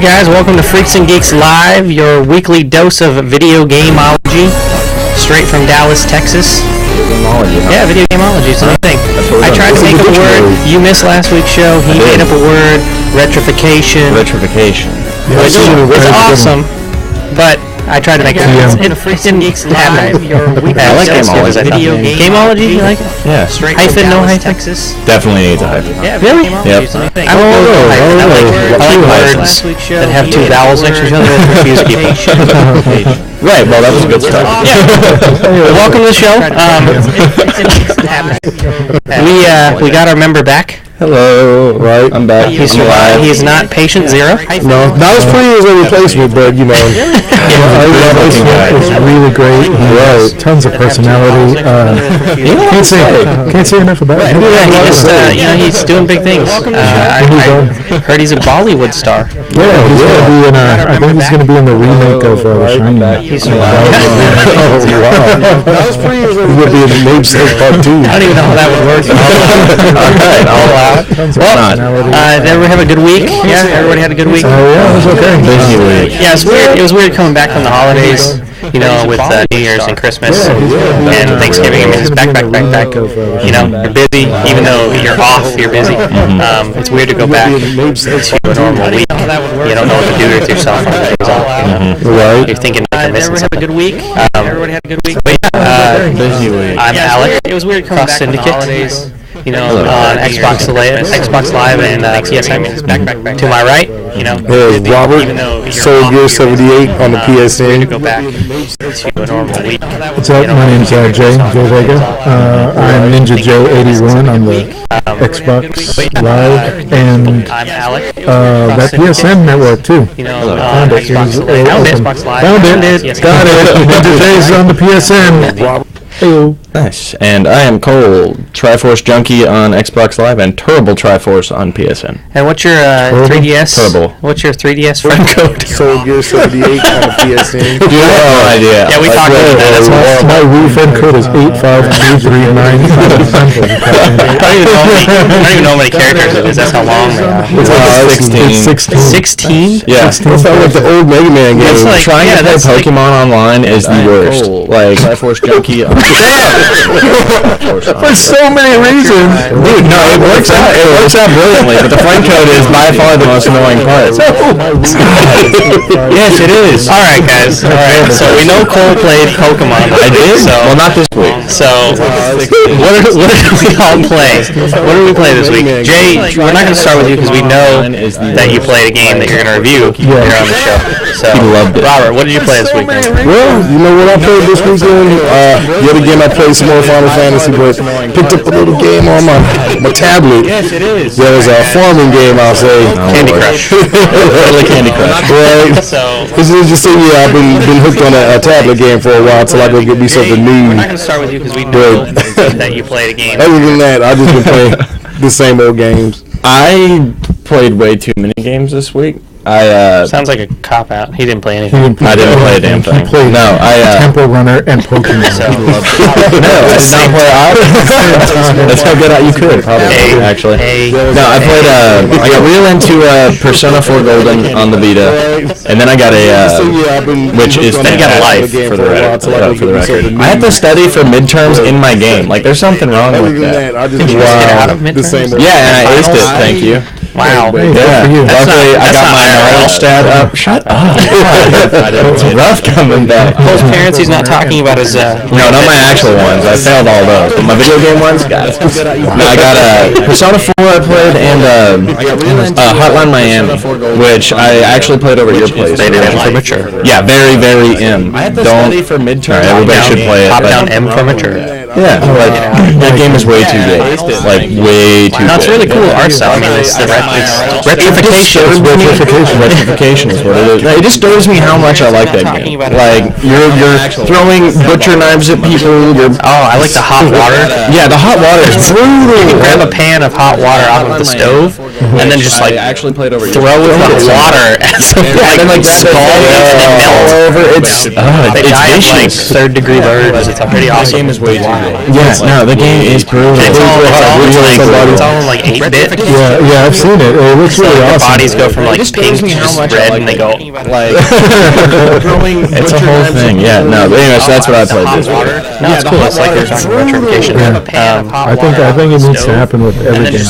guys, welcome to Freaks and Geeks Live, your weekly dose of video gameology, straight from Dallas, Texas. Yeah, video gameology is the thing. I tried to make up a word. You missed last week's show. He made up a word, retrification. Which is awesome, but I tried to make it. It didn't happen. I like gameology. Gameology, you like it? Yeah. Hyphen, no hyphen? Definitely needs a hyphen. Yeah, really? Yep. I like words that have two vowels next to each other and confuse people. Right, well, that was a good start. Yeah. Welcome to the show. We got our member back. Hello. Right, I'm back. He's alive. He's not patient zero. No, not as pretty as a replacement, but you know, it's really great. Right, tons of personality. Can't say enough about him. Yeah, he's doing big things. I heard he's a Bollywood star. Yeah, he's gonna be in. I think he's gonna be in the remake of The Shining. He's wow. Not as pretty as he'll be in the Namesake Part 2. I don't even know how that would work. All right, did everyone have a good week? Yeah, everybody had a good week? Yeah, it was okay. Busy week. Yeah, it's weird. It was weird coming back from the holidays, you know, with New Year's and Christmas and Thanksgiving. I mean, it's back. You know, you're busy. Even though you're off, you're busy. It's weird to go back to a normal week. You don't know what to do with yourself on the days off. Right. You're thinking like you're missing something. Everybody had a good week? Busy week. I'm Alec. It was weird coming back from the holidays. You know, on Xbox Live and PSN. To my right, you know. Hey, Robert, Soul Gear 78 on the PSN. To go back to a normal week. What's up? My name's Joe Vega. I'm Ninja Joe 81 on the Xbox Live and I'm Alec. That PSN network too. You know, found it. Xbox Live. Found it. Got it. Ninja J's on the PSN. Hello. Nice. And I am Cole, Triforcejunkie on Xbox Live and Turbo Triforce on PSN. And what's your 3DS? Turbo. What's your 3DS friend code? Soul Gear 78 on the PSN. You have no idea. Yeah, we talked about that. That's my Wii friend code is 85339. I don't even know how many characters it is. That's how long they are. It's 16. 16? Yeah. It's like the old Mega Man game. It's like, trying to play Pokemon online is the worst. Like, Triforcejunkie on for so many reasons. Dude, no, it works out. It works out brilliantly, but the friend code is by far the most annoying part. Yes, it is. All right, guys. All right. So we know Cole played Pokemon. I did. So, well, not this week. So what did we all play? What did we play this week? Jay, we're not going to start with you because we know that you played a game that you're going to review here on the show. So, he loved it. Robert, what did you play this weekend? Well, you know what I played this weekend? Yet again, I played some more Final Fantasy, but picked up a little game on my tablet. Yes, it is. There was a farming game, I'll say. Candy Crush. Totally Candy Crush. Right. So it's interesting. Yeah, I've been hooked on a tablet game for a while till I go get me something new. We're not going to start with you because we know that you played a game. Other than that, I've just been playing the same old games. I played way too many games this week. Sounds like a cop out. He didn't play anything. I didn't play a damn thing. He played Temple Runner and Pokemon. So, no, I did not play either. That's how good you could, probably, actually. No, I played, I got real into Persona 4 Golden on the Vita, and then I got which is, then I got a life, for the record. I had to study for midterms in my game. Like, there's something wrong with that. Did you just get out of midterms? Yeah, and I aced it, thank you. Wow. Yeah. Luckily, I got my knowledge stat up. Shut up. It's rough coming back. Cole's parents, he's not talking about his... No, not my actual ones. I failed all those. But my video game ones, got it. No, I got Persona 4 I played, and Hotline Miami, which I actually played over your place. Rated M for mature. Yeah, very, very M. Don't... Everybody should play it. Top down M for mature. Yeah, like, that game is way too gay. Like, way too gay. No, it's really cool art style. I mean, it's Retrification is what it is. It disturbs me how much I like that game. Like, you're throwing butcher knives at people. I like the hot water. Yeah, the hot water is brutal. You grab a pan of hot water out of the stove, and then just like actually played over throw it in the water at some like skull and melt over. They die like third-degree birds. It's a pretty awesome. The game is way too good. Yeah, no, the game is brutal. It's all like 8-bit. Yeah, I've seen it. It looks really awesome. Bodies go from like pink to just red, and they go like. It's a whole thing. Yeah, no, but anyway, so that's what I played this week. No, it's cool. It's like there's retrification. I think it needs to happen with every game.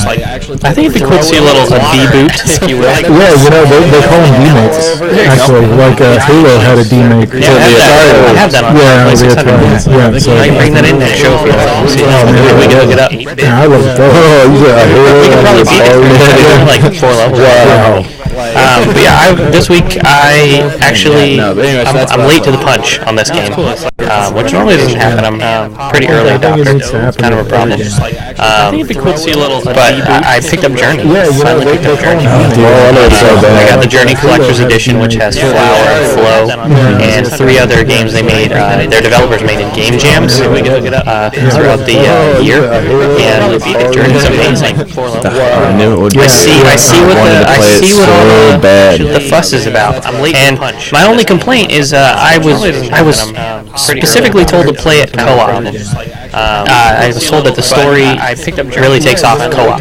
I think it'd be cool to see a little deboot, if you will. Yeah, they call them D-mates. Actually, like Halo had a D-mate. I have that on. Yeah, so I can bring that in and show for you. See, we can look it up. Yeah, I love it. Oh, we can probably beat it. Like 4 levels. Wow. But yeah, this week I actually I'm late to the punch on this game, which normally doesn't happen. I'm pretty early adopter. It's kind of a problem. I think it'd be cool to see a little, but I picked up Journey. Finally picked up Journey. I got the Journey Collector's Edition, which has Flower and Flow, and 3 other games they made. Their developers made in game jams throughout the year, and Journey's amazing. I knew it would be. I see what all the fuss is about. And my only complaint is I was specifically told to play it co-op. I was told that the story really takes off co-op,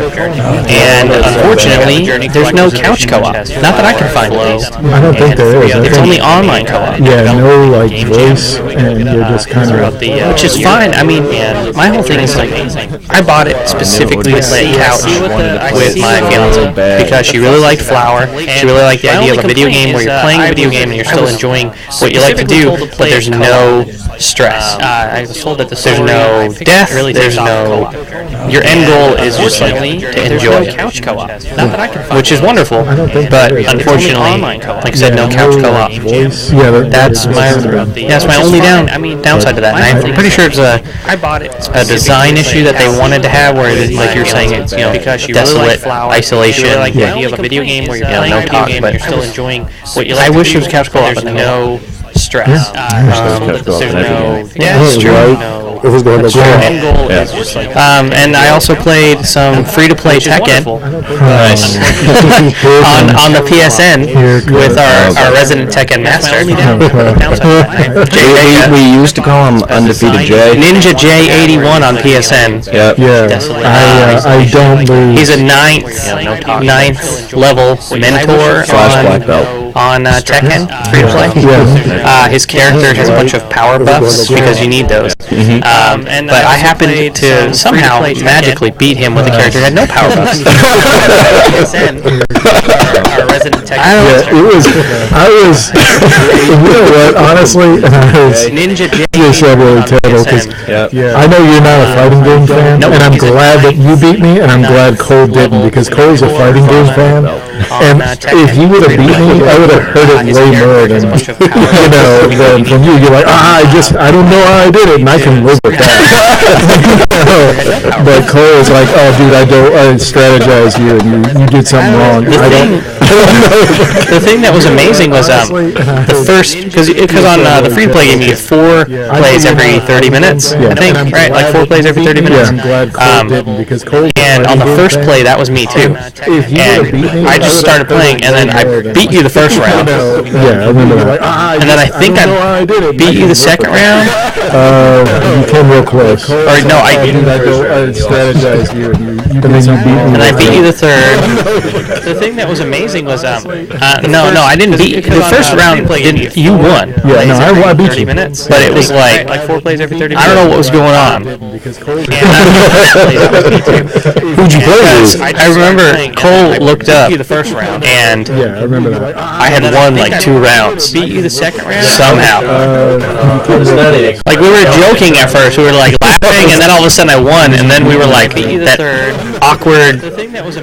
and unfortunately, there's no couch co-op. Not that I can find, at least. I don't think there is. It's only online co-op. Yeah, no like voice, and you're just kind of. Which is fine. I mean, my whole thing is like, I bought it specifically to play couch with my fiance because she really liked Flower. She really liked the idea of a video game where you're playing a video game and you're still enjoying what you like to do, but there's no stress. I was told that there's no death, there's no... Your end goal is just like to enjoy couch co-op, which is wonderful, but unfortunately, like I said, no couch co-op. That's my only downside to that. And I'm pretty sure it's a design issue that they wanted to have, where like you're saying, it's desolate isolation. Like the idea of a video game where you're playing no talk, but you're still enjoying what you like. I wish there was couch co-op, but no stress. It's true. It was going to go. And I also played some free-to-play Tekken on the PSN with our resident Tekken master. We used to call him Undefeated J. Ninja J81 on PSN. Yep. Yeah. I don't believe. He's a ninth level mentor black belt on Tekken free-to-play. His character has a bunch of power buffs because you need those. But I happened to somehow magically beat him with a character that had no power buffs. Our resident Tekken master. You know what, honestly, Ninja just really terrible, because I know you're not a fighting game fan, and I'm glad that you beat me, and I'm glad Cole didn't, because Cole's a fighting game fan, and if you would have beat me, I would have heard it way more than, than from you. You're like, I don't know how I did it, and I can live with that. But Cole is like, oh, dude, I strategized you, and you did something wrong. The thing that was amazing was the first, because on the free-to-play game you get 4 plays every 30 minutes, I think, right? Like 4 plays every 30 minutes. I'm glad Cole didn't, because Cole. And on the first play, that was me too. And I just started playing, and then I beat you the first round. Yeah, I remember that. And then I think I beat you the second round. You came real close. Or no, I strategized you, and then you beat me. And I beat you the third. The thing that was amazing was no, I didn't beat you. The first round you won. Yeah, no, I beat you. Minutes, but it was like 4 plays every 30 minutes. I don't know what was going on. Who'd you play with? I remember Cole looked up the first round, and I remember that. I had won like 2 rounds. Beat you the second round somehow. Like we were joking at first, we were like laughing, and then all of a sudden I won, and then we were like that awkward,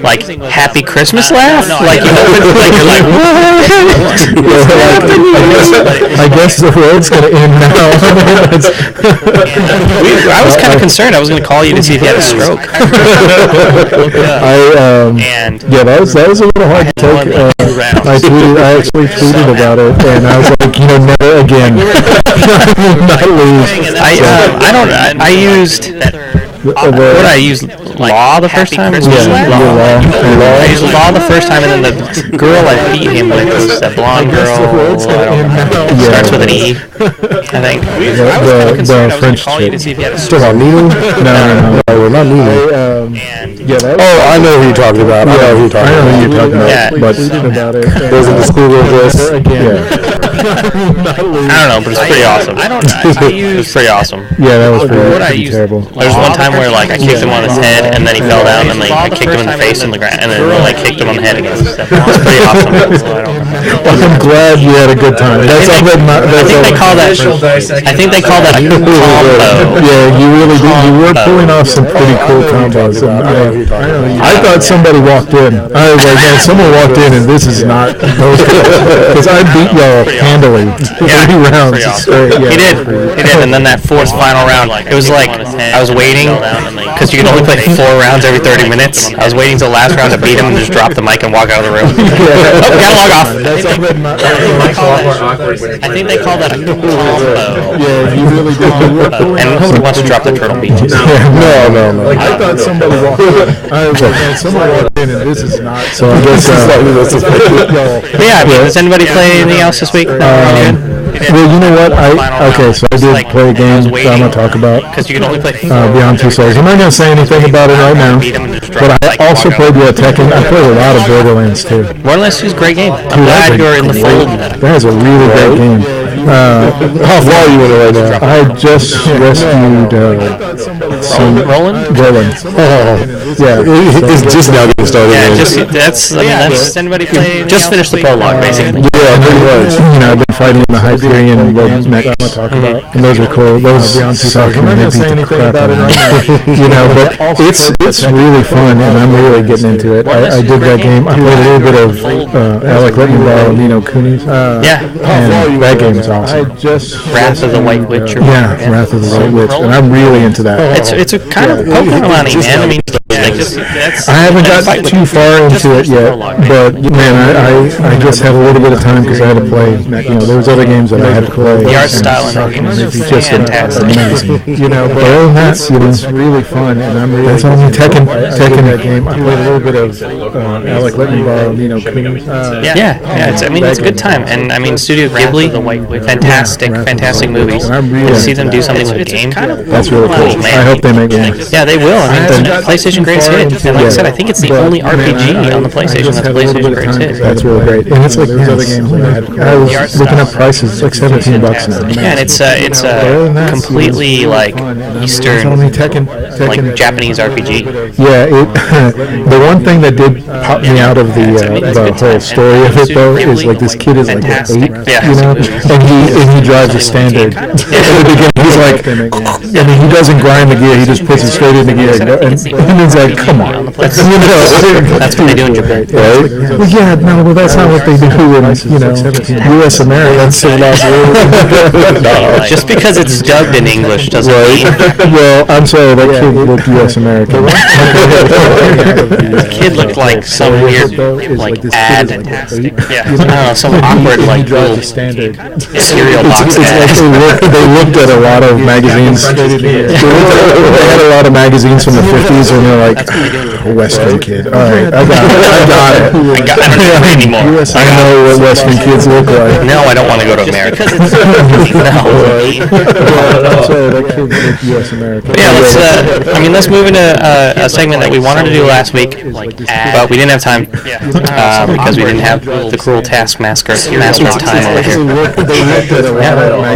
like happy Christmas laugh, like you're like I guess the road's gonna end now. I was kind of concerned. I was gonna call you to see if you had a stroke. That was a little hard to take. I actually tweeted about it, and I was like, never again. I will not lose. I used what I used Law the first time? I used Law the first time, and then the girl I beat him with was that blonde girl. Starts with an E, I think. The French chick. Still on Nemo? No, we're not Nemo. I know who you're talking about. I know who you're talking about. Yeah. But those are the schoolgirl dress. I don't know, but it's pretty awesome. It's pretty awesome. Yeah, that was pretty terrible. There was one time where like I kicked him on his head, and then he fell down, and like I kicked him in the face on the ground, and then like kicked him on the head again. It's pretty awesome. I'm glad you had a good time. I think they call that a combo. Yeah, you really did. You were pulling off some pretty cool combos. I thought somebody walked in. I was like, man, someone walked in, and this is not those guys. Because I beat y'all handily 3 rounds straight. He did, and then that fourth final round, it was like I was waiting because you can only play 4 rounds every 30 minutes. I was waiting till the last round to beat him and just drop the mic and walk out of the room. Gotta log off. I think they call that a combo. Yeah, you really did. And who wants to drop the turtle beaches? No. I thought somebody walked in. I was like, man, someone walked in, and this is not. So I guess does anybody play anything else this week? Well, you know what? So I did play a game that I'm gonna talk about. Because you can only play Beyond Two Souls. I'm not gonna say anything about it right now. But I also played Tekken. I played a lot of Borderlands too. Borderlands 2 is a great game. I'm glad you're in the fold. That is a really great game. How far are you in it right now? I just rescued Roland. Yeah, it's just now getting started. Yeah, that's anybody play? Just finish the prologue, basically. Yeah, pretty much. I've been fighting the Hyperion and mech, and those are cool. Those suck and they beat the crap out of me. But it's really fun, and I'm really getting into it. I did that game. I played a little bit of Alec let me borrow Nino Cooney's. And that game is awesome. Wrath of the White Witch. Wrath of the White Witch, and I'm really into that. It's a kind of Pokemon-y, man. I mean, I haven't gotten too far into it yet, but man, I just had a little bit of time because I had to play. There was other games that I had to play. The art style in that game is just fantastic. Amazing. But other than that, it's really fun, and I'm really. That's only Tekken that game. I played a little bit of Alec let me borrow Nino Cooney's. It's a good time, and I mean, Studio Ghibli, fantastic movies. To see them do something with a game, that's really cool. I hope they make one. Yeah, they will. I mean, it's PlayStation greatest hit, and like I said, I think it's the only RPG on the PlayStation that's PlayStation greatest hit. That's really great, and it's like those other games. I was looking up prices, it's like $17 now. Yeah, and it's completely like Eastern, like Japanese RPG. Yeah, the one thing that did pop me out of the whole story of it though is like this kid is like 8, and he drives a standard. At the beginning, he's like, he doesn't grind the gear, he just puts it straight in the gear, and it's like, come on. That's what they do in Japan. Right? Well, that's not what they do in, U.S. America. That's civilized world. Just because it's dubbed in English doesn't mean. Well, I'm sorry, that kid looked U.S. American. The kid looked like some weird, like, ad. I don't know, some awkward, like, little cereal box ad. They looked at a lot of magazines. They had a lot of magazines from the 50s, and they're like, Western kid. All right, I got it. I don't know anymore. I know what Western kids look like. No, I don't want to go to America. That kid looked U.S. American. Yeah, let's move into a segment that we wanted to do last week, but we didn't have time because we didn't have the Cruel Taskmaster's time over here.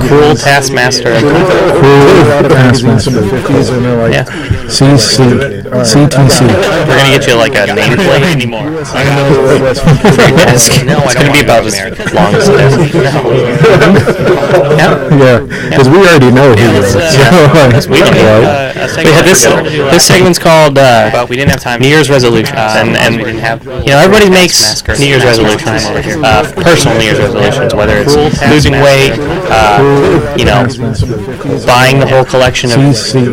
Cruel Taskmaster. CTC. We're gonna get you like a nameplate anymore. It's gonna be about as long as it is. Because we already know who it is. We had this segment's called but we didn't have time. New Year's resolutions, and we didn't have. Everybody makes New Year's resolutions over here. Personal New Year's resolutions, whether it's losing weight, buying the whole collection of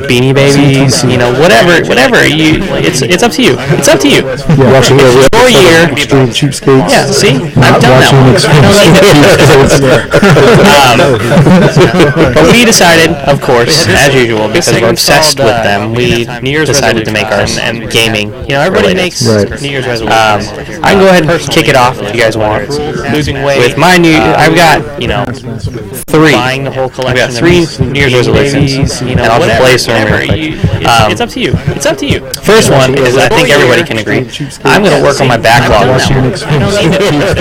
Beanie Babies, whatever. It's up to you. It's up to you. Watching your year. Extreme Cheapskates. Yeah, see? I've done that one. But we decided, of course, as usual, because we're obsessed with them, we decided to make ours gaming. You know, everybody makes New Year's resolutions. I can go ahead and kick it off if you guys want. Losing weight. With my I've got, you know, three. Buying the whole collection. I've got 3 New Year's resolutions, and I'll just play some real quick. It's up to you. It's up to you. First one is, I think everybody can agree, I'm going to work on my backlog now.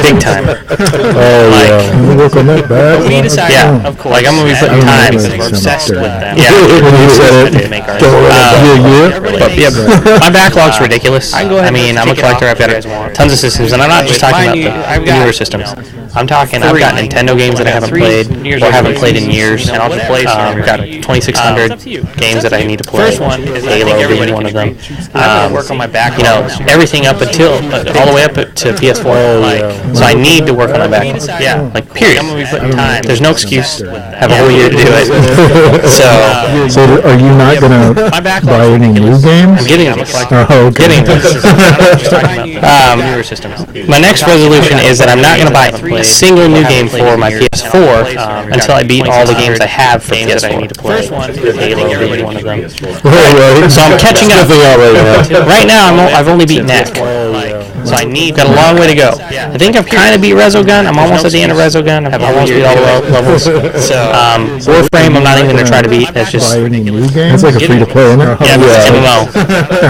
Big time. Oh, yeah. Work on that backlog. We decided, yeah, of course. Like, I'm going to be putting time. We're obsessed with them. Yeah. When you said it, my backlog's ridiculous. I mean, I'm a collector. I've got tons of systems, and I'm not just talking about the newer systems. I'm talking, I've got Nintendo games that I haven't played or haven't played in years. And I'll just play I've got 2,600 games that I need to play. First one is Halo being one of them. Work on my back. You know, everything up until all the way up to PS4. So I need to work on my backlog. Yeah, like period. I'm gonna be putting time. There's no excuse. Have a whole year to do it. So are you not gonna buy any new games? I'm getting them. Oh, okay. My next resolution is that I'm not going to buy a single new game for my PS4 until I beat all the games I have for PS4. I need to play. Halo being one of them. So I'm catching up. Right now, I've only beaten Neck. So got a long way to go. I think I've kind of beat Resogun. I'm almost at the end of Resogun. I've almost beat all the levels. So Warframe, I'm not even going to try to beat. That's just... It's like a free-to-play, isn't it? Yeah, MMO.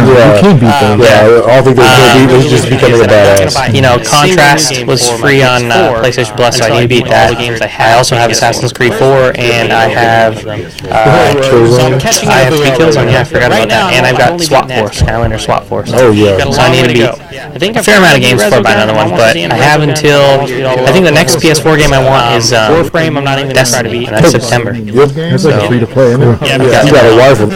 You can't beat them. Yeah, all they can beat is just becoming a badass. You know, Contrast was free on PlayStation Plus, so I need to beat that. I also have Assassin's Creed 4, and I have 3 kills on. Yeah, I forgot about that. And I've got SWAT Force, Skylander SWAT Force. Oh yeah. So I need to beat I think a fair amount of games before I buy another one, but I have until I think the next PS4 game I want is Destiny, and that's September. It's like a free-to-play, isn't it? Yeah, You got a while for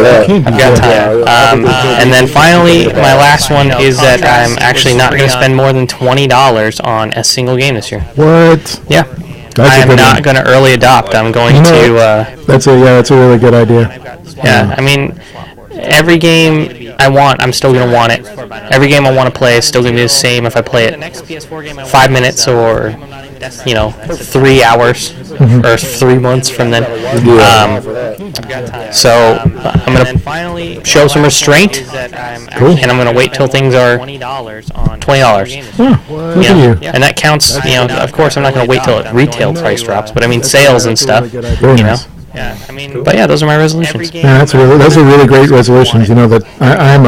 that. I've got time. And then finally, my last one is that I'm actually not going to spend more than $20 on a single game this year. What? Yeah. I am not going to early adopt. I'm going to... That's a really good idea. Yeah, I mean... Every game I want, I'm still going to want it. Every game I want to play is still going to be the same if I play it 5 minutes or, 3 hours or 3 months from then. So I'm going to show some restraint, and I'm going to wait till things are $20. Yeah. And that counts, of course I'm not going to wait till retail price drops, but I mean sales and stuff, Yeah, but yeah, those are my resolutions. Yeah, those are really great resolutions. You know that I'm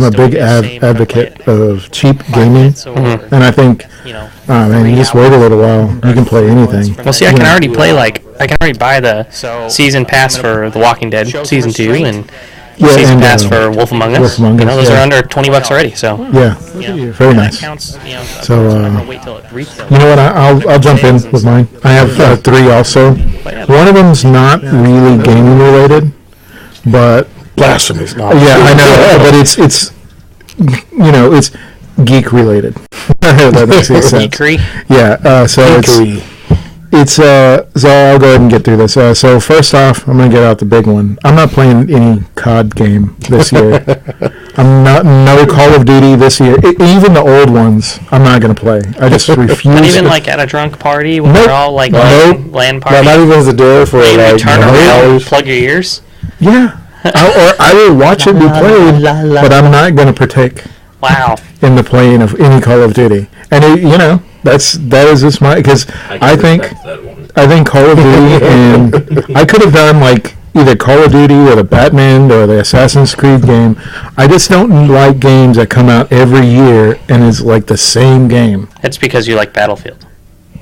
a big advocate of cheap gaming, and I think, man, you just wait a little while, you can play anything. Well, see, I can already play I can already buy the season pass for The Walking Dead season 2 and season pass for Wolf Among Us. Those are under $20 already. So very nice. So you know what? I'll jump in with mine. I have 3 also. One of them's not really gaming related, but blasphemous. Yeah, I know, but it's it's geek related. That makes sense. Geekery. Yeah. So it's so I'll go ahead and get through this. So first off, I'm gonna get out the big one. I'm not playing any COD game this year. No Call of Duty this year. Even the old ones, I'm not gonna play. I just refuse. Not even at a drunk party when we're all LAN party. Not even as a door for turn around, plug your ears. Yeah. I will watch it be played, but I'm not gonna partake. Wow. In the playing of any Call of Duty, and that is just my, because I think Call of Duty, and I could have done either Call of Duty or the Batman or the Assassin's Creed game. I just don't like games that come out every year and is like the same game. It's because you like Battlefield.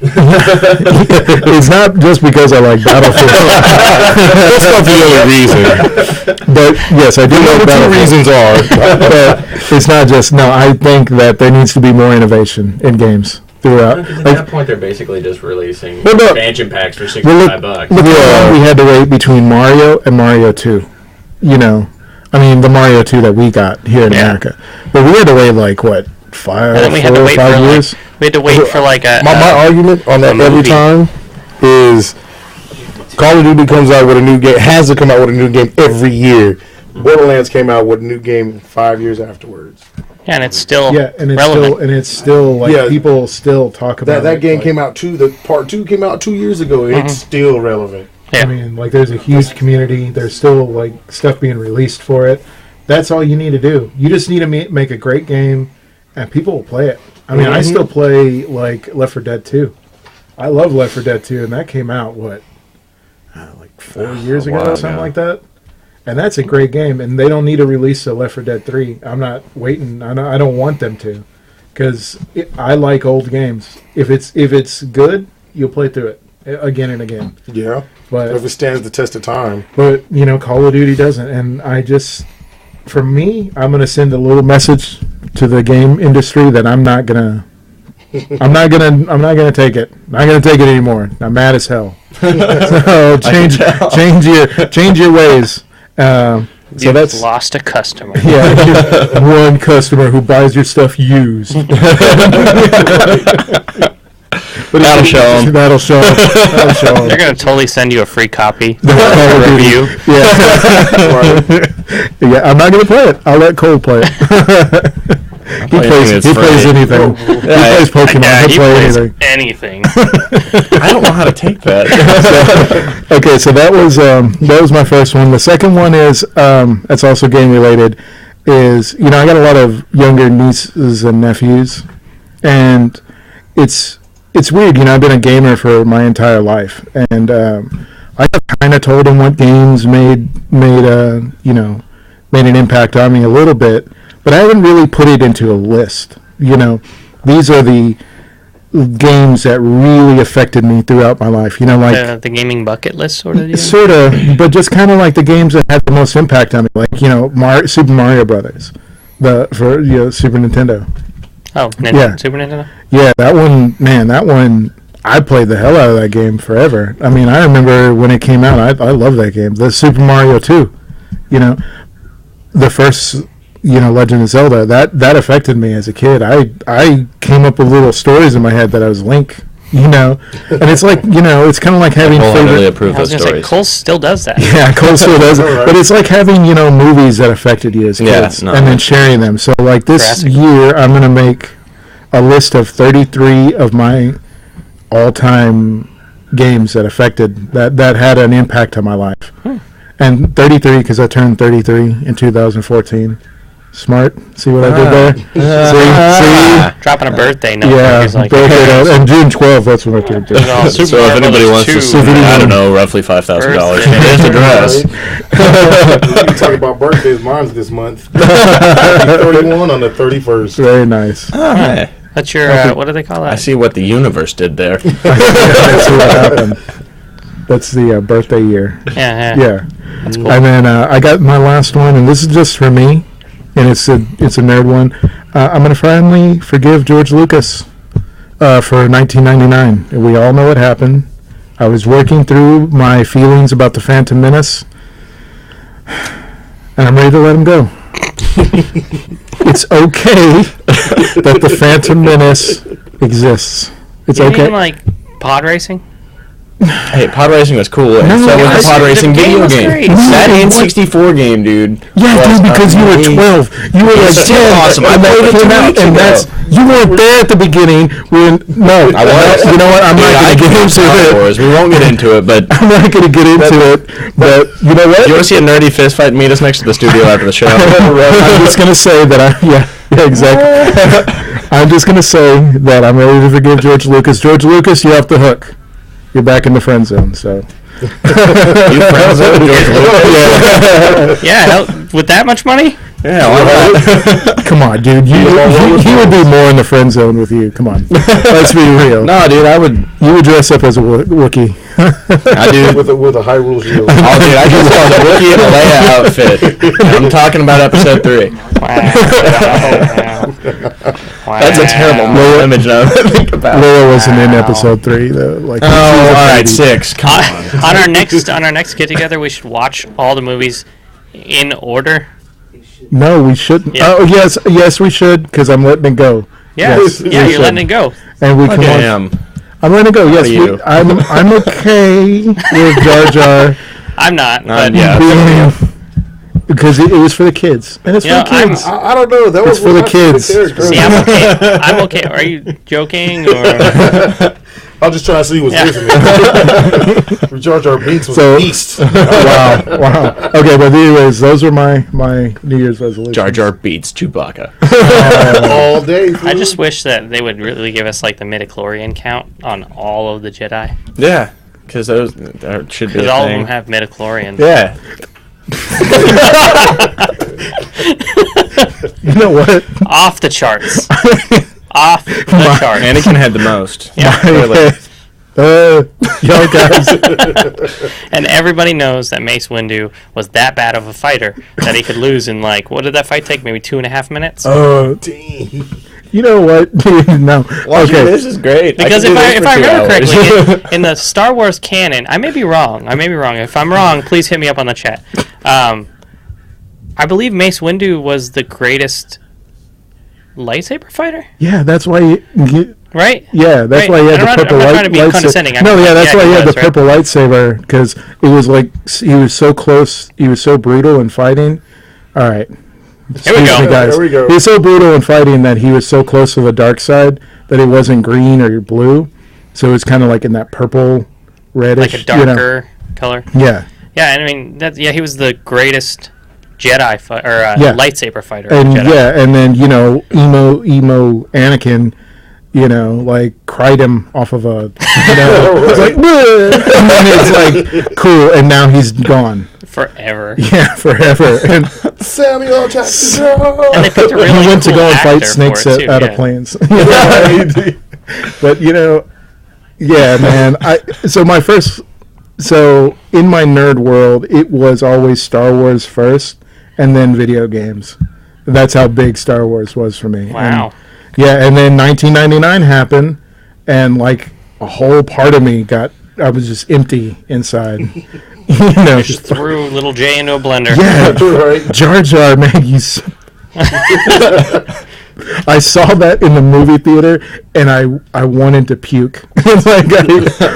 It's not just because I like Battlefield. That's not the only reason. But yes, I do like Battlefield. 2 reasons are. But it's not just, I think that there needs to be more innovation in games throughout. At that point, they're basically just releasing expansion packs for $65. Look how long we had to wait between Mario and Mario 2. The Mario 2 that we got here in America. But we had to wait, 5 years? We had to wait for my argument on that every time is Call of Duty comes out with a new game, has to come out with a new game every year. Borderlands came out with a new game 5 years afterwards. Yeah, and it's still relevant. It's still people still talk about that game came out the part 2 came out 2 years ago. It's still relevant. I mean, like, there's a huge community. There's still, like, stuff being released for it. That's all you need to do. You just need to make a great game, and people will play it. I mean, I still play, like, Left 4 Dead 2. I love Left 4 Dead 2, and that came out, like 4 years ago or something like that? And that's a great game, and they don't need to release a Left 4 Dead 3. I'm not waiting. I don't want them to, because I like old games. If it's good, you'll play through it again and again. Yeah, but if it stands the test of time. But Call of Duty doesn't, and for me, I'm gonna send a little message to the game industry that I'm not gonna take it. I'm not gonna take it anymore. I'm mad as hell. So change your ways. So You've lost a customer. Yeah, one customer who buys your stuff used. That'll show them. That'll show them. They're going to totally send you a free copy. Review. Yeah, I'm not going to play it. I'll let Cole play it. He plays anything. He plays Pokemon. He'll play anything. I don't know how to take that. So that was my first one. The second one is that's also game related. Is I got a lot of younger nieces and nephews, and it's weird. I've been a gamer for my entire life, and I kind of told them what games made an impact on me a little bit. But I haven't really put it into a list. These are the games that really affected me throughout my life. Like the gaming bucket list, sort of. Sort of, but just kind of like the games that had the most impact on me, like Super Mario Brothers, for Super Nintendo. Oh, Super Nintendo. Yeah, that one, man. That one, I played the hell out of that game forever. I mean, I remember when it came out. I love that game. The Super Mario 2. The first. Legend of Zelda, that affected me as a kid. I came up with little stories in my head that I was Link, and it's like, it's kind of like having favorite. Approve those stories. Say, Cole still does that. Yeah, Cole still does it. But it's like having, movies that affected you as kids, and then sharing them. So like this year, I'm going to make a list of 33 of my all-time games that affected, that had an impact on my life. And 33 because I turned 33 in 2014. Smart. See what I did there? See? Dropping a birthday note. Yeah, birthday note. And June 12th, that's when I turned 30. So if anybody wants to send me, I don't know, roughly $5,000 in his address. You talk about birthdays. Mine's this month. 31 on the 31st. Very nice. Right. That's your, what do they call that? I see what the universe did there. That's what happened. That's the birthday year. Yeah. That's cool. And then I got my last one, and this is just for me. And it's a nerd one. I'm going to finally forgive George Lucas for 1999. And we all know what happened. I was working through my feelings about the Phantom Menace, and I'm ready to let him go. It's okay that the Phantom Menace exists. It's you okay. Mean like pod racing? Hey, pod racing was cool, and so was the pod racing video game. That N64 game, dude. Yeah, dude, because you were 12. You were like 10. Awesome. I played it 2 weeks ago. You weren't there at the beginning. I was. You know what? I'm not going to get into it. We won't get into it, but I'm not going to get into it. But you know what? You want to see a nerdy fist fight? Meet us next to the studio after the show. I'm just going to say that Yeah, exactly. I'm just going to say that I'm ready to forgive George Lucas. George Lucas, you're off the hook. You're back in the friend zone, so. You friend zone George Lucas? Yeah, with that much money? Yeah, why not? Come on, dude. He would be more in the friend zone with you. Come on. Let's be real. No, dude, You would dress up as a Wookiee. I do. With a Hyrule shield. Oh, dude, I dress up as a Wookiee in a Leia outfit. I'm talking about episode 3. Wow. That's a terrible image now to think about. Leia wasn't in episode 3, though. Like, all right, 6. Come on. On our next get together, we should watch all the movies in order. No, we shouldn't. Yeah. Oh, yes, we should, because I'm letting it go. Yes. Yeah, you're letting it go. And we can watch. I'm letting it go. Yes, I'm okay with Jar Jar. I'm not. But yeah. Because it was for the kids, and it's for the kids. I don't know. That was for the kids. See, I'm okay. I'm okay. Are you joking or? I was just trying to see what's listening. Jar Jar Binks was a beast. Wow. Okay, but anyways, those are my New Year's resolutions. Jar Jar beats Chewbacca. All day. I just wish that they would really give us like the midichlorian count on all of the Jedi. Yeah, because that should be a Because all thing. of them have midichlorians. Yeah. You know what? Off the charts. Off the charts. Anakin had the most. Yeah. Yo, guys. And everybody knows that Mace Windu was that bad of a fighter that he could lose in like, what did that fight take? Maybe 2.5 minutes? You know what? No. Okay. This is great. Because if I remember correctly, in the Star Wars canon, I may be wrong. If I'm wrong, please hit me up on the chat. I believe Mace Windu was the greatest lightsaber fighter. Yeah, that's why Right? Yeah, that's why he had the purple lightsaber. I'm not trying to be condescending. That's why he had the purple lightsaber, because it was like he was so close, he was so brutal in fighting. All right. Here we go. Guys. Here we go. He was so brutal in fighting that he was so close to the dark side that it wasn't green or blue, so it was kind of like in that purple, reddish, like a darker color. Yeah. Yeah, I mean he was the greatest Jedi lightsaber fighter. And Jedi. and then emo Anakin, like cried him off of a, it's like, bleh! And then it's like cool, and now he's gone forever. Yeah, forever. And Samuel Jackson. And they picked a really he went cool to go and fight actor snakes for it, out too, of planes. But yeah, man. So in my nerd world, it was always Star Wars first, and then video games. That's how big Star Wars was for me. Wow. And then 1999 happened, and like a whole part of me I was just empty inside. Just threw little J into a blender. Yeah, Right. Jar Jar, man, I saw that in the movie theater, and I wanted to puke.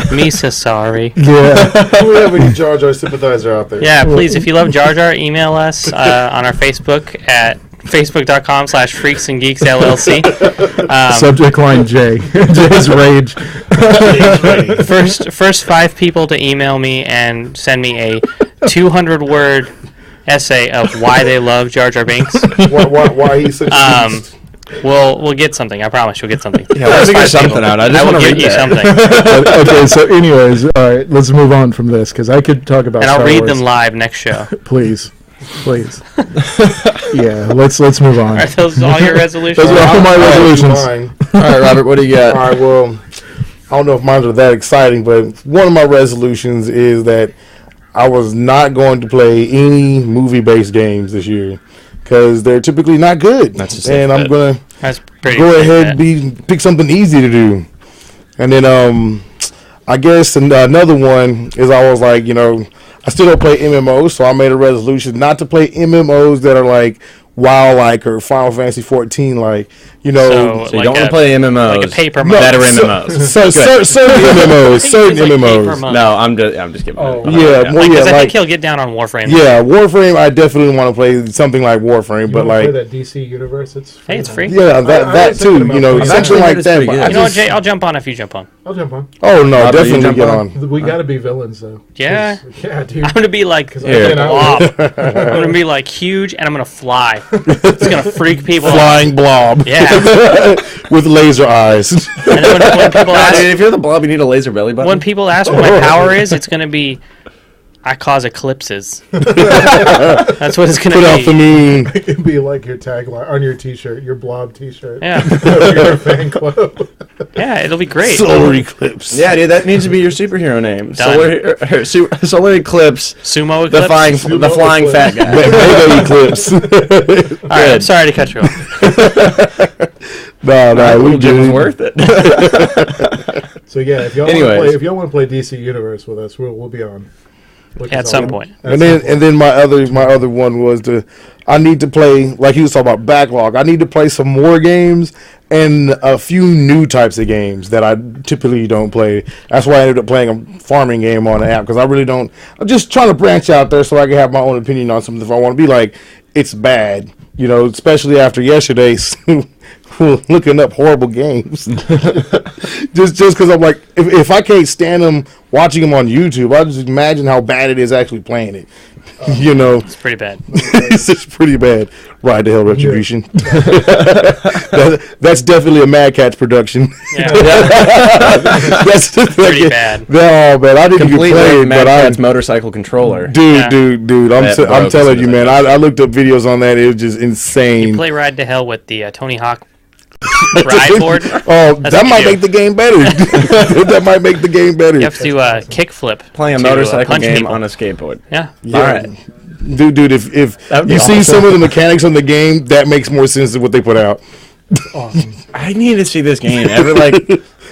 Misa, sorry. Yeah. Do we have any Jar Jar sympathizer out there? Yeah, please, if you love Jar Jar, email us on our Facebook at facebook.com/Freaks and Geeks LLC. Subject line J. J's rage. First 5 people to email me and send me a 200-word essay of why they love Jar Jar Binks. Why he's such a beast. We'll get something. I promise you'll get something. Yeah, let's figure something out. I just want to read you something. Okay, so anyways, all right, let's move on from this, because I could talk about and I'll Star read Wars. them live next show. Please. Yeah, let's move on. Are those all your resolutions? Those are all my resolutions. All right, Robert, what do you got? All right, well, I don't know if mine are that exciting, but one of my resolutions is that I was not going to play any movie-based games this year, because they're typically not good. That's and I'm going to go ahead and pick something easy to do. And then I guess another one is I was like, I still don't play MMOs, so I made a resolution not to play MMOs that are like WoW-like or Final Fantasy 14-like. So you don't want to play MMOs. Like a paper mode. Better MMOs. Certain MMOs. Certain MMOs. No, I'm just kidding. Because I think he'll get down on Warframe. Yeah, Warframe. I definitely want to play something like Warframe, but like play that DC universe. It's free. Hey, it's free. Yeah, that too. Something like that. You know what, Jay? I'll jump on if you jump on. I'll jump on. Oh no, definitely get on. We got to be villains though. Yeah. Yeah, dude. I'm gonna be like blob. I'm gonna be like huge, and I'm gonna fly. It's gonna freak people. Flying blob. Yeah. With laser eyes. And then when people ask, if you're the blob, you need a laser belly button. when people ask what my power is, it's gonna be I cause eclipses. That's what it's gonna Put be. off the moon. It'd be like your tagline on your T-shirt, your blob T-shirt. Yeah. Your fan club. Yeah, it'll be great. Solar eclipse. Yeah, dude, that needs to be your superhero name. Done. Solar Eclipse. Sumo eclipse. The flying fat guy. Mega eclipse. All right, I'm sorry to cut you off. No, we did worth it. So yeah, if y'all want to play DC Universe with us, we'll be on. At some point. And then my other one was I need to play, like he was talking about backlog. I need to play some more games and a few new types of games that I typically don't play. That's why I ended up playing a farming game on the app, because I really don't. I'm just trying to branch out there so I can have my own opinion on something. If I want to be like, it's bad, especially after yesterday. looking up horrible games. just because I'm like, if I can't stand them watching them on YouTube, I just imagine how bad it is actually playing it. You know, it's pretty bad. It's just pretty bad. Ride to Hell Retribution. That's definitely a Mad Catz production. Yeah. That's pretty bad. No, man, I didn't completely play it, Mad but Catz motorcycle controller. Dude. I'm telling you, man. I looked up videos on that. It was just insane. You play Ride to Hell with the Tony Hawk ride board. Oh, that might make the game better. That might make the game better. You have to kickflip. Playing a motorcycle game on a skateboard. Yeah. All right. Dude, if you see some of the mechanics on the game, that makes more sense than what they put out. Awesome. I need to see this game.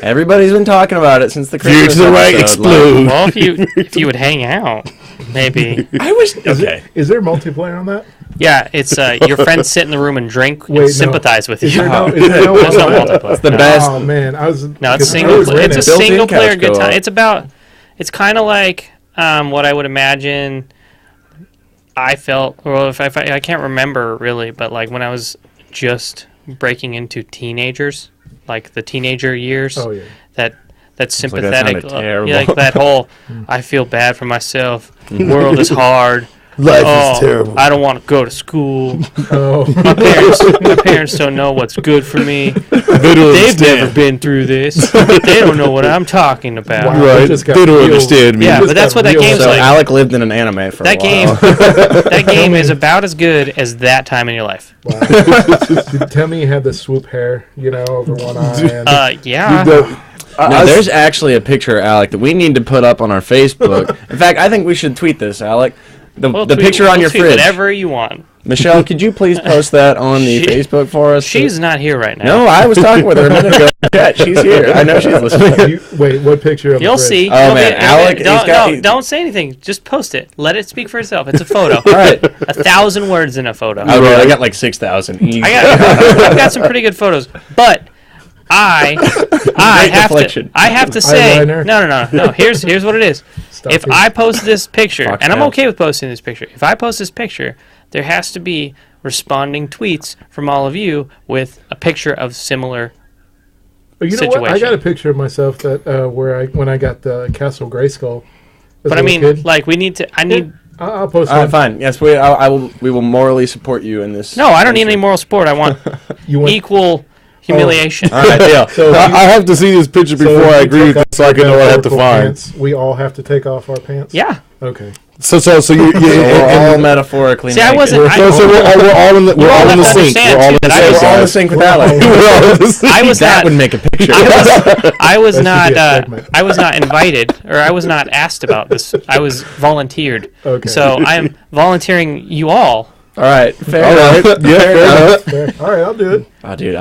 Everybody's been talking about it since the Christmas Future Right Explode. Well, if you would hang out, maybe. I wish. Okay. Is there multiplayer on that? Yeah, it's your friends sit in the room and drink and sympathize with you. Is there no It's not multiplayer. It's the best. Oh man, it's single. It's a single player good time. It's kind of like what I would imagine. I felt, well, if I can't remember really, but like when I was just breaking into teenagers, like the teenager years. Oh yeah. That sympathetic, terrible. like that whole, I feel bad for myself. The world is hard. Life is terrible. I don't want to go to school. Oh. My parents don't know what's good for me. They've never been through this. They don't know what I'm talking about. Wow, Right? They don't understand me. Yeah, but that's what that game's So like. Alec lived in an anime for a while. That game is about as good as that time in your life. Wow. Tell me you had the swoop hair, over one eye. Yeah. No, there's actually a picture, Alec, that we need to put up on our Facebook. In fact, I think we should tweet this, Alec. The picture on your fridge. Whatever you want. Michelle, could you please post that on the Facebook for us? She's not here right now. No, I was talking with her a minute ago. Chat, she's here. I know she's listening. Wait, what picture of You'll the see. Oh, man, Alec, don't say anything. Just post it. Let it speak for itself. It's a photo. All right. 1,000 words in a photo. Oh, right. I got like 6,000. I've got some pretty good photos, but I have to say, eyeliner. no. Here's what it is. If I post this picture, and I'm okay with posting this picture, if I post this picture, there has to be responding tweets from all of you with a picture of similar situation. Know what? I got a picture of myself that when I got the Castle Grayskull. But I mean, kid. Like we need to. I'll post. All right, fine. Yes, we will morally support you in this. No, I don't need any moral support. I want equal humiliation. All right, deal. So I have to see this picture before I agree with it, so I can know what I have to find. Pants, we all have to take off our pants. Yeah. Okay. So you're all metaphorically. See, I wasn't. We're all in the sync. We're all in the sync with Alec. That would make a picture. I was not invited, or I was not asked about this. I was volunteered. Okay. So I am volunteering you all. All right. Fair enough. Yeah, fair enough. All right, I'll do it. Oh, dude,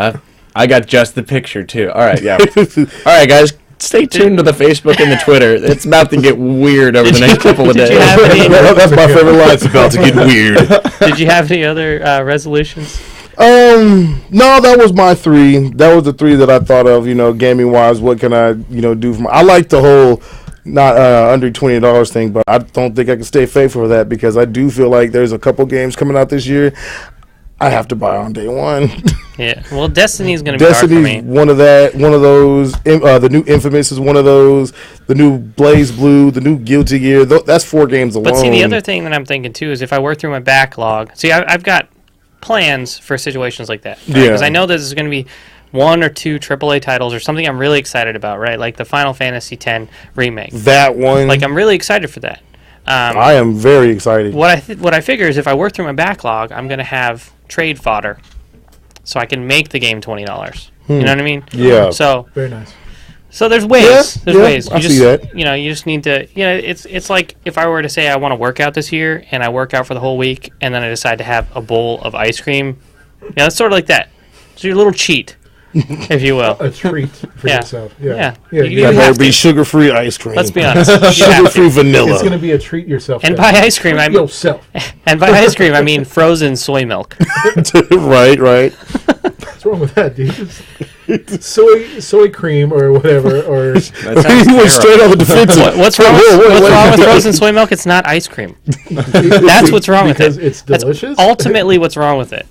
I got just the picture too. All right, yeah. All right, guys. Stay tuned to the Facebook and the Twitter. It's about to get weird over the next couple of days. That's my favorite line. It's about to get weird. Did you have any other resolutions? No, that was my 3. That was the 3 that I thought of. Gaming wise, what can I do for I like the whole not under $20 thing, but I don't think I can stay faithful for that because I do feel like there's a couple games coming out this year I have to buy on day one. Yeah, well, Destiny's going to be hard for me. one of those. The new Infamous is one of those. The new Blaze Blue, the new Guilty Gear. That's 4 games alone. But see, the other thing that I'm thinking too is if I work through my backlog. See, I've got plans for situations like that. Right? Yeah. Because I know this is going to be 1 or 2 AAA titles or something I'm really excited about, right? Like the Final Fantasy X remake. That one. Like I'm really excited for that. I am very excited. What I figure is if I work through my backlog, I'm going to have trade fodder, so I can make the game $20. You know what I mean? Yeah. So very nice. So there's ways. There's ways. I see that. You just need to. It's like if I were to say I want to work out this year and I work out for the whole week and then I decide to have a bowl of ice cream. Yeah, it's sort of like that. So your little cheat, if you will. A treat for yourself. Yeah. You better have be to. Sugar-free ice cream. Let's be honest. Sugar-free vanilla. It's going to be a treat yourself. And by ice cream, I mean yourself. And by ice cream, I mean frozen soy milk. Right. What's wrong with that, dude? soy cream or whatever, or he went straight on the defensive. What's wrong with frozen soy milk? It's not ice cream. That's what's wrong with it. It's delicious. That's ultimately what's wrong with it.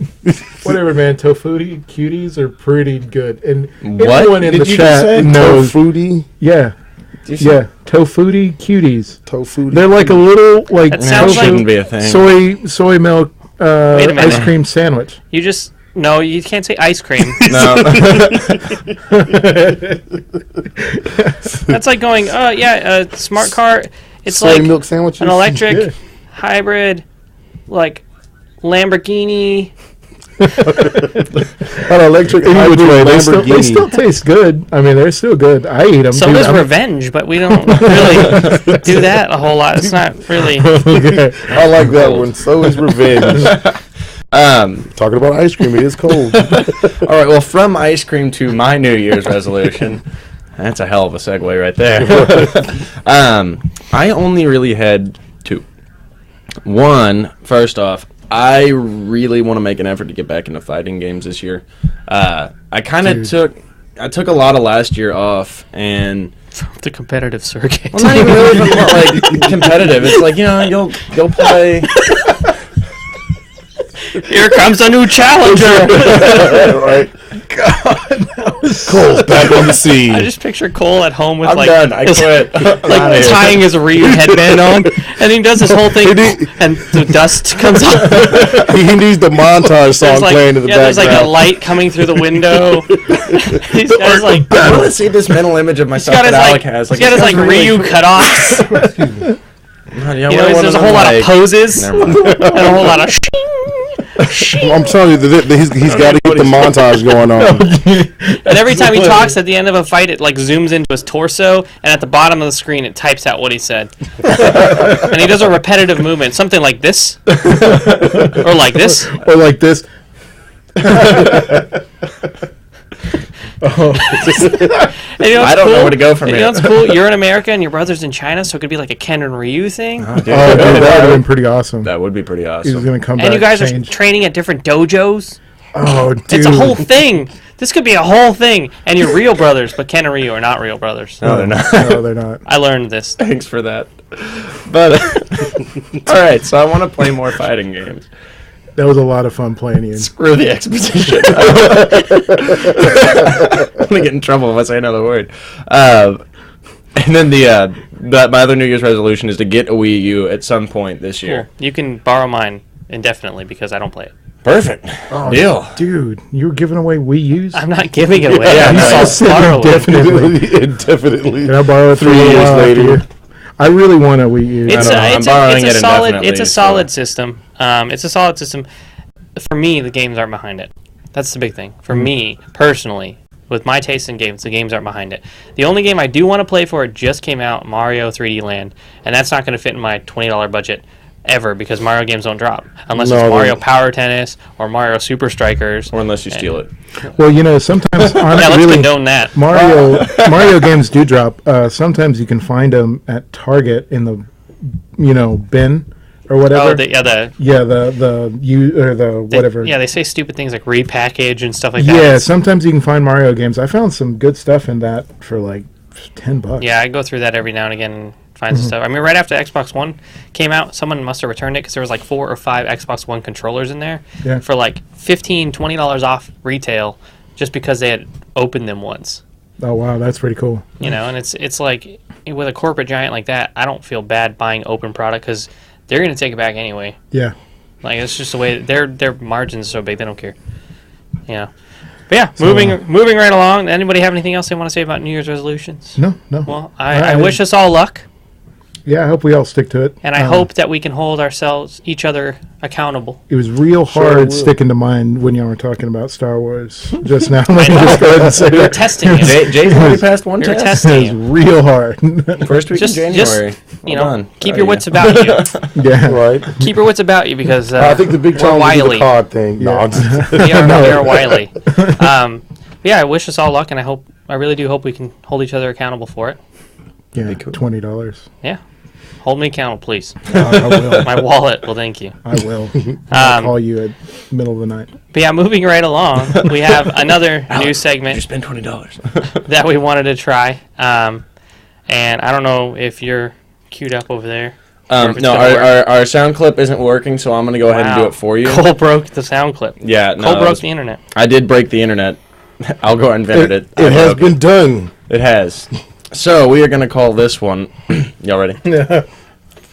Whatever, man. Tofutti cuties are pretty good, and What? everyone in the chat knows. Tofutti? Yeah. Yeah, Tofutti cuties. Tofutti. They're like a little That sounds like shouldn't be a thing. soy milk Wait a minute. ice cream sandwich. No, you can't say ice cream. No. That's like going, smart car. It's soy like milk sandwiches? an electric hybrid, like Lamborghini. An electric hybrid They Lamborghini. still taste good. I mean, they're still good. I eat them. So does revenge, but we don't really do that a whole lot. It's not really. Okay. I like that one. So is revenge. Talking about ice cream, it is cold. All right, well, from ice cream to my New Year's resolution, that's a hell of a segue right there. I only really had two. One, first off, I really want to make an effort to get back into fighting games this year. I kind of took a lot of last year off, and The competitive circuit. well, not even really like competitive. It's like, you'll play. Here comes a new challenger. Right? Cole's back on the scene. I just picture Cole at home with I'm done. I quit. like tying his Ryu headband on, and he does this whole thing, and the dust comes out. He needs the montage song playing in the background. There's like a light coming through the window. He's got his like. I want to see this mental image of myself that Alec has. He's got his like Ryu cutoffs. There's a whole lot of poses and a whole lot of. I'm telling you, he's got to get the montage going on. And every time he talks at the end of a fight, it like zooms into his torso, and at the bottom of the screen, it types out what he said. And he does a repetitive movement, something like this, or like this, or like this. I don't know where to go from here. You know what's cool? You're in America and your brother's in China, so it could be like a Ken and Ryu thing. Dude, that would have been pretty awesome. That would be pretty awesome. He was going to come back. And you guys are training at different dojos. Oh, dude. It's a whole thing. This could be a whole thing. And you're real brothers, but Ken and Ryu are not real brothers. No, they're not. No, they're not. I learned this. Thanks for that. But, all right, so I want to play more fighting games. That was a lot of fun playing, Ian. Screw the exposition. I'm going to get in trouble if I say another word. And then my other New Year's resolution is to get a Wii U at some point this year. Cool. You can borrow mine indefinitely because I don't play it. Perfect. Deal. Dude, you were giving away Wii U's? I'm not giving it away. Yeah, I'm no, just borrowing. Indefinitely. Can I borrow it 3 years later? I really want a Wii U. It's a solid indefinitely, system. It's a solid system. For me, the games aren't behind it. That's the big thing. For me, personally, with my taste in games, the games aren't behind it. The only game I do want to play for it just came out, Mario 3D Land, and that's not going to fit in my $20 budget ever because Mario games don't drop unless it's Mario Power Tennis or Mario Super Strikers, or unless you steal it. Well, sometimes let's really condone that. Mario games do drop. Sometimes you can find them at Target in the bin or whatever. Oh, the whatever. Yeah, they say stupid things like repackage and stuff like that. Yeah, sometimes you can find Mario games. I found some good stuff in that for like $10. Yeah, I go through that every now and again and find some stuff. I mean, right after Xbox One came out, someone must have returned it because there was like 4 or 5 Xbox One controllers in there for like $15, $20 off retail just because they had opened them once. Oh, wow, that's pretty cool. And it's like with a corporate giant like that, I don't feel bad buying open product because they're going to take it back anyway. Yeah. Like, it's just the way their margins are so big, they don't care. Yeah. But yeah, moving right along. Anybody have anything else they want to say about New Year's resolutions? No. Well, I wish us all luck. Yeah, I hope we all stick to it. And I hope that we can hold each other accountable. It was real hard sticking to mine when you were talking about Star Wars just now. Let me just go ahead and say You're testing it. Jay's already passed one You're test. testing it was real hard. First week in January. Keep your wits about you. Yeah, right. Keep your wits about you because I think the big challenge is the COD thing. Yeah. No, we are wily. Yeah, I wish us all luck, and I really do hope we can hold each other accountable for it. Yeah, $20. Yeah. Hold me accountable, please. I will. My wallet will thank you. I will. I'll call you at middle of the night. But yeah, moving right along, we have another new segment. You spend $20 that we wanted to try. And I don't know if you're queued up over there. No, our sound clip isn't working, so I'm going to go ahead and do it for you. Cole broke the sound clip. Yeah, Cole broke the internet. I did break the internet. I'll go ahead and edit it. It has been done. It has. So we are going to call this one. Y'all ready? Yeah.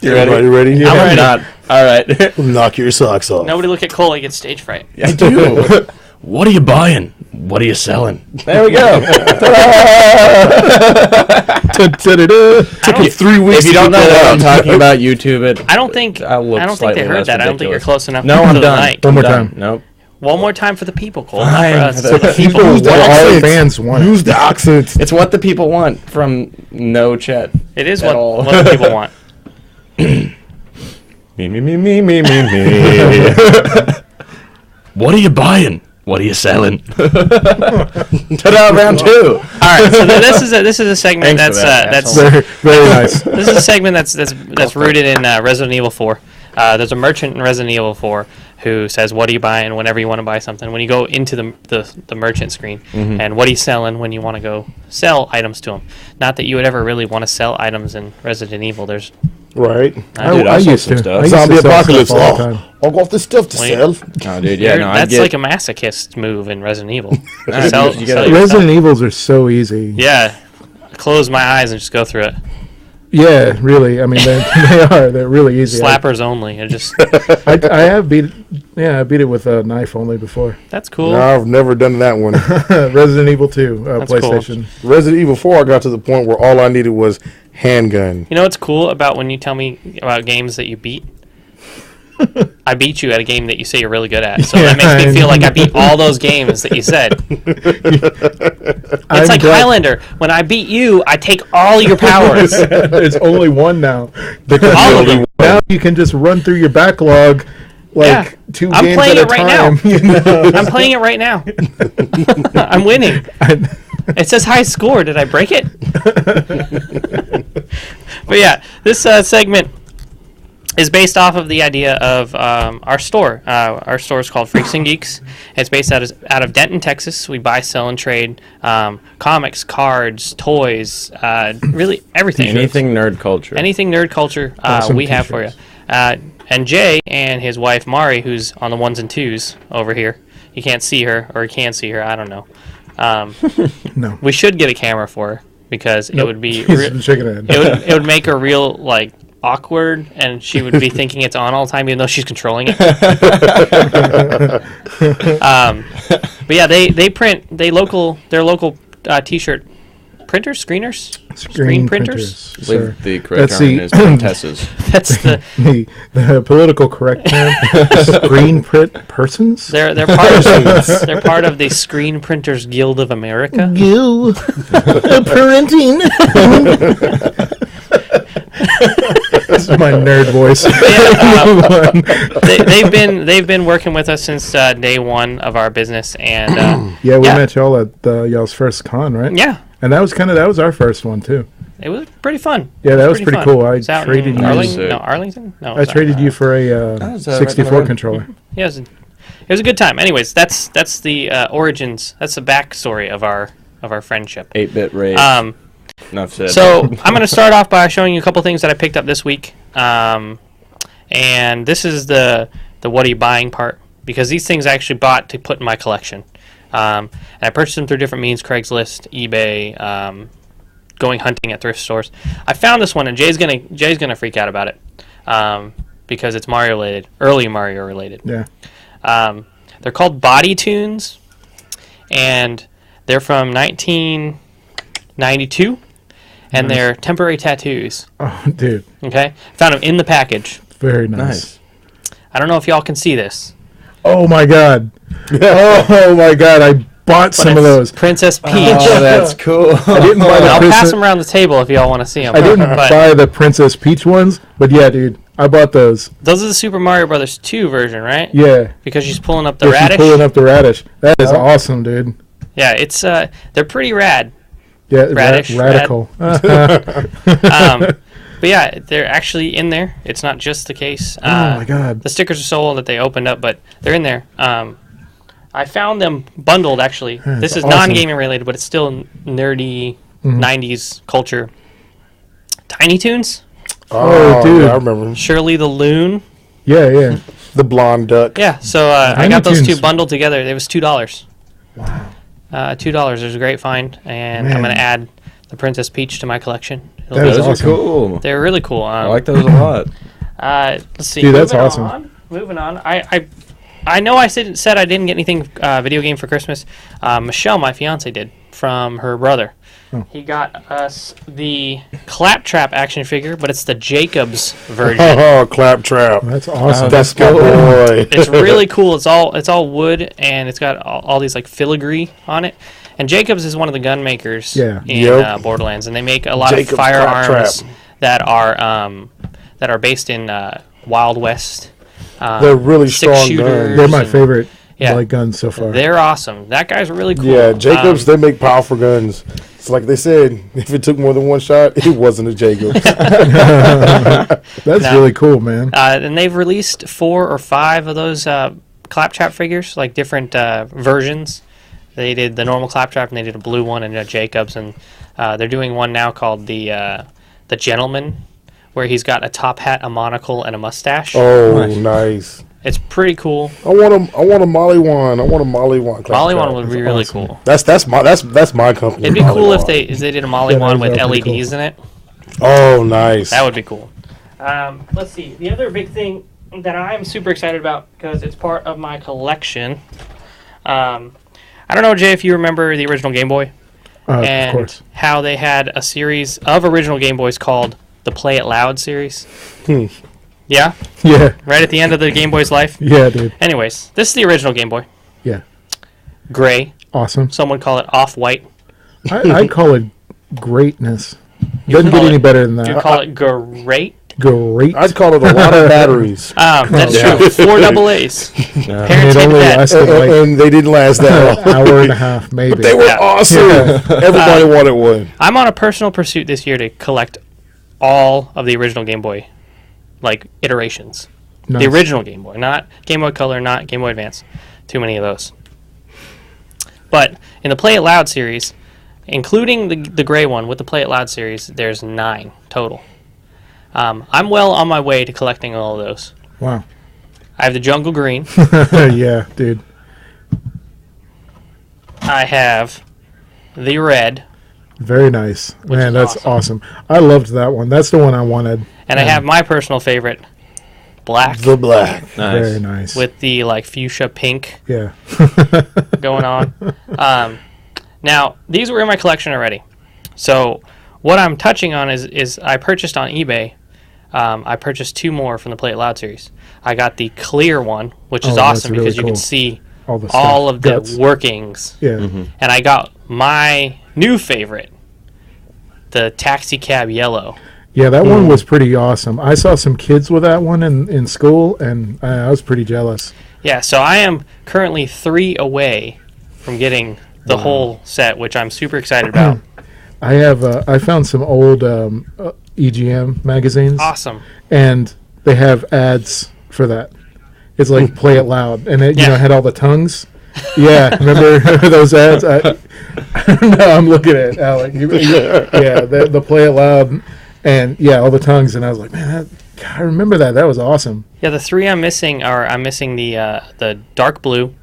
You ready? Everybody ready? I'm ready. Not. All right. Knock your socks off. Nobody look at Cole. He gets stage fright. I do. What are you buying? What are you selling? There we go. Took you 3 weeks. If you don't know what I'm talking about, YouTube it. I don't think they heard that. I don't think you're close enough. No, I'm done. One more time. Nope. One more time for the people, Cole. Fine. Not for us. People, what all the fans want. Use the accents. It's what the people want from no chat. It is what the people want. Me. What are you buying? What are you selling? Ta-da! Round 2. All right, so this is a segment that's very, very nice. This is a segment that's rooted in Resident Evil 4. There's a merchant in Resident Evil 4 who says, "What are you buying?" Whenever you want to buy something, when you go into the merchant screen, and what are you selling when you want to go sell items to him. Not that you would ever really want to sell items in Resident Evil. There's right. I used to. Stuff. Zombie apocalypse. All the time. I'll go off the stuff to sell. Oh, dude, yeah, no, that's like a masochist move in Resident Evil. Sell Resident Evils are so easy. Yeah, close my eyes and just go through it. Yeah, really. I mean, they are. They're really easy. Slappers only. I just. I have beat it. Yeah, I beat it with a knife only before. That's cool. No, I've never done that one. Resident Evil 2, That's PlayStation. Cool. Resident Evil 4, I got to the point where all I needed was handgun. You know what's cool about when you tell me about games that you beat? I beat you at a game that you say you're really good at. So that makes me feel like I beat all those games that you said. It's like Highlander. When I beat you, I take all your powers. It's only one now. All of them. Now you can just run through your backlog like 2 I'm games playing at a it right time. now. You know? I'm playing it right now. I'm winning. It says high score. Did I break it? But yeah, this segment is based off of the idea of our store. Our store is called Freaks and Geeks. It's based out of Denton, Texas. We buy, sell, and trade comics, cards, toys, really everything. Anything nerd culture. Anything nerd culture Awesome we have for you. And Jay and his wife Mari, who's on the ones and twos over here. You can't see her, or you can see her. I don't know. No. We should get a camera for her because it would be. It would make her real awkward, and she would be thinking it's on all the time, even though she's controlling it. But yeah, they're local T-shirt printers, screen printers. I believe the correct term is printesses. That's the political correct term. Screen print persons. They're part of the Screen Printers Guild of America. You printing. This is my nerd voice. They've been working with us since day one of our business, and we met y'all at y'all's first con, right? Yeah, and that was our first one too. It was pretty fun. Yeah, that was pretty cool. I traded you. Arlington? No, I traded you for a 64 controller. Yeah, it was a good time. Anyways, that's the origins. That's the backstory of our friendship. 8-bit rage. Enough said. So I'm going to start off by showing you a couple things that I picked up this week, and this is the what are you buying part, because these things I actually bought to put in my collection, and I purchased them through different means: Craigslist, eBay, going hunting at thrift stores. I found this one, and Jay's gonna freak out about it, because it's Mario related, early Mario related. Yeah. They're called Body Tunes, and they're from 1992. And they're temporary tattoos. Oh, dude. Okay? Found them in the package. Very nice. I don't know if y'all can see this. Oh, my God. Oh, my God. I bought some of those. Princess Peach. Oh, that's cool. I didn't buy I'll pass them around the table if y'all want to see them. I didn't buy the Princess Peach ones, but yeah, dude. I bought those. Those are the Super Mario Brothers 2 version, right? Yeah. Because she's pulling up the radish. She's pulling up the radish. That is awesome, dude. Yeah, it's they're pretty rad. Yeah, radical. But yeah, they're actually in there. It's not just the case. Oh my god. The stickers are so old that they opened up, but they're in there. I found them bundled, actually. This is awesome. non-gaming related, but it's still nerdy 90s culture. Tiny Toons? Oh, dude. Yeah, I remember. Shirley the Loon? Yeah. The blonde duck. Yeah, so I Tiny got those Toons. 2 bundled together. It was $2. Wow. $2. It was a great find, and I'm going to add the Princess Peach to my collection. That is Those awesome. are cool. They're really cool. I like those a lot. Let's see. Dude, that's Moving awesome. Moving on. I know I said I didn't get anything video game for Christmas. Michelle, my fiance, did from her brother. Oh. He got us the Claptrap action figure, but it's the Jacobs version. Oh, Claptrap. That's awesome. That's my boy. It's really cool. It's all wood, and it's got all these like filigree on it. And Jacobs is one of the gun makers in Borderlands, and they make a lot Jacobs of firearms Claptrap. that are based in Wild West. They're really strong shooters. guns. They're my favorite Yeah. guns so far. They're awesome. That guy's really cool. Yeah, Jacobs, they make powerful guns. It's like they said, if it took more than one shot, it wasn't a Jacobs. That's really cool, man. And they've released 4 or 5 of those Claptrap figures, like different versions. They did the normal Claptrap, and they did a blue one and a Jacobs, and they're doing one now called the Gentleman, where he's got a top hat, a monocle, and a mustache. Oh, nice. It's pretty cool. I want a Mollywan. I want a Mollywan. Mollywan would be really cool. That's my company. It'd be cool if Mollywan. they did a Mollywan with that'd be LEDs in it. Oh, nice. That would be cool. Let's see. The other big thing that I'm super excited about, because it's part of my collection. I don't know, Jay, if you remember the original Game Boy. Of course. How they had a series of original Game Boys called the Play It Loud series. Yeah? Yeah. Right at the end of the Game Boy's life? Yeah, dude. Anyways, this is the original Game Boy. Yeah. Gray. Awesome. Some would call it off-white. I call it greatness. Doesn't get any better than that. You call it great? Great. I'd call it a lot of batteries. That's true. 4 AA's. And Parents it hated only that. lasted like And they didn't last that an long. hour and a half, maybe. They were Yeah. awesome. Everybody wanted one. I'm on a personal pursuit this year to collect all of the original Game Boy, like, iterations. Nice. The original Game Boy, not Game Boy Color, not Game Boy Advance. Too many of those. But in the Play It Loud series, including the gray one with the Play It Loud series, there's 9 total. I'm well on my way to collecting all of those. Wow. I have the Jungle Green. Yeah, dude. I have the red. Very nice. Man, is that's awesome. I loved that one. That's the one I wanted. And I have my personal favorite, black, The black. Very nice. with the like fuchsia pink yeah. going on. Now, these were in my collection already. So what I'm touching on is I purchased on eBay. I purchased 2 more from the Play It Loud series. I got the clear one, which is Oh, that's awesome really because you can cool. see All the all stuff. of the Guts. workings. Yeah. And I got my new favorite, the Taxi Cab Yellow. Yeah, that one was pretty awesome. I saw some kids with that one in school, and I was pretty jealous. Yeah, so I am currently 3 away from getting the whole set, which I'm super excited about. I have I found some old EGM magazines. Awesome. And they have ads for that. It's like Play It Loud, and it had all the tongues. Yeah, remember those ads? I don't know. I'm looking at Alec. Yeah, the Play It Loud, and all the tongues, and I was like, man, I remember that. That was awesome. Yeah, the 3 I'm missing are the dark blue.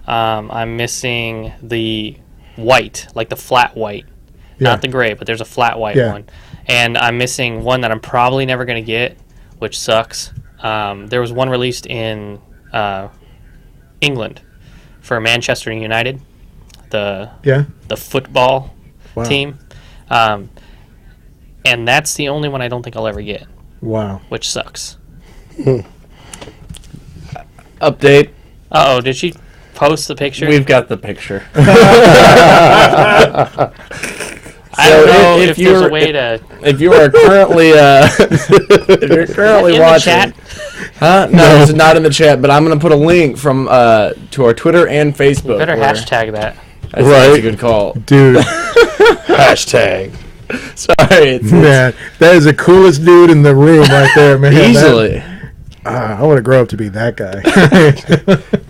I'm missing the white, like the flat white, not the gray, but there's a flat white one. And I'm missing one that I'm probably never going to get, which sucks. There was one released in England for Manchester United, the football team. And that's the only one I don't think I'll ever get. Wow. Which sucks. Update. Uh-oh, did she post the picture? We've got the picture. I don't know if there's a way to... If you are currently watching... chat? Huh? No, it's not in the chat, but I'm going to put a link from to our Twitter and Facebook. Better hashtag that. That's a good call. Dude. Hashtag. Sorry. Man, that is the coolest dude in the room right there, man. Easily. I want to grow up to be that guy.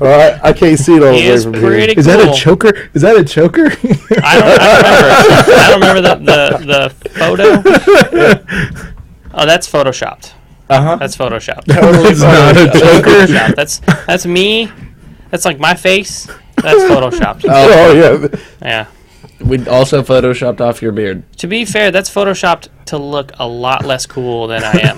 Well, I can't see it all the way from here. Is that a choker? Is that a choker? I don't remember the photo. Oh, that's photoshopped. That's photoshopped. Totally not a choker. That's me. That's like my face. That's photoshopped. Yeah. Yeah. We also photoshopped off your beard. To be fair, that's photoshopped to look a lot less cool than I am.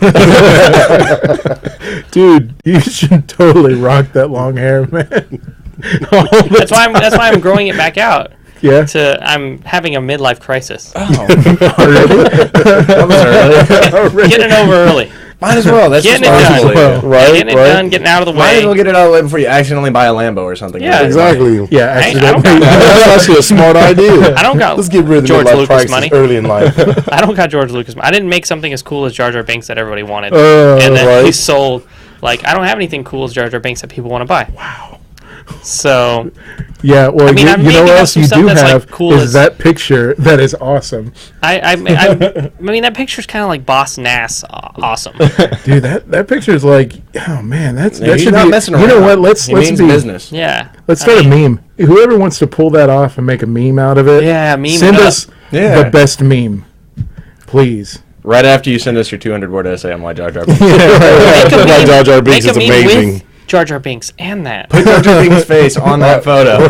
Dude, you should totally rock that long hair, man. That's why I'm growing it back out. Yeah. I'm having a midlife crisis. Oh, already? That was early. Getting it over early. Might as well. That's getting it done. Right, getting it done, getting out of the way. Might as well get it out of the way before you accidentally buy a Lambo or something. Yeah, exactly. Yeah, accidentally. That's actually a smart idea. I don't got Let's get rid of George midlife Lucas crisis money early in life. I don't got George Lucas money. I didn't make something as cool as Jar Jar Binks that everybody wanted. And then he sold, I don't have anything cool as Jar Jar Binks that people want to buy. Wow. So... Yeah, well, you know what else you do have cool is that picture that is awesome. I mean, that picture's kind of like Boss Nass awesome. Dude, that picture is like, oh man, that should not be. Messing around. You know what? Let's be business. Yeah. Let's start a meme. Whoever wants to pull that off and make a meme out of it, send us the best meme, please. Right after you send us your 200-word essay on why Jar Jar Binks. Why Jar Jar Binks is amazing. Jar Jar Binks and that. Put Jar Jar Binks' face on that photo.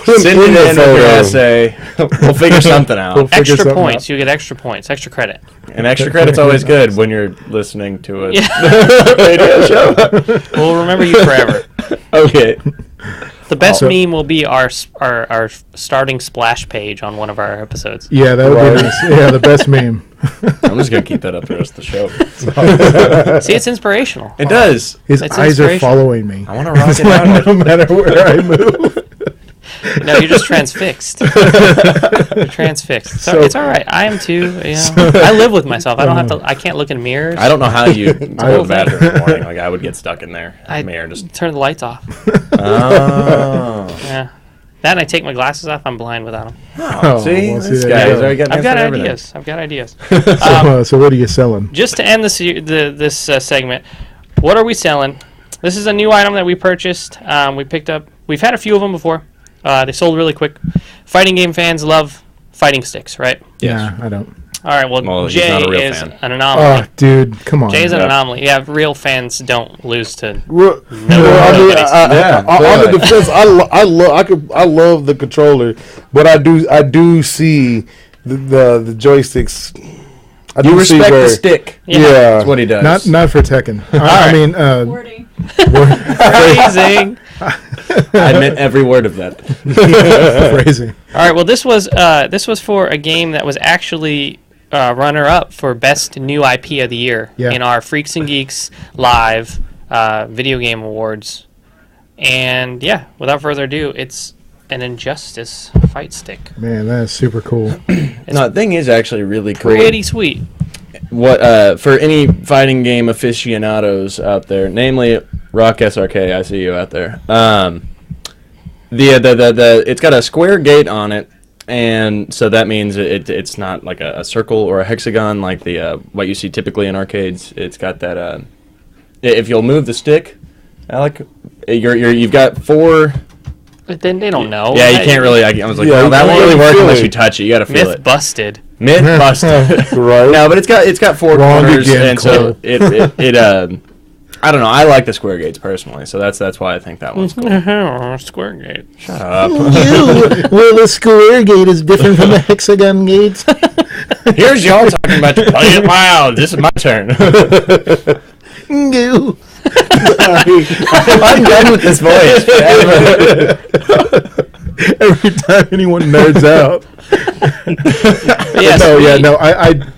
Send it in with your essay. We'll figure something out. Extra points. You get extra points. Extra credit. And extra credit's always good when you're listening to a radio show. We'll remember you forever. Okay. The best meme will be our starting splash page on one of our episodes. Yeah, that would be nice. Yeah, the best meme. I'm just going to keep that up the rest of the show. See, it's inspirational. It does. His eyes are following me. I want to rock it out. No matter where I move. No, you're just transfixed. You're transfixed. So it's all right. I am too. You know, I live with myself. I don't have to. I can't look in mirrors. I don't know how you go to the bathroom in the morning. Like I would get stuck in there. Mirror just turn the lights off. Oh. Yeah. Then I take my glasses off. I'm blind without them. Oh, see, this guy's already got. I've got ideas. I've got ideas. So what are you selling? Just to end this segment, what are we selling? This is a new item that we purchased. We picked up. We've had a few of them before. They sold really quick. Fighting game fans love fighting sticks, right? Yeah, I don't. All right, well Jay is an anomaly. Oh, dude, come on. Jay's an anomaly. Yeah, real fans don't lose to on the defense, I love the controller, but I do see the joysticks. You respect the stick. Yeah, that's what he does. Not for Tekken. I mean, phrasing. I meant every word of that. Phrasing. All right. Well, this was for a game that was actually runner-up for best new IP of the year in our Freaks and Geeks live video game awards. And without further ado, it's an Injustice fight stick. Man, that's super cool. No, the thing is actually really cool. Pretty sweet. What for any fighting game aficionados out there, namely Rock SRK, I see you out there. It's got a square gate on it, and so that means it's not like a circle or a hexagon like the what you see typically in arcades. It's got that. If you'll move the stick, Alec, you've got four. But then they don't know. Yeah, you can't really. I was like, that won't really work unless you touch it. You got to feel it. Myth busted. Myth busted. Right. No, but it's got four corners, and so it I don't know. I like the square gates personally, so that's why I think that one's cool. Square gate. Shut up. Well, the square gate is different from the hexagon gates. Here's y'all talking about to play it loud. This is my turn. No. I'm done with this voice. Every time anyone nerds out.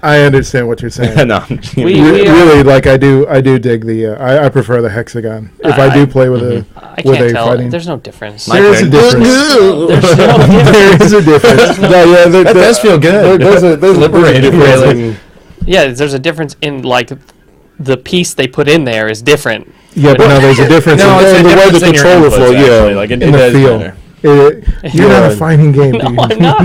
I understand what you're saying. No, really, like I do dig the. I prefer the hexagon. If I do play with a fighting, there's no difference. There is a difference. There is a difference. That does feel good. There's liberated, really. Yeah, there's a difference in like the piece they put in there is different. Yeah, but no, there's a difference in the way the controller flow. Yeah, like it in the does feel. Matter. You're not a fighting game, dude. No, I'm not.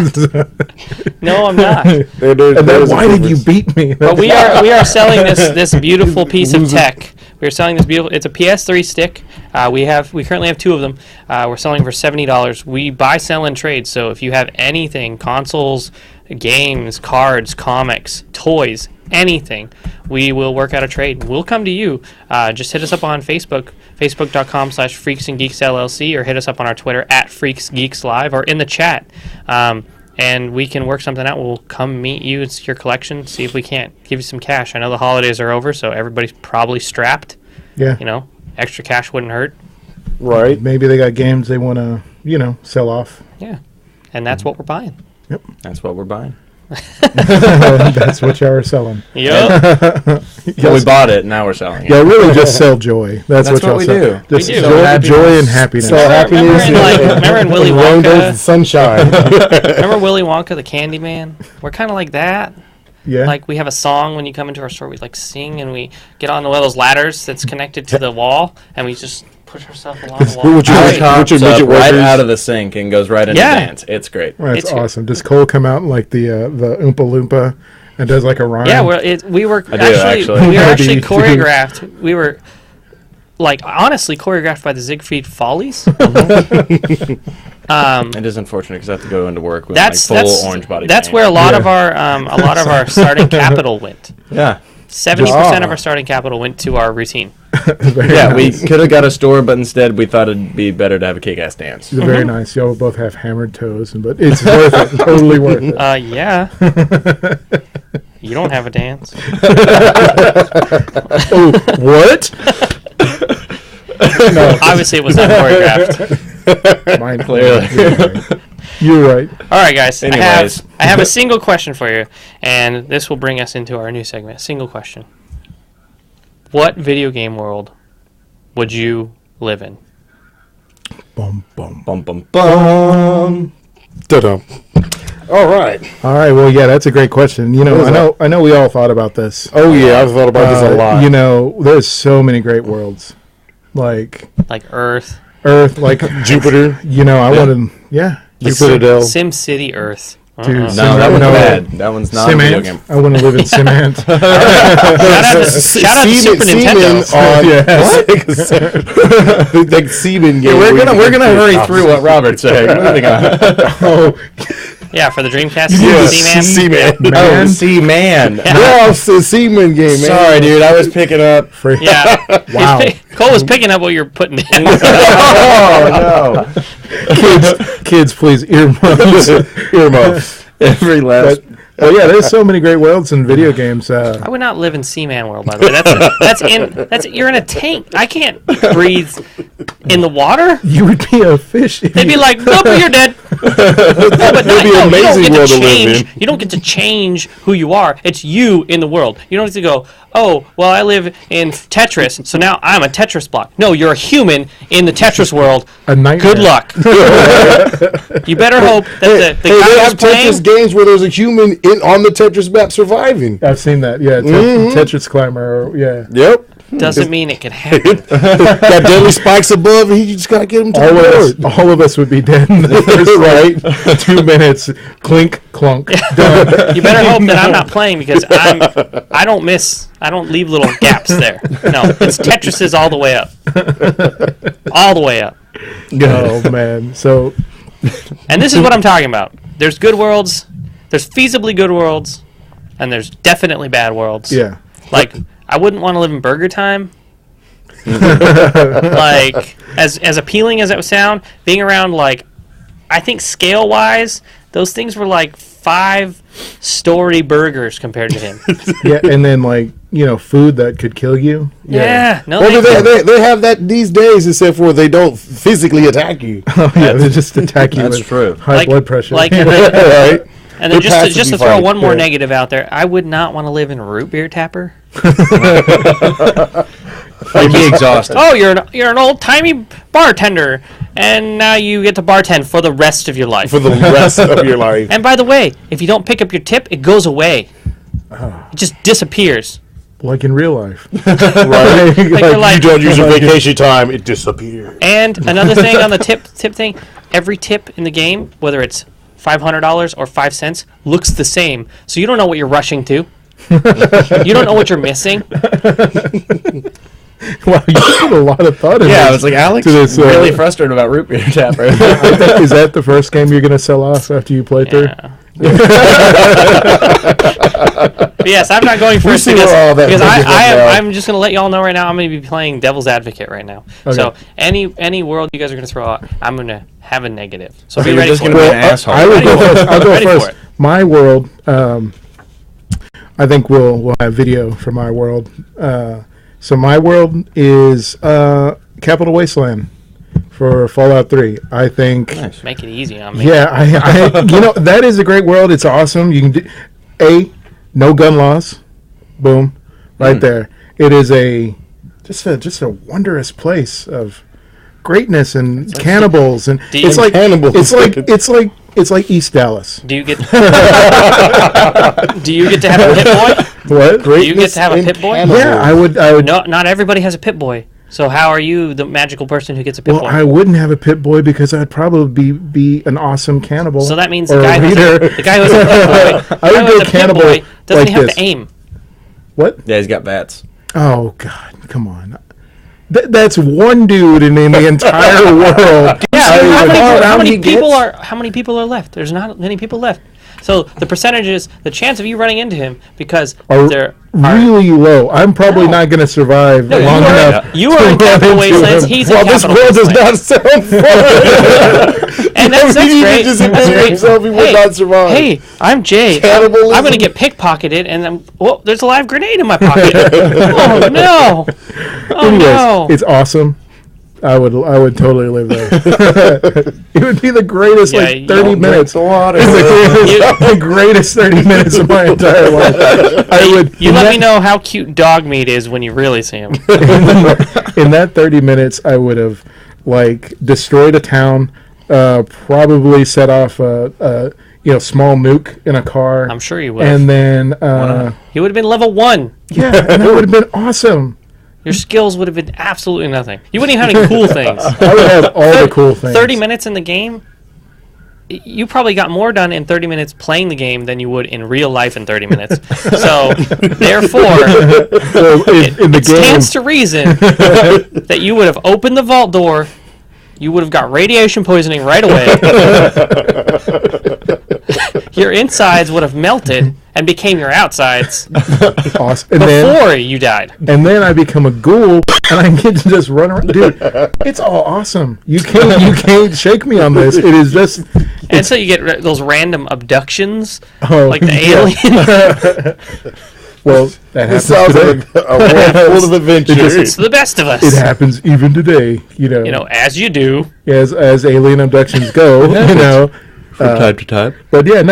No, I'm not. And then why did you beat me? But we are selling this beautiful piece of tech. We're selling this beautiful. It's a PS3 stick. We currently have 2 of them. We're selling for $70. We buy, sell, and trade. So if you have anything, consoles, games, cards, comics, toys, anything, we will work out a trade. We'll come to you. Just hit us up on Facebook, facebook.com/Freaks and Geeks LLC, or hit us up on our Twitter @FreaksGeeksLive, or in the chat. And we can work something out. We'll come meet you. It's your collection. See if we can't give you some cash. I know the holidays are over, so everybody's probably strapped. Yeah. Extra cash wouldn't hurt. Right. Maybe they got games they want to, sell off. Yeah. And that's what we're buying. Yep. That's what we're buying. That's what y'all are selling. Yep. Well, we bought it, and now we're selling it. Yeah, really just sell joy. That's what y'all we sell. do. Just We do. joy and happiness. Sell happiness. Remember in Willy Rainbows and Wonka? sunshine. Remember Willy Wonka, the Candy Man? We're kind of like that. Yeah. Like, we have a song when you come into our store. We sing, and we get on one of those ladders that's connected to the wall, and we just push ourselves along the wall. Alec hops up midget right workers? out of the sink and goes right into dance. It's great. That's It's awesome. Does Cole come out like the Oompa Loompa and does like a rhyme? Yeah, we were actually. we were Yeah, actually dude. choreographed. We were honestly choreographed by the Siegfried Follies. It is unfortunate because I have to go into work with full orange body. That's paint. where a lot of our starting capital went. Yeah. 70% of our starting capital went to our routine. Yeah, we could have got a store, but instead we thought it'd be better to have a kick-ass dance. It's very nice. Y'all both have hammered toes, but it's worth it. Totally worth it. Yeah. You don't have a dance. Oh, what? No. Obviously, it was not choreographed. Mine clearly. You're right. All right, guys. Anyways. I have a single question for you, and this will bring us into our new segment. Single question. What video game world would you live in? Bum, bum. Bum, bum, bum. Da-dum. All right. All right. Well, yeah, that's a great question. I know we all thought about this. Oh, yeah. I've thought about this a lot. There's so many great worlds. Like Earth. like Jupiter. I want to, Jupiter. Sim City Earth. Dude, No, that one's bad. That one's not a video game. I want to live in Simant. Shout out to Super Nintendo. What? Like Seaman game. We're gonna hurry through what Robert's saying. Moving on. Yeah, for the Dreamcast. Seaman. Oh, Seaman. Yeah, it's a Seaman game, man. Sorry, dude. I was picking up. Yeah. Wow. Cole was picking up what you're putting down. Oh no. Kids, please earmuffs. Earmuffs. Every last. Well, yeah, there's so many great worlds in video games. I would not live in Seaman World, by the way. You're in a tank. I can't breathe in the water. You would be a fish. They'd be like, nope, you're dead. But be an amazing world to live in. You don't get to change who you are. It's you in the world. You don't get to go, oh, well, I live in Tetris, so now I'm a Tetris block. No, you're a human in the Tetris world. A nightmare. Good luck. You better hope that the guy They who's have playing... Tetris games where there's a human on the Tetris map surviving. I've seen that. Yeah, Tetris Climber. Yeah. Yep. Doesn't mean it can happen. Got deadly spikes above, and you just gotta get them to the board. All of us would be dead in the first Right. 2 minutes. Clink, clunk. Done. You better hope that I'm not playing because I don't leave little gaps there. No, it's Tetris's all the way up. All the way up. Oh man. So And this is what I'm talking about. There's good worlds, there's feasibly good worlds, and there's definitely bad worlds. yeah. Like, I wouldn't want to live in Burger Time. Like, as appealing as that would sound, being around, like, I think scale-wise, those things were like 5-story burgers compared to him. Yeah, and then food that could kill you. Yeah. No, Well, thank you. they have that these days, except for they don't physically attack you. Oh, yeah, they just attack you That's with true. high blood pressure. Like, Right? and then They're just to passively throw fighting. one more Yeah. negative out there, I would not want to live in a root beer tapper. I'd be exhausted. Oh, you're an old timey bartender, and now you get to bartend for the rest of your life. For the rest of your life. And by the way, if you don't pick up your tip, it goes away. It just disappears. like in real life. Right? Like you're like, You don't use your vacation time, it disappears. and another thing on the tip thing, every tip in the game, whether it's $500 or 5 cents, looks the same. So you don't know what you're rushing to. You don't know what you're missing. Wow, you put a lot of thought in I was like, Alex is really frustrated about root beer tap right now. Is that the first game you're going to sell off after you play through? But yes, I'm not going first because I'm just going to let y'all know right now I'm going to be playing devil's advocate right now. Okay. So any world you guys are going to throw out, I'm going to have a negative. So be ready for it. Be an asshole. I'll go first. My world, I think we'll have video for my world. So my world is Capital Wasteland for Fallout 3. I think. Nice. Make it easy on me. Yeah, I that is a great world. It's awesome. You can do no gun laws. Boom, right there. It is just a wondrous place of greatness and cannibals and it's like cannibals. It's like East Dallas. Do you get? Do you get to have a pit boy? What? Do you get to have a pit boy? Yeah, I would. No, not everybody has a pit boy. So how are you the magical person who gets a pit boy? Well, I wouldn't have a pit boy because I'd probably be an awesome cannibal. So that means the guy who's a pit boy. I would be a cannibal. Doesn't like he have this. to aim? What? Yeah, he's got bats. Oh God, come on. That's one dude in the entire world. Yeah, how many people are left? There's not many people left. So the percentages, the chance of you running into him because they're really low. I'm probably not going to survive long enough. You are in Capital Wastelands. He's in Capital Wastelands. This world does not sound fun. And that's great. He would not survive. Hey, I'm Jay. I'm going to get pickpocketed, and there's a live grenade in my pocket. Oh no! Oh no! It's awesome. I would totally live there. It would be the greatest 30 minutes. The greatest 30 minutes of my entire life. You let me know how cute dog meat is when you really see him. In that 30 minutes, I would have destroyed a town, probably set off a small nuke in a car. I'm sure you would. And then he would have been level 1. Yeah, and that would have been awesome. Your skills would have been absolutely nothing. You wouldn't even have any cool things. I would have all the cool things. 30 minutes in the game, you probably got more done in 30 minutes playing the game than you would in real life in 30 minutes. So, therefore, it stands to reason that you would have opened the vault door, you would have got radiation poisoning right away. Your insides would have melted and became your outsides awesome. before you died. And then I become a ghoul and I get to just run around. Dude, it's all awesome. You can't shake me on this. It is just... And so you get those random abductions, like the alien. Well, that happens today. A world full of adventure. It's the best of us. It happens even today, as you do. As alien abductions go, From time to time. But yeah,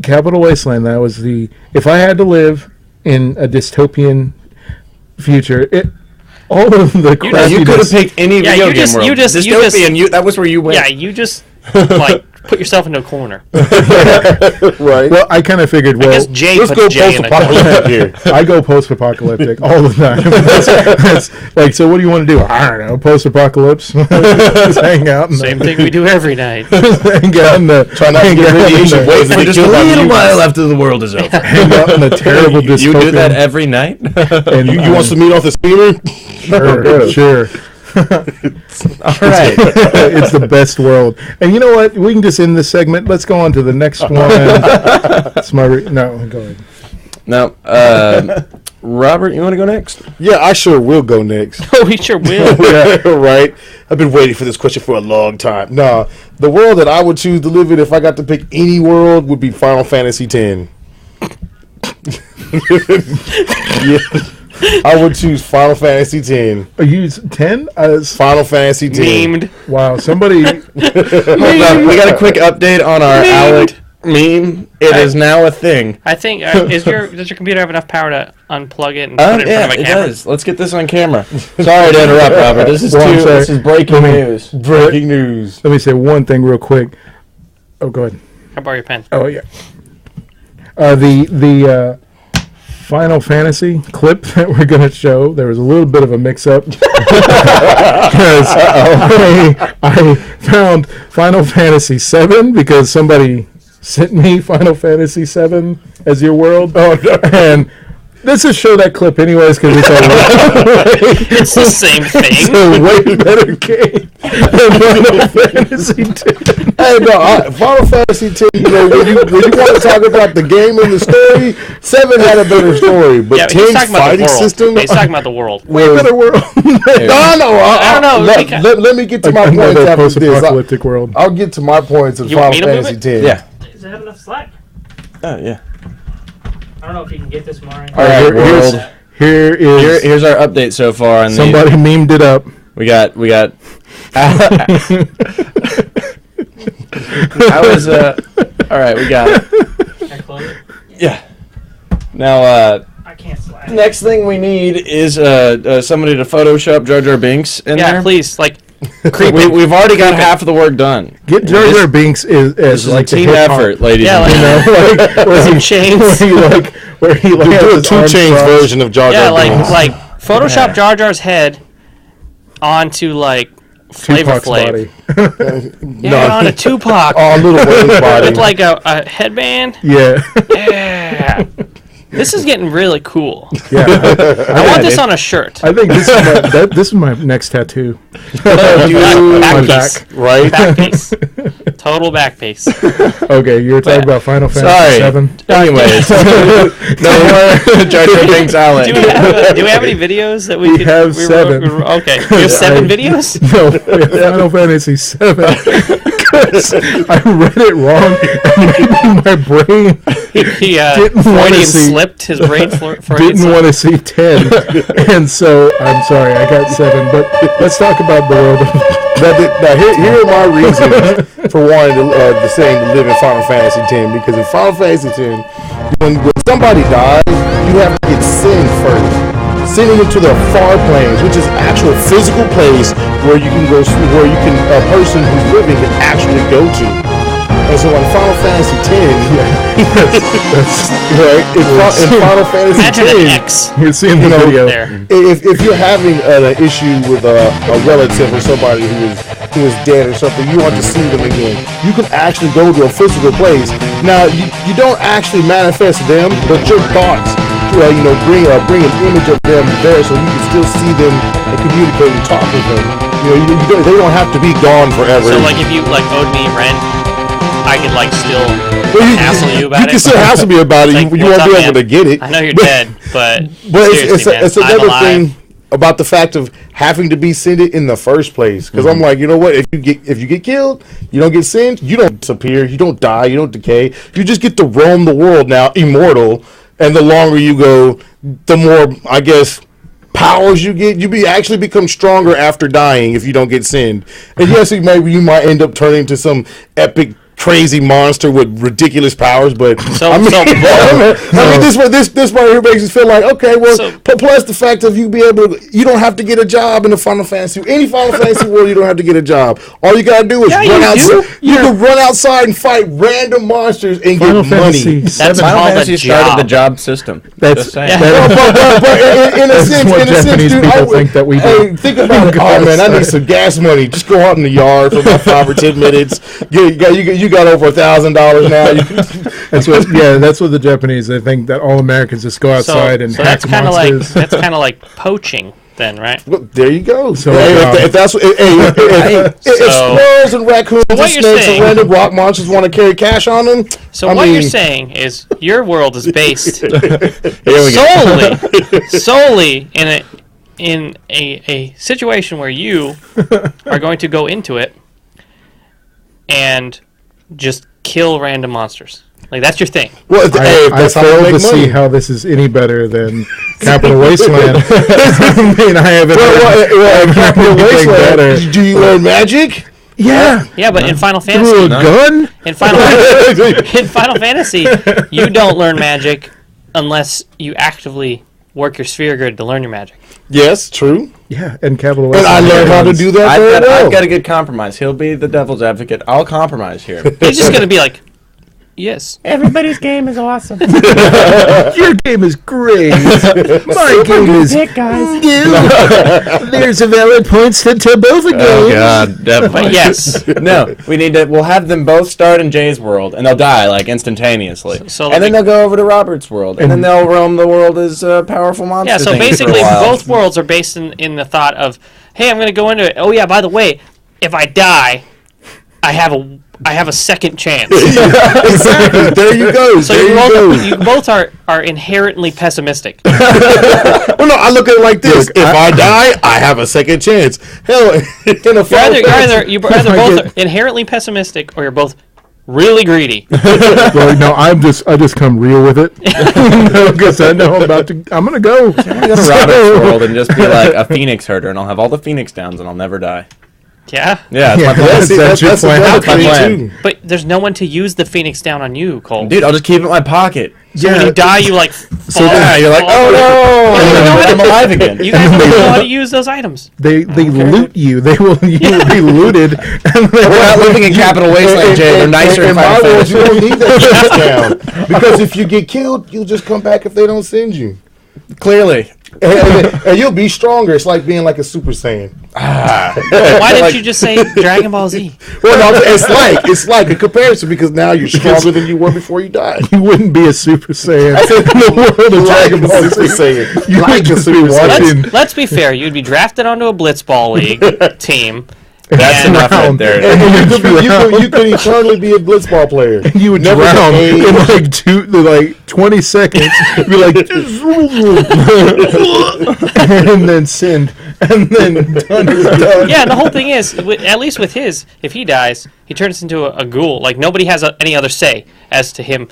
Capital Wasteland, that was if I had to live in a dystopian future, all of the crapiness. You could have picked any video game world. Dystopian, that was where you went. Yeah, you just, put yourself into a corner. Right. Well, I kind of figured, I guess Jay let's go post-apocalyptic here. I go post-apocalyptic all the time. That's so what do you want to do? I don't know, post-apocalypse. Just hang out. Same thing we do every night. Hang out in the... Try not to get radiation poisoning. Just a little while after the world is over. Hang out in the terrible dystopian. You do that every night? And you want some meat off the steamer? Sure. All right. It's the best world. And you know what? We can just end this segment. Let's go on to the next one. No, go ahead. Now, Robert, you want to go next? Yeah, I sure will go next. Oh, we sure will. Yeah, right. I've been waiting for this question for a long time. No, the world that I would choose to live in if I got to pick any world would be Final Fantasy X. Yeah. I would choose Final Fantasy X. Are you 10? Final Fantasy X. Memed. Wow, somebody... Hold on, we got a quick update on our Alec meme. It is now a thing. I think, does your computer have enough power to unplug it and put it in front of a camera? It does. Let's get this on camera. Sorry to interrupt, Robert. This is breaking news. Breaking news. Let me say one thing real quick. Oh, go ahead. I'll borrow your pen. Oh, yeah. The Final Fantasy clip that we're going to show, there was a little bit of a mix-up because I found Final Fantasy 7 because somebody sent me Final Fantasy 7 as your world. Oh, no. And let's just show that clip anyways because it's it's the same thing. It's a way better game than Final Fantasy 10. Hey, no, Final Fantasy 10, when you want to talk about the game and the story, 7 had a better story, but 10's fighting system... He's talking about the world. Way better world. I don't know. Let me get to my points after this. Post-apocalyptic world. I'll get to my points of Final Fantasy 10. Yeah. Does it have enough slack? Oh, yeah. I don't know if you can get this, Mari. All right, world. Here's our update so far. Somebody memed it up. We got. All right, we got it. Can I close it? Yeah. Now, I can't slack. next thing we need is somebody to Photoshop Jar Jar Binks in there. Yeah, please, like. We've already got half of the work done. Get Jar Jar Binks is like a team effort, ladies. Yeah, and like some chains. Where he do a 2 chains version of Jar Jar Binks. Yeah, like Photoshop Jar Jar's head onto like Flavor Flav. No, on a Tupac. Oh, Little Wayne's body. With like a headband. Yeah. Yeah. This is getting really cool. Yeah. I want this on a shirt. I think this is my next tattoo. Back piece. Back. Right? Back piece. Total back piece. Okay, you were talking about Final Fantasy 7. Anyways. No more Jar Jar Binks, Alec. Do we have any videos that we could... have 7. Okay. We have 7 videos? No, we have Final Fantasy 7. Because I read it wrong, and maybe my brain didn't want to see. Slipped his brain didn't want to see 10, and so I'm sorry, I got 7. But let's talk about the world. Now, here are my reasons for wanting to live in Final Fantasy 10. Because in Final Fantasy 10, when somebody dies, you have to get sent first. Sending them to the far planes, which is actual physical place where you can go, where you can a person who's living can actually go to. And so in Final Fantasy 10, right? In Final Fantasy 10, you're seeing the video. If you're having an issue with a relative or somebody who is dead or something, you want to see them again, you can actually go to a physical place. Now you don't actually manifest them, but your thoughts. Bring an image of them there so you can still see them and communicate and talk with them. They don't have to be gone forever. So, like, if you owed me rent, I could still hassle you about it. You can still hassle me about it. You won't be able to get it. I know you're dead, but it's another thing about the fact of having to be sent it in the first place. Because I'm like, you know what? If you get killed, you don't get sent. You don't disappear. You don't die. You don't decay. You just get to roam the world now, immortal. And the longer you go, the more, I guess, powers you get. You actually become stronger after dying if you don't get sinned. And yes, maybe you might end up turning into some epic, crazy monster with ridiculous powers. But this part here makes us feel like, okay, well, plus the fact of you don't have to get a job in the Final Fantasy. Any Final Fantasy world, you don't have to get a job. All you gotta do is run outside. You can run outside and fight random monsters and Final get money. That's Final called Fantasy a started the job. job system. That's But in a sense, Japanese dude, people think that we do. Think about it. Oh man, I need some gas money. Just go out in the yard for about 5 or 10 minutes. You got over $1,000 now. That's what the Japanese, they think that all Americans just go outside and hack monsters. That's kind of like poaching then, right? Well, there you go. So if squirrels and raccoons and snakes and random rock monsters want to carry cash on them. So you're saying is your world is based solely in a situation where you are going to go into it and just kill random monsters. Like, that's your thing. Well, I fail to see how this is any better than Capital Wasteland. I mean, I haven't heard Capital Wasteland. Do you learn magic? Yeah. Yeah, but in Final Fantasy... Through a gun? In Final Fantasy, you don't learn magic unless you actively work your sphere grid to learn your magic. Yes, true. Yeah, and Capital Wasteland. And I learned how to do that I've got a good compromise. He'll be the devil's advocate. I'll compromise here. He's just going to be like... Yes. Everybody's game is awesome. Your game is great. My game is guys. There's a valid points to both again. Oh God, definitely. But yes. No, we'll have them both start in Jay's world, and they'll die like instantaneously. And then they'll go over to Robert's world, and then they'll roam the world as powerful monster. Yeah. So things basically, for a while. both worlds are based in the thought of, hey, I'm going to go into it. Oh yeah, by the way, if I die, I have a second chance. Exactly. There you go. So you both are inherently pessimistic. Well, no, I look at it like this: if I die, I have a second chance. Hell, in a You're either both inherently pessimistic, or you're both really greedy. Well, no, I just come real with it because I know I'm gonna go. I'm gonna go to Robert's world and just be like a phoenix herder, and I'll have all the phoenix downs, and I'll never die. Yeah. Yeah, that's my plan. That's my plan. But there's no one to use the Phoenix down on you, Cole. Dude, I'll just keep it in my pocket. So when you die, you like fall. Yeah, you're like, oh no, I'm alive again. You guys don't know how to use those items. They loot you. You will be looted. We're not living in Capital Wasteland, Jay. They're nicer in my Final world, Fantasy. you don't need that shit down. Because if you get killed, you'll just come back if they don't send you. Clearly. And you'll be stronger. It's like being like a Super Saiyan. Why didn't you just say Dragon Ball Z? Well, no, it's like a comparison because now you're stronger than you were before you died. You wouldn't be a Super Saiyan in the world of Dragon Ball Super Z. Saiyan. You Like would a just be Super Saiyan. watching. Let's be fair. You'd be drafted onto a Blitzball League team. That's And enough right there. And you could eternally be a blitzball player. You would Never drown age. in like 20 seconds. Be like, and then send, and then done is done. Yeah, and the whole thing is, at least with his, if he dies, he turns into a ghoul. Like, nobody has any other say as to him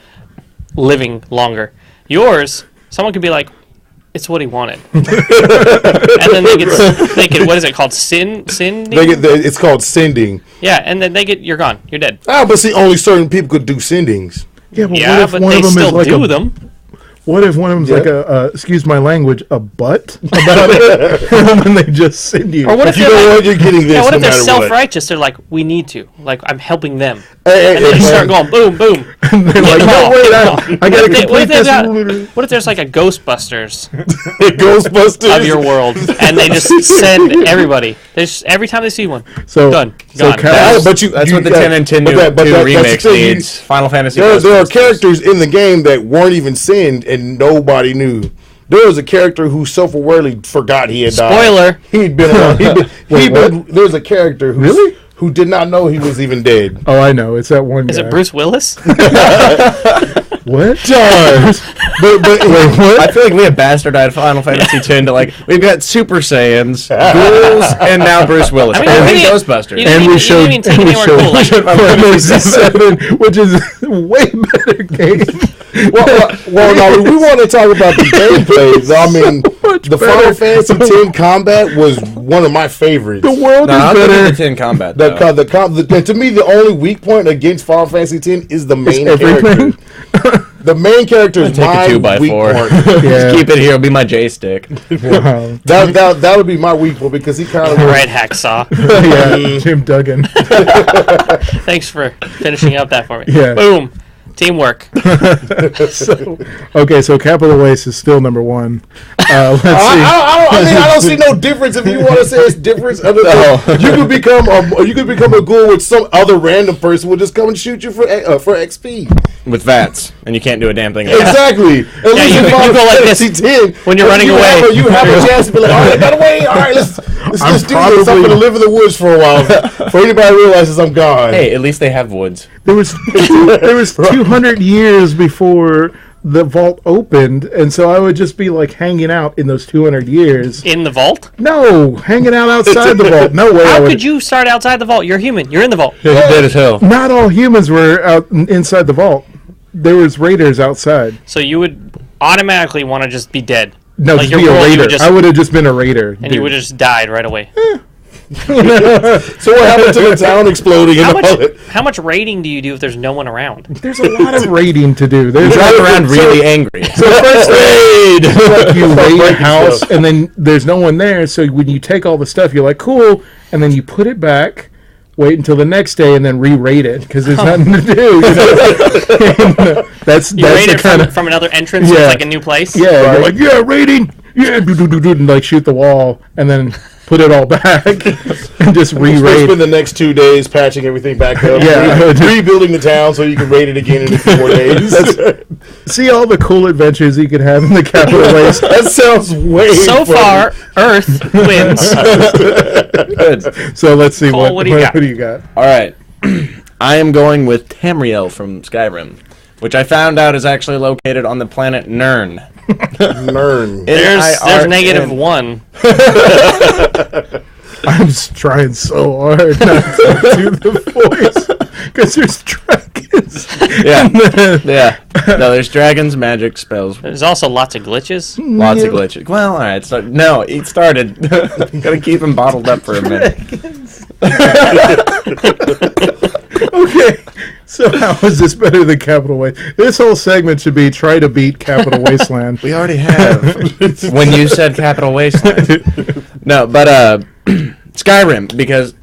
living longer. Yours, someone could be like, it's what he wanted. And then they get what is it called? Sending? It's called sending. Yeah, and then you're gone. You're dead. Ah, but see, only certain people could do sendings. Yeah, but Yeah, what if but one they of them still is like do them. What if one of them's like excuse my language, a butt about it, and they just send you? Or what if You they're know like, what? You're getting this. yeah, what no if they're matter what. self-righteous? They're like, we need to. Like, I'm helping them. Hey, And then you start going, boom, boom. And they're like, no, wait, I gotta complete this. What if there's like a Ghostbusters Ghostbusters of your world, and they just send everybody? Every time they see one, So done, so gone. Cal- That's what the 10 and 10 new remix needs. Final Fantasy. There are characters in the game that weren't even sent and nobody knew. There was a character who self-awareness forgot he had died. Spoiler. He'd been around. There's a character who did not know he was even dead. Oh, I know. It's that one guy. Is it Bruce Willis? What? But wait, what? I feel like we have bastardized Final Fantasy X to like we've got Super Saiyans, ghouls, and now Bruce Willis, I mean, and you didn't- Ghostbusters. And we showed Final Fantasy 7, which is a way better game. Well, no, we want to talk about the gameplay. I mean, the Final Fantasy X combat was one of my favorites. The world is I'll give better. you the 10 combat. To me, the only weak point against Final Fantasy X is the main character. The main character is my Take a 2x4. weak point. Just keep it here. It'll be my joystick. Wow. That would be my weak point because he kind of Right, Hacksaw. Yeah, Jim Duggan. Thanks for finishing up that for me. Yeah. Boom. Teamwork. So Capital Waste is still number one. Let's see. I don't see no difference if you want to say it's difference. Other than you could become a ghoul with some other random person will just come and shoot you for XP. With VATS, and you can't do a damn thing. About it. Exactly. At least you in Final go like this Fantasy X, when you're running away. You have a chance to be like, all right, got away. All right, let's do this. I'm going to live in the woods for a while. For anybody who realizes I'm gone. Hey, at least they have woods. There was 200 years before the vault opened, and so I would just be like hanging out in those 200 years. In the vault? No, hanging out outside the vault. No way. How could you start outside the vault? You're human. You're in the vault. Yeah, dead as hell. Not all humans were out inside the vault. There was raiders outside. So you would automatically want to just be dead. No, Like just your be a world, you raider. would just- I would have just been a raider. And you would have just died right away. So what happened to the town exploding and all that? How much raiding do you do if there's no one around? There's a lot of raiding to do. There's Drive around really angry. So first raid, like you raid a house, stuff. and then there's no one there. So when you take all the stuff, you're like, cool, and then you put it back. wait until the next day and then re-rate it because there's nothing to do. That's rate the it kind of from another entrance. So it's like a new place. Yeah, right. Like rating. Yeah, and like shoot the wall and then put it all back and just re-rate. Spend the next 2 days patching everything back up. Rebuilding the town so you can rate it again in a few more days. See all the cool adventures you could have in the capital waste. That sounds way so far. Earth wins. Good. So let's see Cole, what do you got? All right, I am going with Tamriel from Skyrim, which I found out is actually located on the planet Nirn. Nirn. There's -1. I'm just trying so hard not to do the voice because there's dragons. Yeah. No, there's dragons, magic, spells. There's also lots of glitches. Lots of glitches. Well, all right. So, no, it started. Gotta keep them bottled up for a minute. Okay. So how is this better than Capital Waste? This whole segment should be try to beat Capital Wasteland. We already have. When you said Capital Wasteland. No, but Skyrim, because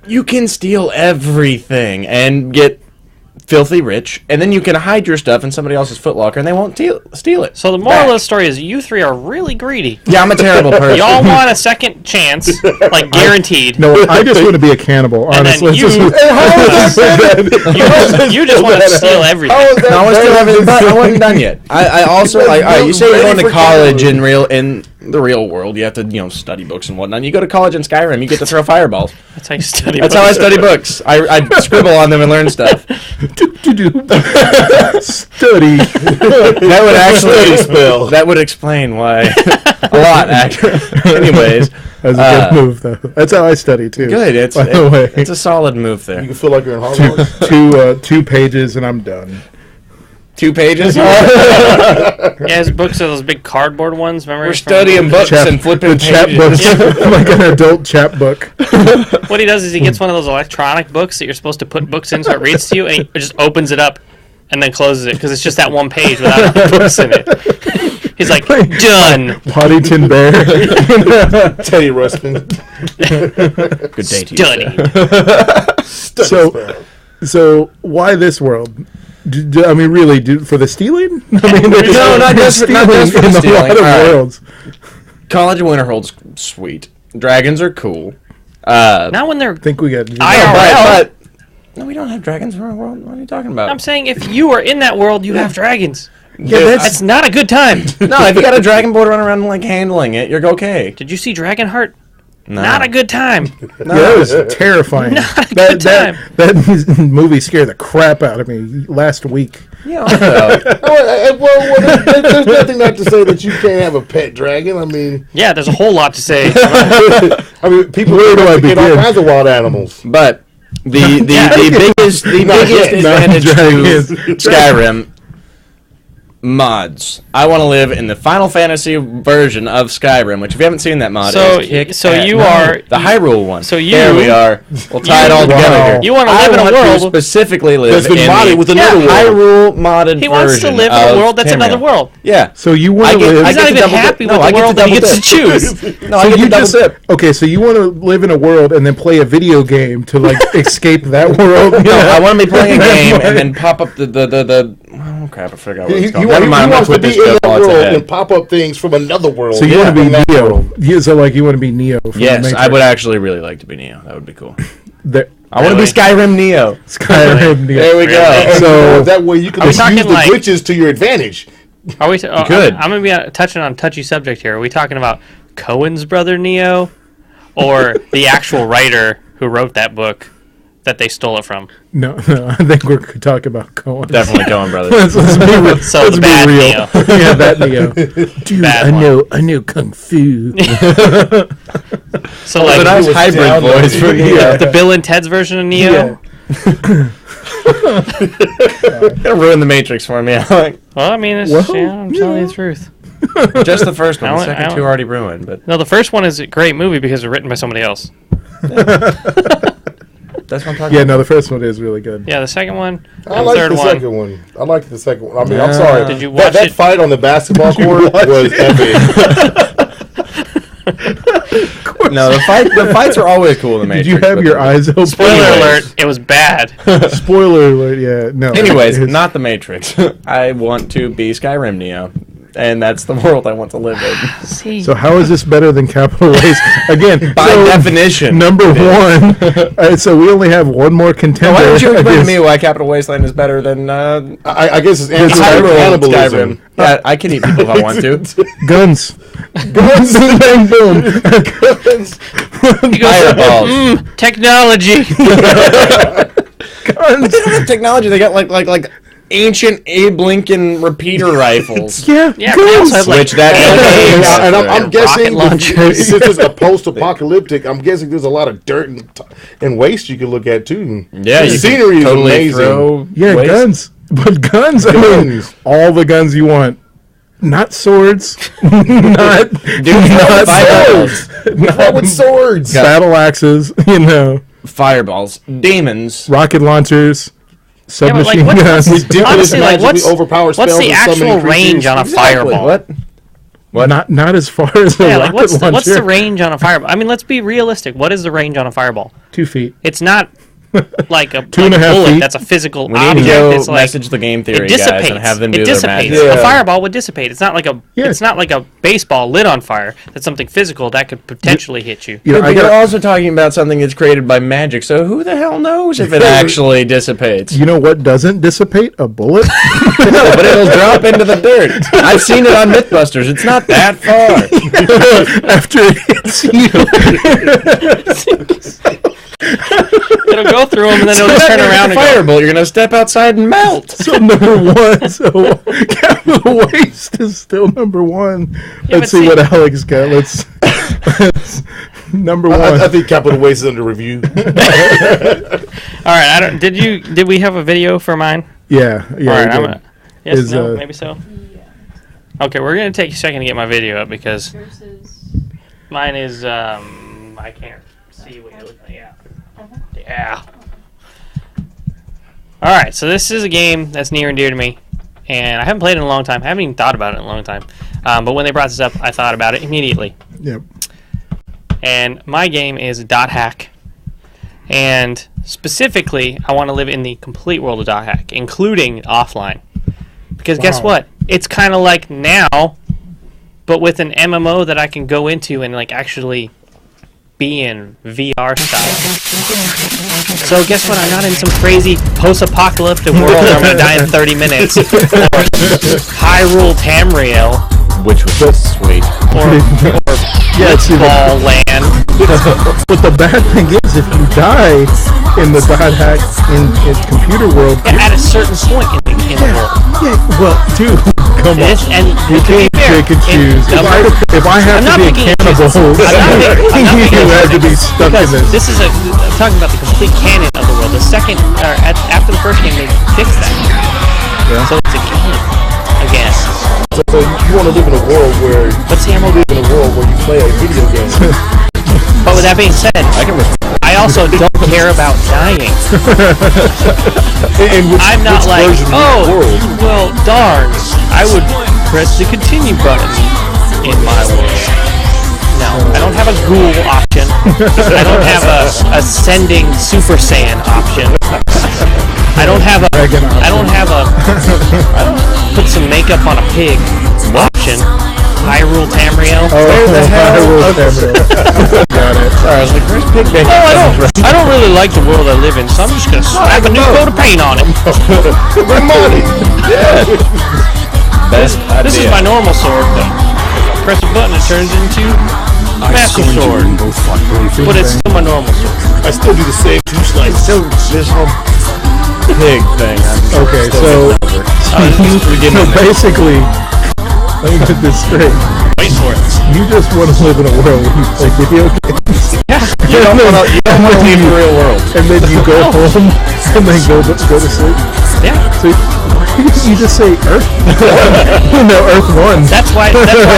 you can steal everything and get filthy rich, and then you can hide your stuff in somebody else's footlocker, and they won't steal it. So the moral of the story is you three are really greedy. Yeah, I'm a terrible person. Y'all want a second chance, like guaranteed. No, I just want to be a cannibal, honestly. And then you just want to steal everything. I want to steal everything, but I wasn't done yet. I also, like, all right, you say you're going to college in the real world. You have to, study books and whatnot. You go to college in Skyrim, you get to throw fireballs. That's how you study That's books. how I study books. I scribble on them and learn stuff. Study. That would actually spell. That would explain why a lot. Actually, anyways, That's a good move, though. That's how I study too. Good. It's a solid move there. You can feel like you're in Hogwarts. 2 pages and I'm done. 2 pages. Yeah, his books are those big cardboard ones. Remember? We're studying books and flipping pages. Like an adult chapbook. What he does is he gets one of those electronic books that you're supposed to put books in so it reads to you, and he just opens it up and then closes it because it's just that one page without any books in it. He's like, done. Poddington Bear. Teddy Ruxpin. Good day to you. So why this world? I mean, really, for the stealing? I mean, no, not just for the stealing. A lot of worlds. College of Winterhold's sweet. Dragons are cool. Not when they're think we got IRL. No, we don't have dragons in our world. What are you talking about? I'm saying if you are in that world, you have dragons. Yeah, that's not a good time. No, if you got a dragon board running around like handling it, you're okay. Did you see Dragonheart? No. Not a good time. No. That was terrifying. Not a good time. That movie scared the crap out of me last week. Yeah. Well, there's nothing not to say that you can't have a pet dragon. I mean, yeah, there's a whole lot to say. I mean, people get all kinds of wild animals. But the biggest advantage to Skyrim. Mods. I want to live in the Final Fantasy version of Skyrim, which if you haven't seen that mod, are the Hyrule one. So there we are. We'll tie it all together here. You want to live in a world specifically live that's been modded with another world. Hyrule modded version. He wants to live in a world that's another world. Yeah. So you want to live? He's not even happy with the world that he gets to choose. No, I get to double dip. Okay, so you want to live in a world and then play a video game to escape that world? No, I want to be playing a game and then pop up the. Oh crap! I forgot what it's called. Never mind. He wants to be in that world and pop up things from another world. So you want to be Neo? So you want to be Neo? Yes, I would actually really like to be Neo. That would be cool. I want to be Skyrim Neo. Skyrim Neo. There we go. So that way you can use the glitches to your advantage. Are we? Good. I'm going to be touching on a touchy subject here. Are we talking about Cohen's brother Neo, or the actual writer who wrote that book that they stole it from? No, I think we're talking about Cohen. Definitely Cohen brothers. So the bad Neo. Yeah, that Neo. Dude, I know kung fu. So like nice hybrid voice for Neo. The Bill and Ted's version of Neo. Yeah. Gonna ruin the Matrix for me, Alec. Well, I mean, I'm telling you the truth. Just the first one. The second two are already ruined. But no, the first one is a great movie because it's written by somebody else. That's what I'm talking about. No, the first one is really good. Yeah, the second one. I like the second one. I liked the second one. I mean, I'm sorry. Did you watch that fight on the basketball court was epic. No, the fights are always cool in the Matrix. Did you have your eyes open? Spoiler alert, it was bad. Spoiler alert, yeah. No. Anyways, not the Matrix. I want to be Skyrim Neo. And that's the world I want to live in. See. So how is this better than Capital Waste? Again, by definition. Number one. So we only have one more contender. Why don't you explain to me why Capital Wasteland is better than... I guess it's cannibalism. Yeah, I can eat people if I want to. Guns. Guns. Bang, boom. Guns. Fireballs. Technology. Guns. But they don't have technology. They got like ancient Abe Lincoln repeater rifles. Yeah, guns. Have, like, and I'm guessing since it's a post-apocalyptic, I'm guessing there's a lot of dirt and waste you can look at too. Yeah, the scenery is amazing. Waste. Guns. But guns, I mean, all the guns you want. Not swords. not swords. Not with swords. Battle axes, Fireballs. Demons. Rocket launchers. Submachine guns. Honestly, what's the actual range on a fireball? What? Not as far as a rocket launcher. What's the range on a fireball? I mean, let's be realistic. What is the range on a fireball? 2 feet. It's not like a 2.5 bullet. feet. That's a physical object. object. It's message the game theory guys and have them do their magic. Yeah. A fireball would dissipate. It's not like it's not like a baseball lit on fire. That's something physical that could potentially hit you. But you're also talking about something that's created by magic. So who the hell knows if it actually dissipates? You know what doesn't dissipate? A bullet. No, but it'll drop into the dirt. I've seen it on Mythbusters. It's not that far. After it hits you. It'll go through them and then it'll turn around and firebolt. You're gonna step outside and melt. So number one. So Capital Waste is still number one. Let's see what Alex got. Let's number one. I think Capital Waste is under review. All right. Did we have a video for mine? Yeah. All right. Maybe so. Okay, we're gonna take a second to get my video up because mine is I can't see what you're looking at. Yeah. Alright, so this is a game that's near and dear to me. And I haven't played it in a long time. I haven't even thought about it in a long time. But when they brought this up, I thought about it immediately. Yep. And my game is Dot Hack. And specifically, I want to live in the complete world of Dot Hack, including offline. Because guess what? It's kind of like now, but with an MMO that I can go into and actually be in VR style. So guess what? I'm not in some crazy post-apocalyptic world where I'm gonna die in 30 minutes. Or Hyrule Tamriel, which was just sweet. Or Blitzball Land. But the bad thing is, if you die in the Dot Hack in computer world, at a certain point in the world. Yeah, well, dude, come on. And you can't pick and choose. If I have to be a cannibal, you have to be stuck in this. I'm talking about the complete canon of the world. The second, after the first game, they fixed that. Yeah. So it's a game again. So you want to live in a world where you play a video game. But with that being said, I also don't care about dying. I'm not like, well, darn, I would press the continue button in my world. No, I don't have a ghoul option. I don't have a ascending Super Saiyan option. I don't have a put some makeup on a pig option. Hyrule Tamriel. Where the hell? Hyrule Tamriel. Got it. Sorry, I was like, where's Pig Bacon? I don't really like the world I live in, so I'm just gonna slap a new coat of paint on it. With money. Yeah. This is my normal sword, though. Press a button, it turns into a master sword. But it's still my normal sword. I still do the same two slices. Still this whole pig thing. Okay, so basically, let me get this straight. Wait for it. You just want to live in a world where you play video games. Yeah. You don't want to leave the real world. And then you go home and then go to sleep. Yeah. So you just say Earth? No, Earth 1. That's why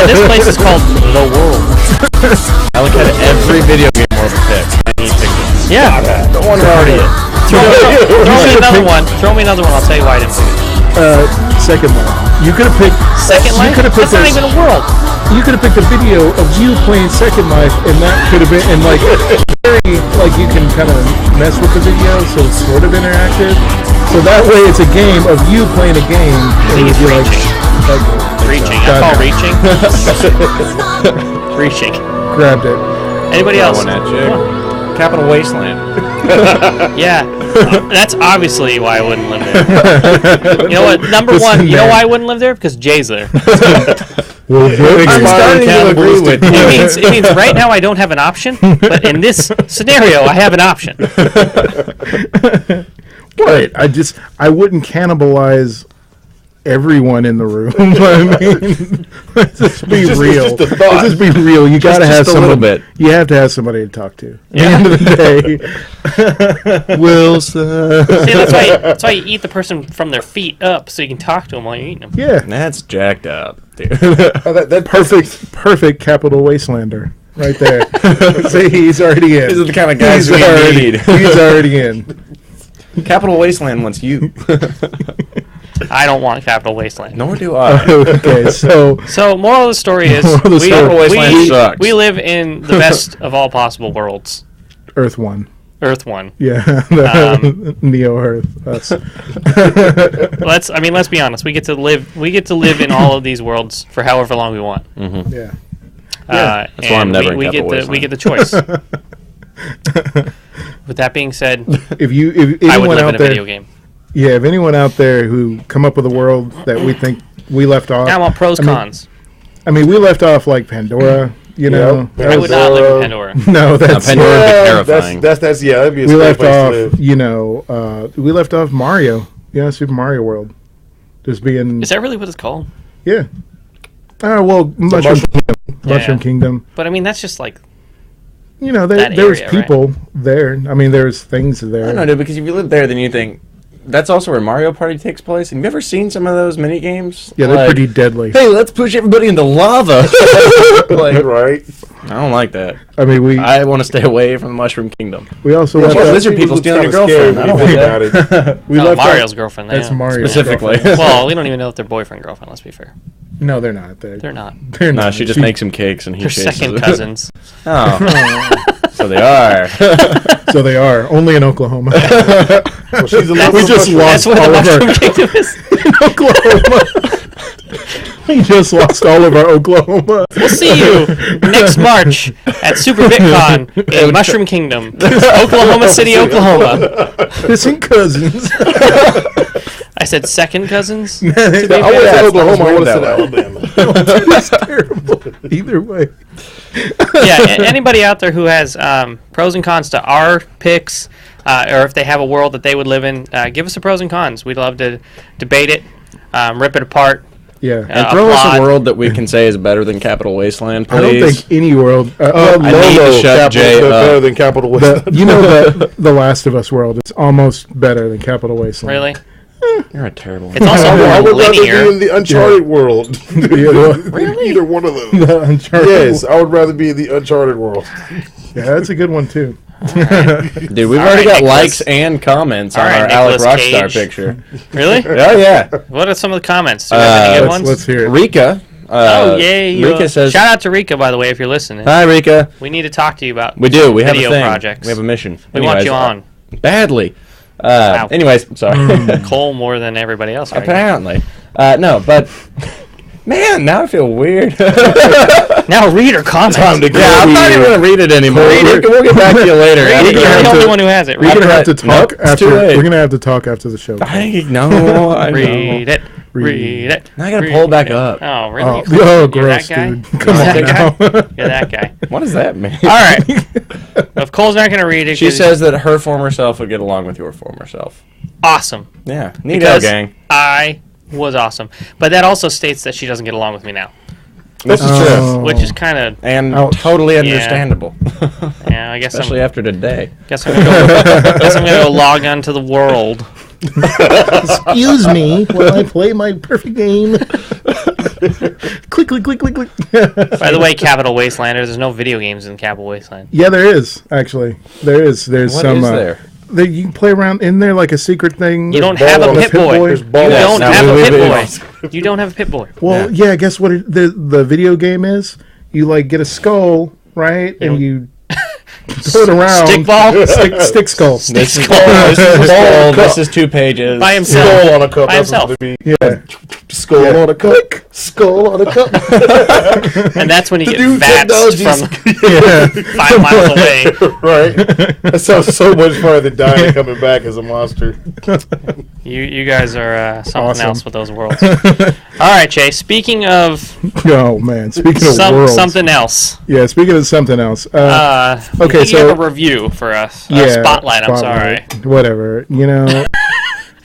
this place is called The World. Alec had every video game world to pick. I need pictures. Yeah. The one we're already in. Throw me another one. I'll tell you why I didn't pick it. Second Life. You could have picked Second Life? That's not even a world. You could have picked a video of you playing Second Life, and that could have been, and like, very, like you can kind of mess with the video, so it's sort of interactive. So that way, it's a game of you playing a game. I think it's reaching. Reaching. I call reaching. Reaching. Grabbed it. Anybody else? Capital Wasteland. Yeah, that's obviously why I wouldn't live there. You know what? Number one, you know why I wouldn't live there? Because Jay's there. Well, I'm starting to agree with you. It means right now I don't have an option, but in this scenario I have an option. Right. I wouldn't cannibalize everyone in the room. I mean, let's just be real. Let's just be real. You gotta have somebody. You have to have somebody to talk to. At the end of the day, Wilson. See, that's why you eat the person from their feet up, so you can talk to them while you're eating them. Yeah, that's jacked up, dude. That perfect Capital Wastelander. Right there. See, he's already in. These are the kind of guys we need. He's already in. Capital Wasteland wants you. I don't want Capital Wasteland. Nor do I. Okay, so moral of the story is we live in the best of all possible worlds. Earth 1. Earth 1. Yeah, Neo Earth. Let's be honest. We get to live in all of these worlds for however long we want. Mm-hmm. Yeah. That's why I'm never in Capital Wasteland. We get the choice. With that being said, if I would anyone live out in a there, video game. Yeah, if anyone out there who come up with a world that we think we left off, I want pros, cons. I mean, we left off like Pandora. You know, I would not live in Pandora. No, that's Pandora would be terrifying. That's yeah. That'd be a we left place off. to live. You know, we left off Mario. Yeah, Super Mario World. Just being. Is that really what it's called? Yeah. Well, Mushroom Kingdom. But I mean, that's just like. You know, there's people there. I mean, there's things there. I don't know, dude, because if you live there, then you think, that's also where Mario Party takes place. Have you ever seen some of those mini games? Yeah, they're pretty deadly. Hey, let's push everybody into lava. Right? I don't like that. I mean, I want to stay away from the Mushroom Kingdom. We also left lizard people stealing your girlfriend. I don't want that. We left Mario's girlfriend. That's Mario specifically. Well, we don't even know if they're boyfriend girlfriend. Let's be fair. No, they're not. They're not. They're not. She just makes him cakes and he chases They're second cousins. Oh. So they are. So they are. Only in Oklahoma. Well, we just lost all of our in Oklahoma. We just lost all of our Oklahoma. We'll see you next March at Super VidCon in Mushroom Kingdom, Oklahoma City, Oklahoma. Missing cousins. I said second cousins. I would have said Oklahoma. I would have said Alabama. That's terrible. Either way. Yeah, anybody out there who has pros and cons to our picks, or if they have a world that they would live in, give us the pros and cons. We'd love to debate it, rip it apart. Yeah, and throw us a world that we can say is better than Capital Wasteland, please. I don't think any world. I need to shut Jay up. Better than Capital Wasteland. You know the Last of Us world. It's almost better than Capital Wasteland. Really? You're a terrible. It's also I would rather linear. be in the Uncharted world. Really? Either one of those. The Uncharted Yes, I would rather be in the Uncharted world. Yeah, that's a good one too. Right. Dude, we've already got likes and comments on our Alec Rockstar picture. Really? Oh yeah. What are some of the comments? Do we have any good ones? Let's hear it. Rika. Yay! Rika says, shout out to Rika, by the way, if you're listening. Hi, Rika. We need to talk to you about. We do. We have a video thing. projects. We have a mission. We want you on badly. Wow. Anyways, sorry. Cole more than everybody else. Right Apparently. No, but man, now I feel weird. Now read her comments. I'm not even going to read it anymore. We'll get back to you later. You're the only one who has it. We're going to have to talk after. We're going to have to talk after the show. I know. Read it. Read it. Now I got to pull back up. Oh, really? Oh, gross, dude. Come on now. You're that guy. What does that mean? All right. If Cole's not going to read it, she says that her former self would get along with your former self. Awesome. Yeah. Neato, gang. I was awesome. But that also states that she doesn't get along with me now. This is true. Which is kind of... And totally understandable. Yeah, I guess especially after today. Guess I'm going to go log on to the world. Excuse me while I play my perfect game. Click, click, click, click, click. By the way, Capital Wasteland, there's no video games in Capital Wasteland. Yeah, there is, actually. There is. There's what some... is there? that you can play around in there like a secret thing. You don't have a Pip-Boy. You don't have a Pip-Boy. You don't have a Pip-Boy. Well, yeah, guess what the video game is? You, like, get a skull, right? And you throw it around. Stickball? Stick skull. This is skull. This is 2 pages. By himself. Skull on a cup. By himself. Yeah. Skull on a cup. Skull on a cup. And that's when you get vats from 5 miles away. Right. That sounds so much fun than dying and coming back as a monster. You guys are something else with those worlds. All right, Jay. Speaking of... Oh, man. Speaking of worlds. Something else. Yeah, speaking of something else. Okay, so... You have a review for us. Yeah. Spotlight, I'm sorry. Whatever. You know...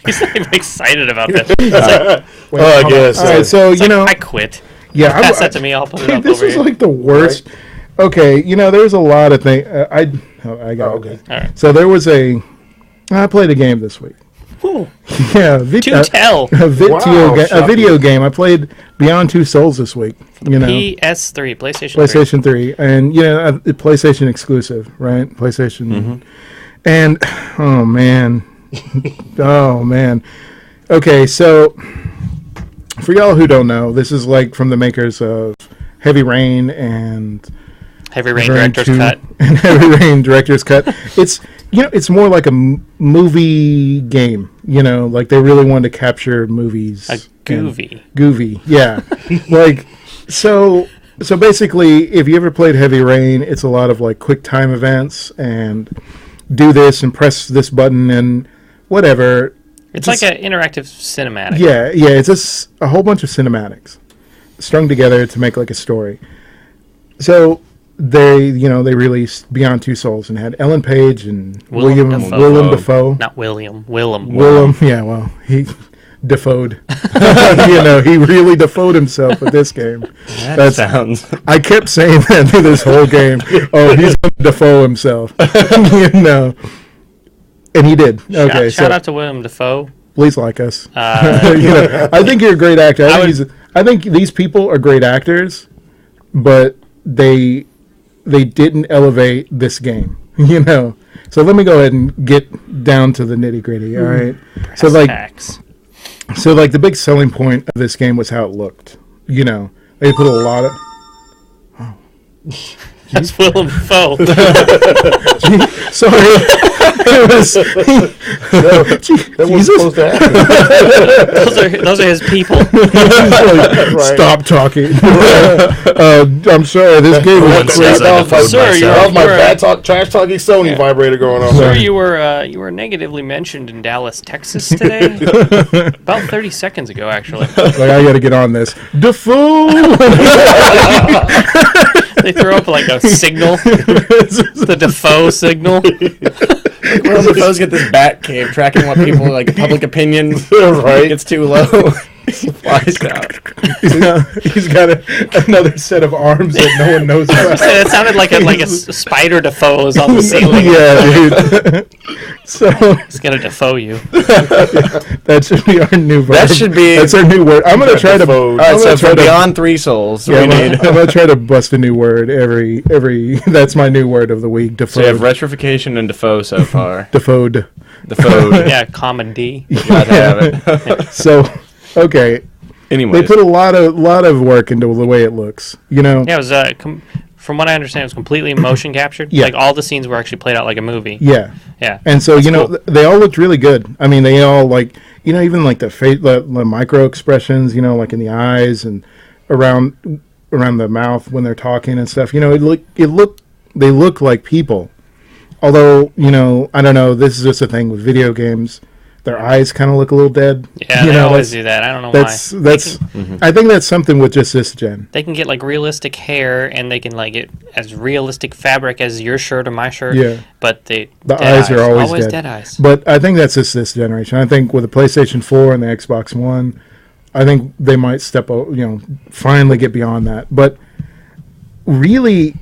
He's not even excited about this. I guess. All right, so, you know... I quit. Yeah, pass that to me. I'll put it up this over is here. like the worst. Right? Okay, you know, there's a lot of things. I got okay. All right. So there was I played a game this week. Ooh. Yeah, Do tell. A video game. I played Beyond Two Souls this week. You know, PS3, PlayStation 3, and PlayStation exclusive, right? PlayStation, and oh man. Okay, so for y'all who don't know, this is like from the makers of Heavy Rain and Heavy Rain Director's Cut. And Heavy Rain Director's Cut. It's it's more like a movie game. You know, like they really wanted to capture movies. A goovy. Goovy, yeah. Like so basically, if you ever played Heavy Rain, it's a lot of like quick time events and do this and press this button and whatever. It's like an interactive cinematic. Yeah, it's just a whole bunch of cinematics strung together to make like a story. So they released Beyond Two Souls and had Ellen Page and Willem Dafoe. Not William. Willem. Yeah, well, he Defoed. He really defoed himself with this game. I kept saying that through this whole game. Oh, he's going to Defoe himself. And he did. Okay, shout out to Willem Dafoe. Please like us. I think you're a great actor. I think these people are great actors, but they didn't elevate this game. So let me go ahead and get down to the nitty gritty. All right. So the big selling point of this game was how it looked. They put a lot of. Oh. That's Willem Dafoe. Sorry. It was. That wasn't supposed to happen. Those are his people. Stop talking. I'm sorry. This game was great. Sir, you're my bad trash talking Sony vibrator going on. Sir, you were negatively mentioned in Dallas, Texas today. About 30 seconds ago, actually. Like, I got to get on this. Defoe. They throw up like a signal. The Defoe signal. Willem Dafoe's got this bat cave tracking what people like public opinion right gets too low. He flies out. He's got another set of arms that no one knows about. It sounded like a spider Defoe is on the ceiling. Yeah, dude. So it's gonna Defoe you. That should be our new word. That's our new word. I'm gonna try to. All right, so for Beyond Three Souls, I'm gonna try to bust a new word every. That's my new word of the week. Defoe. So you have retrification and Defoe so far. Defoed. Yeah, common D. You gotta have it. So. Okay. Anyway, they put a lot of work into the way it looks. Yeah, it was from what I understand, it was completely motion captured. Yeah. Like all the scenes were actually played out like a movie. Yeah. Yeah. And so cool. they all looked really good. I mean, they all like even like the face, the micro expressions. Like in the eyes and around the mouth when they're talking and stuff. They look like people. Although I don't know. This is just a thing with video games. Their eyes kind of look a little dead. Yeah, they always do that. I don't know why. I think that's something with just this gen. They can get like realistic hair, and they can like get as realistic fabric as your shirt or my shirt. Yeah. But the eyes are always dead eyes. But I think that's just this generation. I think with the PlayStation 4 and the Xbox One, I think they might finally get beyond that. But really,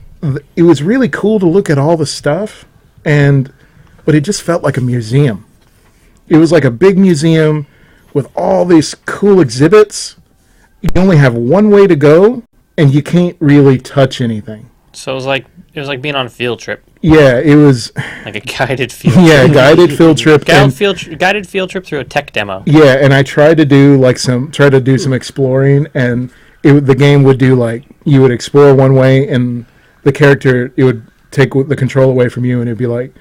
it was really cool to look at all the stuff, but it just felt like a museum. It was like a big museum with all these cool exhibits. You only have one way to go, and you can't really touch anything. So it was like It was like being on a field trip. Yeah, it was like a guided field trip. Yeah, guided field trip. Guided field trip through a tech demo. Yeah, and I tried to do some exploring, and the game would do like you would explore one way, and the character it would take the control away from you, and it'd be like,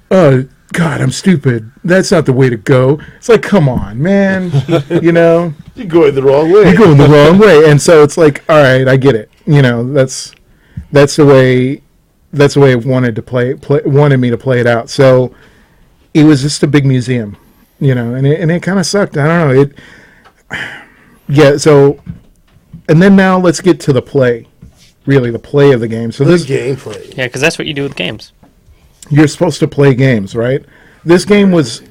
oh God, I'm stupid. That's not the way to go. It's like, come on, man. You know, you're going the wrong way. You're going the wrong way, and so it's like, all right, I get it. You know, that's the way it wanted me to play it out. So it was just a big museum, you know, and it kind of sucked. I don't know. Yeah. So, and then now let's get to the play. Really, the play of the game. So this gameplay. Yeah, because that's what you do with games. You're supposed to play games, right? This game was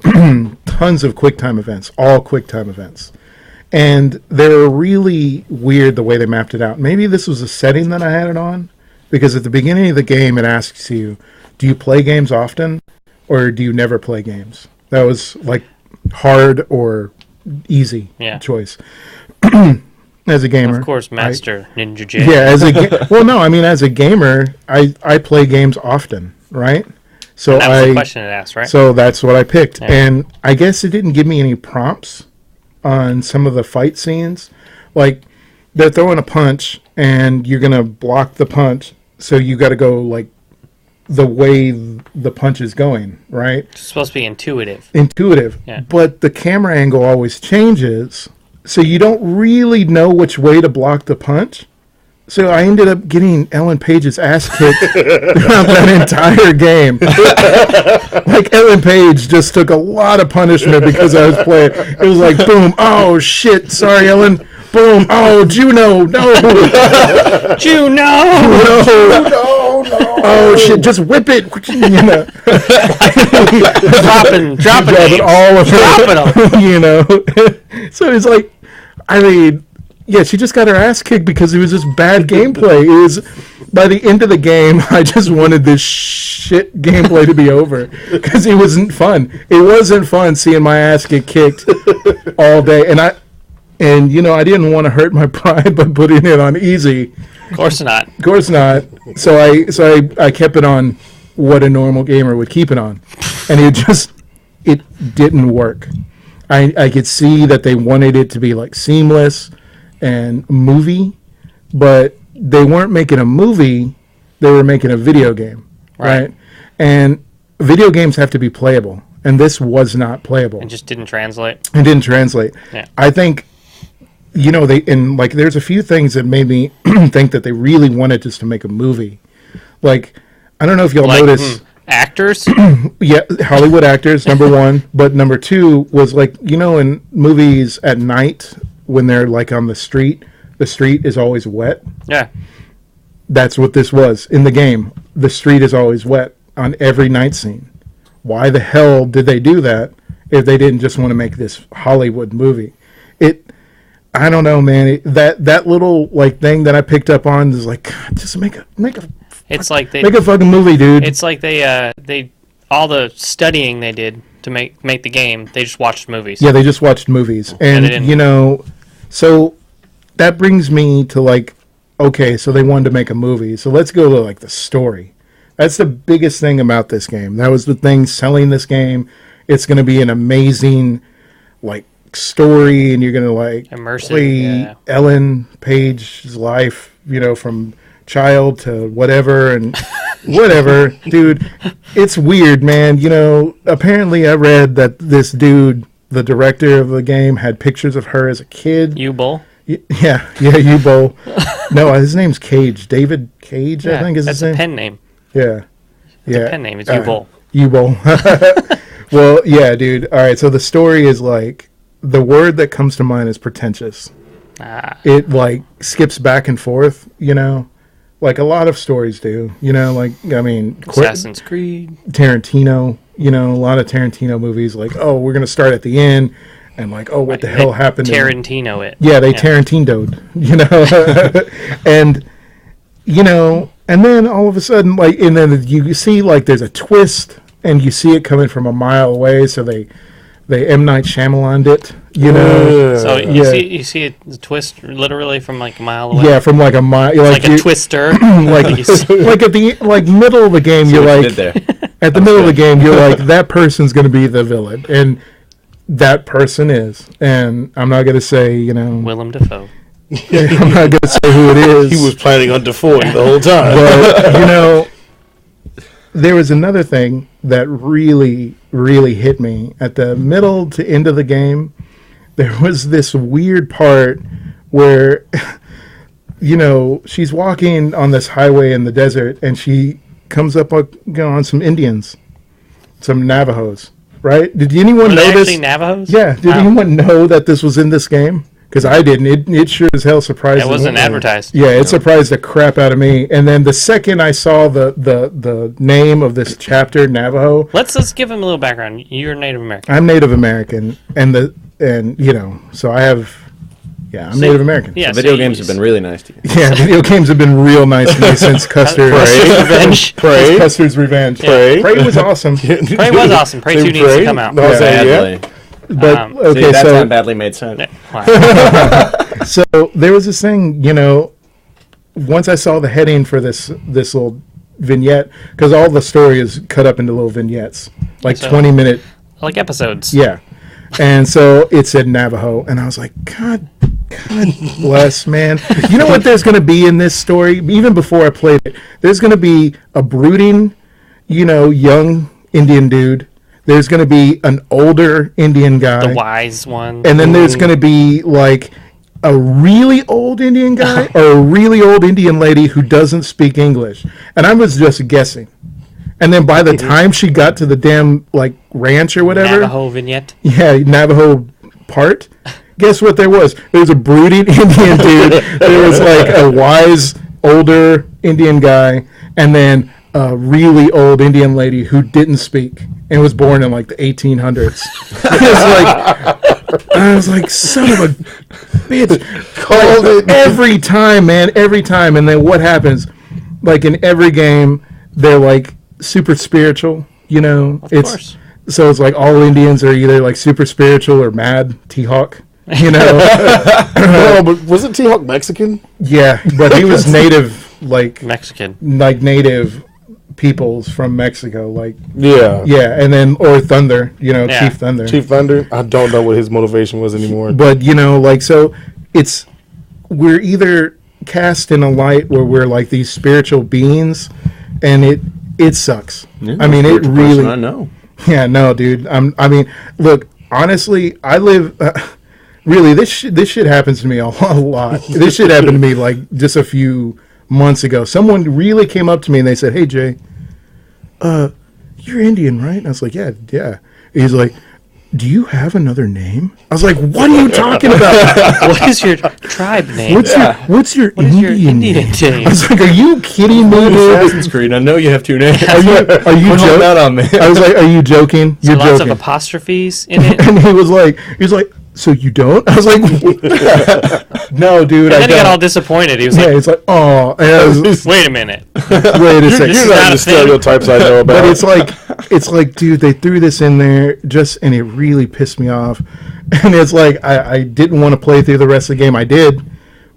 tons of QuickTime events, all QuickTime events. And they were really weird the way they mapped it out. Maybe this was a setting that I had it on, because at the beginning of the game it asks you, do you play games often or do you never play games? That was like hard or easy choice. As a gamer, of course, Master Ninja J. Yeah, well, no, I mean, as a gamer, I play games often, right? So that was the question it asked, right? So that's what I picked, and I guess it didn't give me any prompts on some of the fight scenes. Like they're throwing a punch, and you're gonna block the punch, so you got to go like the way the punch is going, right? It's supposed to be intuitive. Yeah. But the camera angle always changes. So you don't really know which way to block the punch. So I ended up getting Ellen Page's ass kicked throughout that entire game. Like Ellen Page just took a lot of punishment because I was playing. It was like, boom, oh shit, sorry Ellen. Boom, oh Juno, no. Juno! No. Oh shit, just whip it. You know. dropping all of her. You know. So it's like, I mean, yeah, she just got her ass kicked because it was just bad gameplay. It was, by the end of the game, I just wanted this shit gameplay to be over because it wasn't fun. It wasn't fun seeing my ass get kicked all day, and you know, I didn't want to hurt my pride by putting it on easy. Of course not. Of course not. So I kept it on what a normal gamer would keep it on, and it didn't work. I could see that they wanted it to be like seamless and movie, but they weren't making a movie, they were making a video game, right? And video games have to be playable, and this was not playable. It just didn't translate. It didn't translate. Yeah. I think, you know, there's a few things that made me think that they really wanted just to make a movie. Like, I don't know if y'all notice... Actors? Yeah, Hollywood actors, number one. But number two was like, you know, in movies at night when they're like on the street is always wet. Yeah. That's what this was in the game. The street is always wet on every night scene. Why the hell did they do that if they didn't just want to make this Hollywood movie? I don't know, man. That little like thing that I picked up on is like, God, just make a. It's like they make a fucking movie, dude. It's like they all the studying they did to make the game. They just watched movies. Yeah, they just watched movies, and you know, so that brings me to like, okay, so they wanted to make a movie. So let's go to like the story. That's the biggest thing about this game. That was the thing selling this game. It's going to be an amazing like story, and you're going to like immersive, play Ellen Page's life, you know, from child to whatever and whatever. Dude, it's weird, man. You know, apparently I read that this dude, the director of the game, had pictures of her as a kid. U-Bowl? Yeah, U-Bowl. No, his name's Cage. David Cage, I think is his name. That's a pen name. Yeah. It's a pen name. It's U-Bowl. U-Bowl. Well, yeah, dude. All right, so the story is like, the word that comes to mind is pretentious. It like skips back and forth, you know, like a lot of stories do, you know, like, I mean, Assassin's Creed, Tarantino, you know, a lot of Tarantino movies, like, oh, we're going to start at the end, and like, oh, what the hell happened? Tarantino it. Yeah, they Tarantino'd, you know, and, you know, and then all of a sudden, like, and then you see, like, there's a twist, and you see it coming from a mile away, so they They M. Night Shyamalan'd it, you know. So you see a twist literally from like a mile away. Yeah, from like a mile. Like a twister. like at the middle of the game, you're like at the middle of the game, you're like that person's going to be the villain, and that person is. And I'm not going to say, you know, Willem Dafoe. I'm not going to say who it is. He was planning on Dafoe the whole time. But you know, there was another thing that really, really hit me at the middle to end of the game. There was this weird part where, you know, she's walking on this highway in the desert, and she comes up on some Indians, some Navajos, right? Did anyone know this? Actually Navajos? Yeah. Did anyone know that this was in this game? Because I didn't. It sure as hell surprised me. It wasn't advertised. Yeah, it surprised the crap out of me. And then the second I saw the name of this chapter, Navajo. Let's give him a little background. You're Native American. I'm Native American, and you know, so I have. Yeah, I'm Native American. Yeah, video games have been really nice to you. Yeah, video games have been real nice to me since Custard's Revenge. Custard's Revenge. Yeah. Prey was awesome. Prey was awesome. Prey 2 needs to come out. Badly. But okay, see, that so time badly made sense. Wow. So there was this thing, you know, once I saw the heading for this little vignette, because all the story is cut up into little vignettes, like 20-minute, like episodes. Yeah, and so it said Navajo, and I was like, God bless, man. You know what there's going to be in this story? Even before I played it, there's going to be a brooding, you know, young Indian dude. There's going to be an older Indian guy. The wise one. And then there's going to be, like, a really old Indian guy or a really old Indian lady who doesn't speak English. And I was just guessing. And then by the time she got to the damn, like, ranch or whatever. Navajo vignette. Yeah, Navajo part. Guess what there was? There was a brooding Indian dude. There was, like, a wise, older Indian guy. And then a really old Indian lady who didn't speak and was born in like the 1800s. I was like, son of a bitch. Called it every time, man, every time. And then what happens? Like in every game, they're like super spiritual, you know? Of course. So it's like all Indians are either like super spiritual or mad T-Hawk. You know? No, but wasn't T-Hawk Mexican? Yeah, but he was native, like Mexican. Like native peoples from Mexico, like yeah, and then or Thunder, you know, Chief Thunder. Chief Thunder. I don't know what his motivation was anymore. But you know, like so, we're either cast in a light where we're like these spiritual beings, and it sucks. Yeah, I mean, it really. I know. Yeah, no, dude. I mean, look, honestly, I live. Really, this shit happens to me a lot. This shit happened to me like just a few months ago. Someone really came up to me and they said, "Hey Jay, you're Indian, right?" And I was like, yeah. He's like, "Do you have another name?" I was like, "What are you talking about? What is your tribe name? What's your Indian name?" name? I was like, "Are you kidding me, dude?" Assassin's Creed. I know you have two names. Are you joking? That on me. I was like, "Are you joking? You're lots joking." of apostrophes in it. And he was like, "So you don't?" I was like, "No, dude." And then he got all disappointed. He was like, it's like, "Oh." wait a minute. Wait a second. You're not the stereotypes I know about. But it's like, dude, they threw this in there and it really pissed me off. And it's like, I didn't want to play through the rest of the game. I did,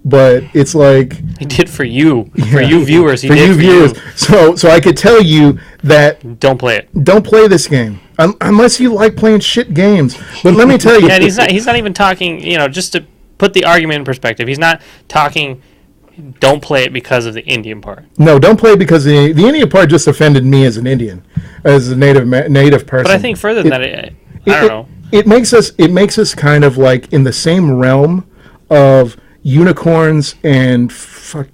but it's like he did for you, for you viewers. He did for viewers. you. So I could tell you that don't play it. Don't play this game unless you like playing shit games. But let me tell you, and he's not even talking. You know, just to put the argument in perspective, he's not talking. Don't play it because of the Indian part. No, don't play it because the Indian part just offended me as an Indian, as a native person. But I think further than that, I don't know. It makes us kind of like in the same realm of unicorns and like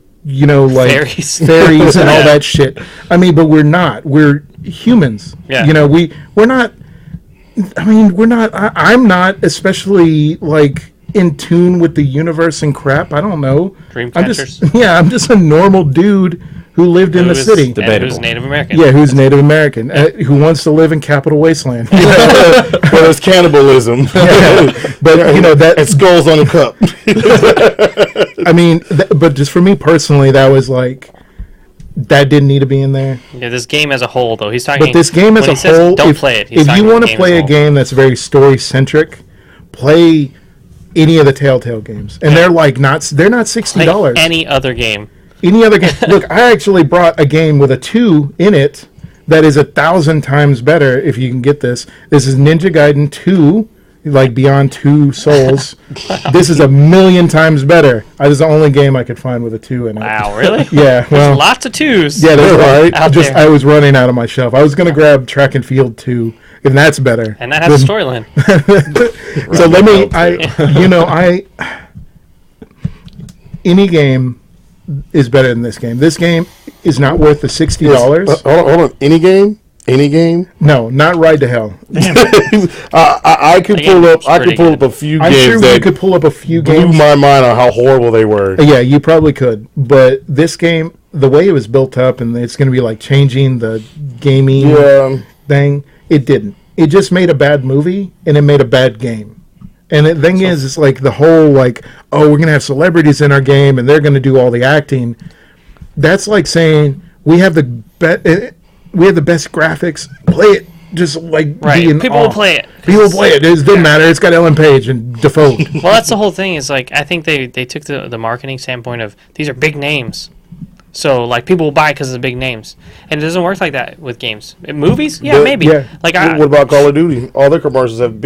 fairies and all that shit. I mean, but we're not. We're humans. Yeah. You know, we're not. I mean, we're not. I'm not especially like in tune with the universe and crap. I don't know. I'm just a normal dude who lived in the city. Who's Native American. Yeah, who's Native American. Who wants to live in Capital Wasteland. Well, it's cannibalism. Yeah. But, you know, that... skulls on a cup. I mean, but just for me personally, that was like... that didn't need to be in there. Yeah, this game as a whole, though. He's talking. But this game as a whole, don't play it. If you want to play a game that's very story centric, play any of the Telltale games, and they're not $60. Any other game. Any other game. Look, I actually brought a game with a 2 in it that is 1,000 times better. If you can get this, this is Ninja Gaiden 2. Like Beyond Two Souls. This is 1,000,000 times better. This is the only game I could find with a 2 in it. Wow, really? Yeah. Well, there's lots of 2s. Yeah, there's right. I was running out of my shelf. I was gonna grab Track and Field 2, and that's better. And that has a storyline. So let me. Any game is better than this game. This game is not worth the $60. Hold on. Any game? Any game? No, not Ride to Hell. I could pull up a few games. I'm sure we could pull up a few games. Blew my mind on how horrible they were. Yeah, you probably could. But this game, the way it was built up, and it's going to be like changing the gaming thing, it didn't. It just made a bad movie, and it made a bad game. And the thing is, it's like the whole like, oh, we're going to have celebrities in our game, and they're going to do all the acting. That's like saying we have the best graphics. Play it, just like people will play it. People will play it. It doesn't matter. It's got Ellen Page and Defoe. Well, that's the whole thing. Is like I think they took the marketing standpoint of these are big names, so like people will buy because of the big names, and it doesn't work like that with games. In movies, maybe. Yeah. Like what about Call of Duty? All their commercials have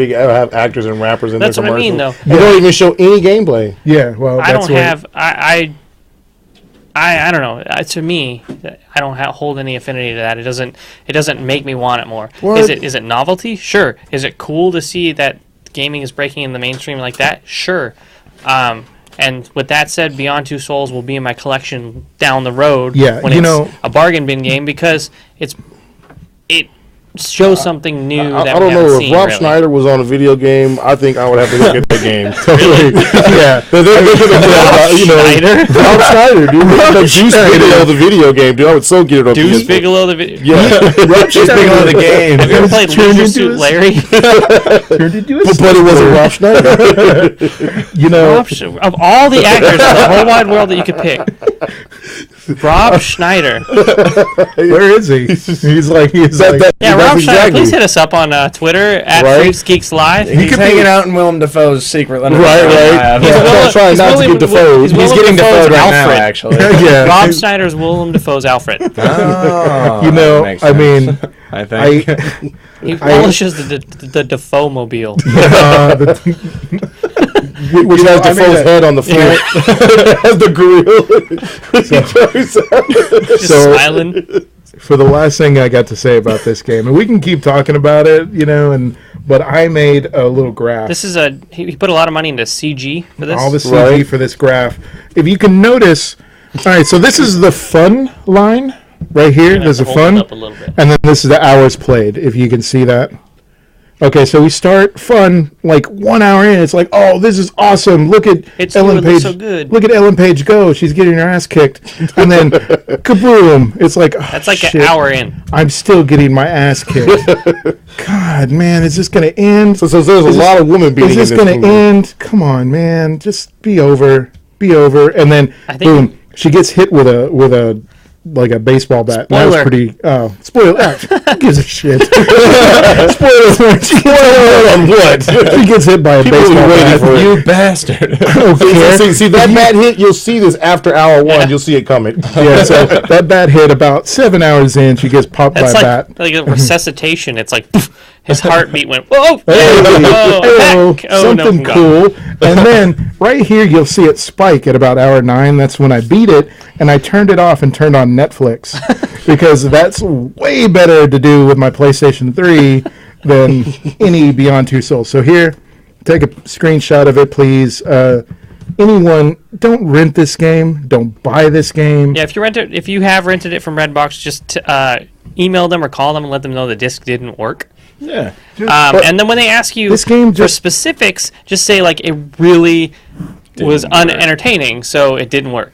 actors and rappers in their commercials. That's what I mean, though. They don't even show any gameplay. Yeah, well, I don't have. I don't know. To me, I don't hold any affinity to that. It doesn't make me want it more. What? Is it novelty? Sure. Is it cool to see that gaming is breaking in the mainstream like that? Sure. And with that said, Beyond Two Souls will be in my collection down the road. Yeah, when it's a bargain bin game because it shows something new that I don't we haven't know. seen, If Rob really. Schneider was on a video game, I think I would have to look at the game. Totally. Yeah. Rob Schneider, dude. Like Deuce Bigelow, the video game, dude. I would so get it on Deuce PS4. Bigelow, the video. Yeah. Rob Bigelow, the game. Have you ever played Leisure Suit Larry? Turned into a But it wasn't Rob Schneider. Of all the actors in the whole wide world that you could pick, Rob Schneider. Where is he? He's like. Rob Schneider, please hit us up on Twitter at Freaks Geeks Live. He's hanging out in Willem Dafoe's secret. Right. He's trying not to get Defoe. He's getting Defoe right now, actually. Yeah. Rob Schneider's Willem Dafoe's Alfred. Oh, I mean, I think he polishes the Defoe mobile. Which has Defoe's head on the front. Has the grill. Just smiling. For the last thing I got to say about this game, and we can keep talking about it, but I made a little graph. This is he put a lot of money into CG for this. All the CG for this graph. If you can notice, all right, so this is the fun line right here. There's a fun, up a little bit. and then this is the hours played. If you can see that. Okay, so we start fun like 1 hour in. It's like, oh, this is awesome. Look at Ellen Page. So good. Look at Ellen Page go. She's getting her ass kicked, and then kaboom! It's like That's like shit. an hour in. I'm still getting my ass kicked. God, man, is this gonna end? So there's a lot of women beating. Is this gonna end? Come on, man, just be over. And then boom, she gets hit with a like a baseball bat. Spoiler. That was pretty. Spoiler. Who gives a shit? Spoiler on what? She gets hit by a baseball bat. you bastard. See that bat hit? You'll see this after hour one. You'll see it coming. Yeah, so that bat hit about 7 hours in. She gets popped by a bat. Like a resuscitation. It's like his heartbeat went, whoa, Something cool. And then right here, you'll see it spike at about hour 9. That's when I beat it, and I turned it off and turned on Netflix because that's way better to do with my PlayStation 3 than any Beyond Two Souls. So here, take a screenshot of it, please. Anyone, don't rent this game. Don't buy this game. Yeah, if you have rented it from Redbox, just email them or call them and let them know the disc didn't work. Yeah. And then when they ask you for specifics, just say like it really was unentertaining, so it didn't work.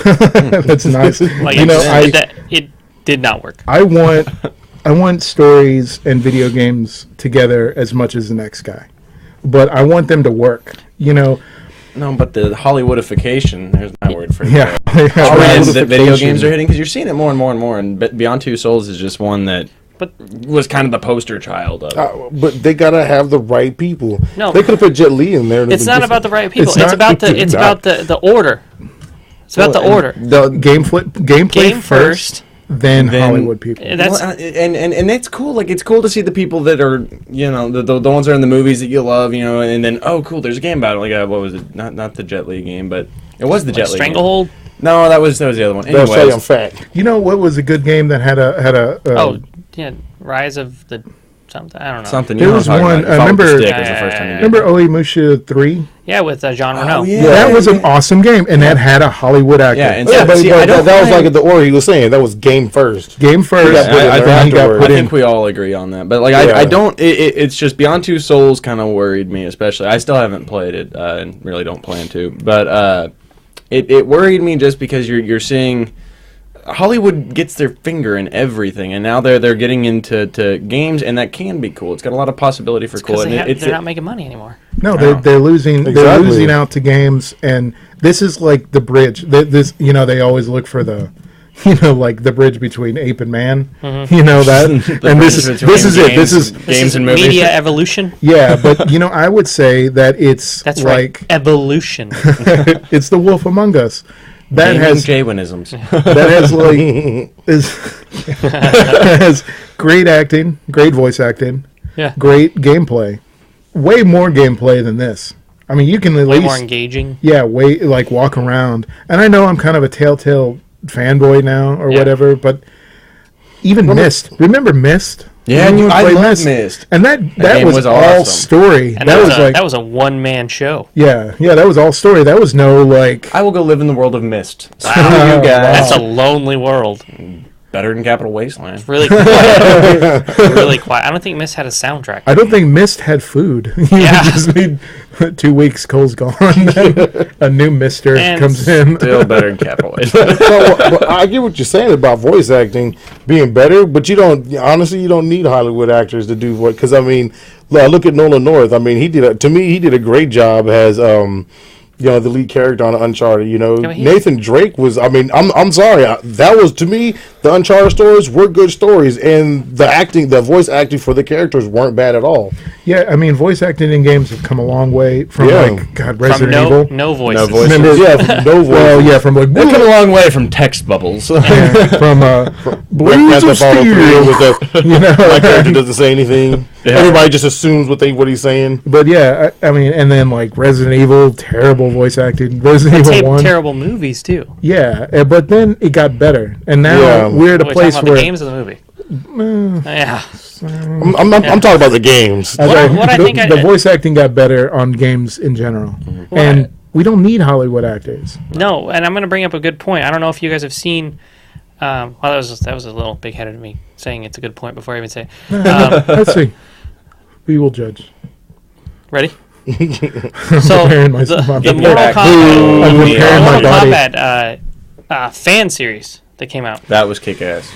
That's nice. Like it did not work. I want stories and video games together as much as the next guy, but I want them to work. No, but the Hollywoodification, there's my word for it. Yeah. Trends that video games are hitting, because you're seeing it more and more and more, and Beyond Two Souls is just one that was kind of the poster child of. But they gotta have the right people. No, they could have put Jet Li in there. It's not about the right people. It's about the order. It's about the order. The gameplay first, then Hollywood people. That's and it's cool. Like, it's cool to see the people that are, you know, the ones that are in the movies that you love, you know, and then, oh, cool, there's a game about it. Like, what was it? Not the Jet Li game, but it was the Jet Li Stranglehold? game. No, that was the other one. Anyways. You know what was a good game that had a Rise of the something. I don't know. Something. There was one. I remember. Remember Oemusha 3? Yeah, with Jean Reno. Yeah. That was an awesome game, and that had a Hollywood actor. Yeah, and but that was like the order he was saying. That was game first. Game first. I think we all agree on that. But like, I don't. It's just Beyond Two Souls kind of worried me, especially. I still haven't played it, and really don't plan to. But it worried me just because you're seeing Hollywood gets their finger in everything, and now they're getting into games, and that can be cool. It's got a lot of possibility for cool. They're not making money anymore. No, they're losing. Exactly. They're losing out to games, and this is like the bridge. This, you know, they always look for the, you know, like the bridge between ape and man. Mm-hmm. You know that, and this is it. This is games and movies. Media evolution. Yeah, but you know, I would say that that's like evolution. It's the Wolf Among Us. That has Jaywinisms. That has has great acting, great voice acting, great gameplay, way more gameplay than this. I mean, you can at least more engaging. Yeah, like walk around. And I know I'm kind of a Telltale fanboy now or whatever, but even Myst. Remember Myst? Yeah, I love Myst. And that was all awesome. Story. And that was a one-man show. Yeah, that was all story. That was no, like... I will go live in the world of Myst. Wow. You guys. That's a lonely world. Better than Capital Wasteland. It's really quiet. Really quiet. I don't think Myst had a soundtrack. I don't think Myst had food. You just need 2 weeks, Cole's gone. A new Mister comes in. Still better than Capital Wasteland. Well, I get what you're saying about voice acting being better, but you don't need Hollywood actors to do what, because I mean, look at Nolan North. I mean, he did a great job as you know, the lead character on Uncharted. You know, Nathan Drake was. I mean, I'm sorry. That was, to me, the Uncharted stories were good stories, and the voice acting for the characters weren't bad at all. Yeah, I mean, voice acting in games have come a long way from Resident Evil. No voices. Remember, no voices. Well, yeah, from like they've come a long way from text bubbles. From Blues of Steel. You know, my character doesn't say anything. Yeah. Everybody just assumes what he's saying. But yeah, I mean, and then like Resident Evil, terrible voice acting. Resident Evil 1, terrible movies too. Yeah, but then it got better, and now we're at a place where the games of the movie. Yeah, I'm talking about the games. The voice acting got better on games in general, and we don't need Hollywood actors. No, and I'm going to bring up a good point. I don't know if you guys have seen. Well, that was a little big-headed of me saying it's a good point before I even say it. Let's see. We will judge. Ready? So the Mortal Kombat fan series that came out. That was kick-ass.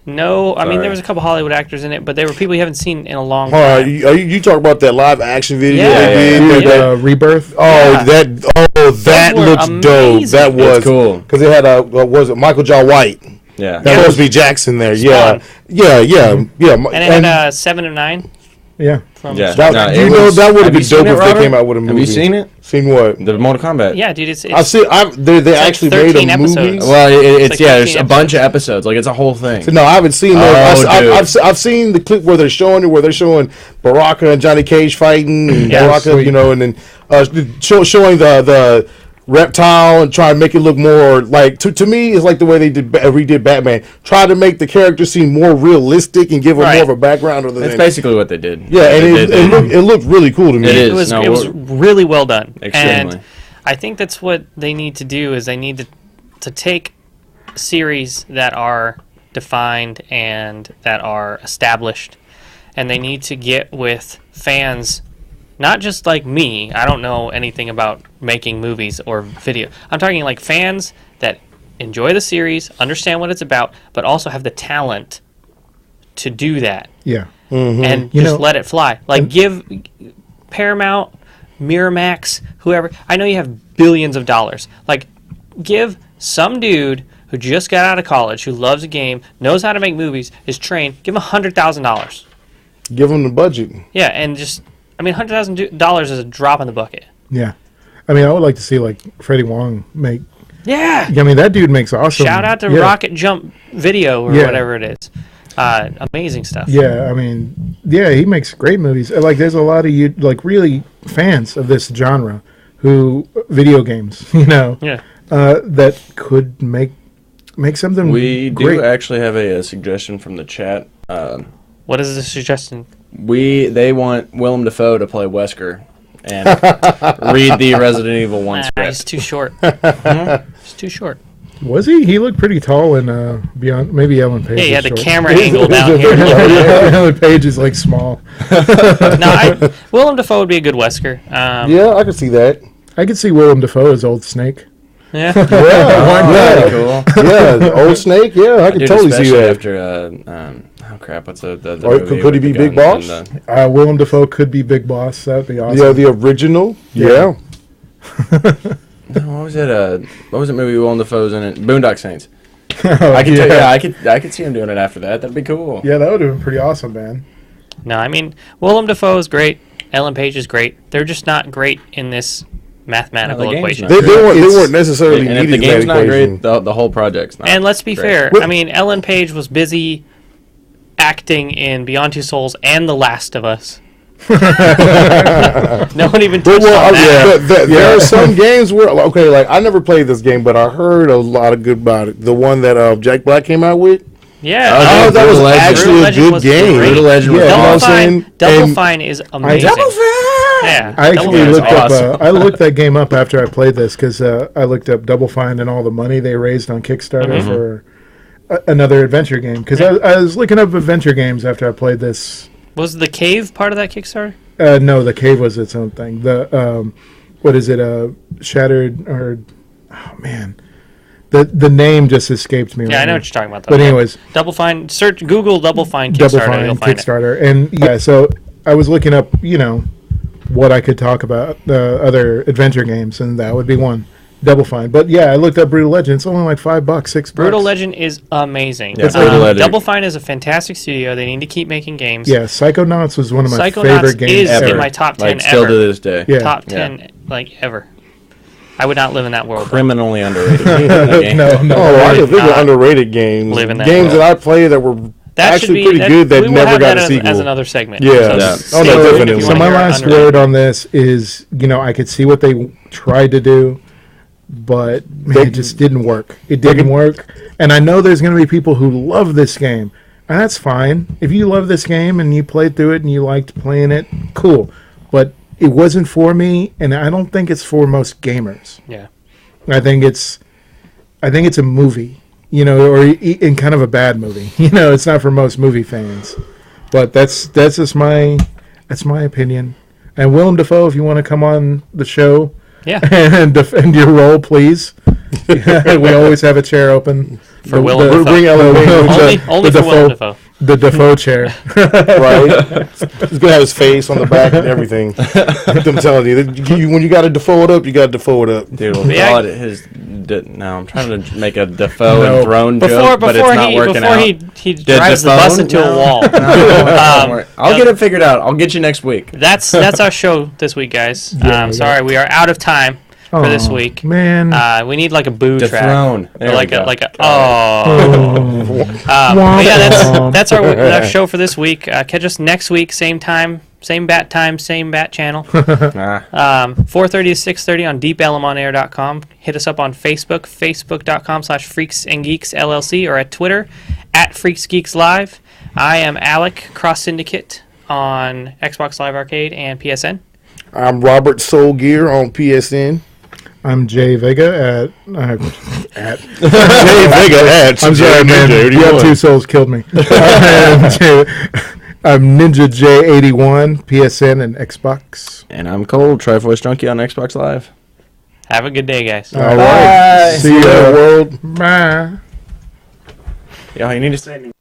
No, I mean, there was a couple Hollywood actors in it, but they were people you haven't seen in a long time. You talk about that live action video? Rebirth. That looks dope. That was cool because it had was it Michael J. White? Yeah, that was be Jackson there. Spawn. Yeah. And it had 7 of 9. Yeah. That would have been dope if they came out with a movie. Have you seen it? Seen what? The Mortal Kombat. Yeah, dude. I've seen. They actually made a movie. Well, it's there's a bunch of episodes. Like, it's a whole thing. No, I haven't seen those. I've seen the clip where they're showing Baraka and Johnny Cage fighting, and Baraka, you know, and then showing the reptile and try to make it look more like to me it's like the way they redid Batman. Try to make the character seem more realistic and give him more of a background. That's basically what they did. Yeah, and it looked really cool to me. It was really well done. Extremely. And I think that's what they need to do is they need to take series that are defined and that are established, and they need to get with fans. Not just like me. I don't know anything about making movies or video. I'm talking like fans that enjoy the series, understand what it's about, but also have the talent to do that. Yeah. And let it fly. Like give Paramount, Miramax, whoever. I know you have billions of dollars. Like, give some dude who just got out of college, who loves a game, knows how to make movies, is trained, give him $100,000. Give him the budget. Yeah, and just, I mean, $100,000 is a drop in the bucket. Yeah. I mean, I would like to see, like, Freddie Wong make... Yeah! I mean, that dude makes awesome... Shout out to Rocket Jump Video or whatever it is. Amazing stuff. Yeah, I mean, yeah, he makes great movies. Like, there's a lot of you, like, really fans of this genre who... Video games, you know? Yeah. That could make something We great. do actually have a suggestion from the chat. What is the suggestion? They want Willem Dafoe to play Wesker and read the Resident Evil 1 script. He's too short. He's too short. Was he? He looked pretty tall in Beyond. Maybe Ellen Page. Yeah, he had is the short. camera angle down here. Ellen Page is like small. No, Willem Dafoe would be a good Wesker. Yeah, I can see that. I could see Willem Dafoe as Old Snake. Yeah. Yeah, Cool. yeah, Old Snake. Yeah, I can Dude, totally see especially that. After oh crap, what's the Or movie could he with be the Big guns Boss? and Willem Dafoe could be Big Boss. That'd be awesome. Yeah, the original. Yeah. what was it? What was it movie Willem Dafoe's in it? Boondock Saints. I could see him doing it after that. That'd be cool. Yeah, that would have been pretty awesome, man. No, I mean, Willem Dafoe is great. Ellen Page is great. They're just not great in this mathematical No, the game's equation. not They weren't necessarily And if needed the in that game's not equation. great, the whole project's not. And let's be great. fair. I mean, Ellen Page was busy acting in Beyond Two Souls and The Last of Us. No one even touched on that. There are some games where, okay, like I never played this game, but I heard a lot of good about it. The one that Jack Black came out with. Yeah. Oh, that was actually a good game. Brutal Legend was Double awesome. Fine. Double Fine is amazing. Yeah. I Double actually Fine is looked awesome. up. I looked that game up after I played this because I looked up Double Fine and all the money they raised on Kickstarter for another adventure game. Because I was looking up adventure games after I played this. Was the cave part of that Kickstarter? No, the cave was its own thing. The what is it? Shattered or oh man, the name just escaped me. Yeah, right I know now. what you're talking about. Though. But anyways, Double Fine. Search Google Double Fine Kickstarter. Double Fine You'll find Kickstarter, and yeah, so I was looking up, what I could talk about other adventure games, and that would be one. Double Fine, but yeah, I looked up Brutal Legend. It's only like $5, $6. Brutal Legend is amazing. Yeah, Brutal Legend. Double Fine is a fantastic studio. They need to keep making games. Yeah, Psychonauts was one of my Psychonauts favorite games is ever. in my top 10 Like still ever. to this day. Yeah. Top 10 ever. I would not live in that world. Criminally underrated. No, Oh, I think they're underrated games. live in that Games world. that I played that were actually pretty good that we will never have got that a sequel. as another segment. Yeah. So Oh, no, stay tuned if definitely. you So wanna my hear last underrated. word on this is, I could see what they tried to do, but man, it just didn't work. It didn't work, and I know there's going to be people who love this game, and that's fine. If you love this game and you played through it and you liked playing it, cool. But it wasn't for me, and I don't think it's for most gamers. Yeah. I think it's a movie, or in kind of a bad movie. It's not for most movie fans. But that's just my opinion. And Willem Dafoe, if you want to come on the show, Yeah. and defend your role, please. We always have a chair open For Willem Dafoe. Bring Ellen Only for Willem Dafoe. The Dafoe chair. right? He's gonna have his face on the back and everything. I'm telling you, when you got to Defoe it up, you got to Defoe it up. Dude, Yeah. God, no, I'm trying to make a Defoe and throne Before joke, but it's not working before out. he drives the bus into a wall. I'll get it figured out. I'll get you next week. That's our show this week, guys. Yeah, sorry, we are out of time for this week. Man. We need like a boo track. Dethrone. Or like a but yeah, that's our show for this week. Catch us next week, same time, same bat channel. 4:30 to 6:30 on deepellumonair.com. Hit us up on Facebook, facebook.com/Freaks and Geeks LLC, or at Twitter @Freaks Geeks Live. I am Alec, Cross Syndicate on Xbox Live Arcade and PSN. I'm Robert Soul Gear on PSN. I'm Jay Vega at Jay Vega at. I'm sorry, man. You have two souls killed me. I'm Ninja J81, PSN and Xbox. And I'm Cole, triforcejunkie on Xbox Live. Have a good day, guys. All right. See you in the world. Bye. Yeah, you need to say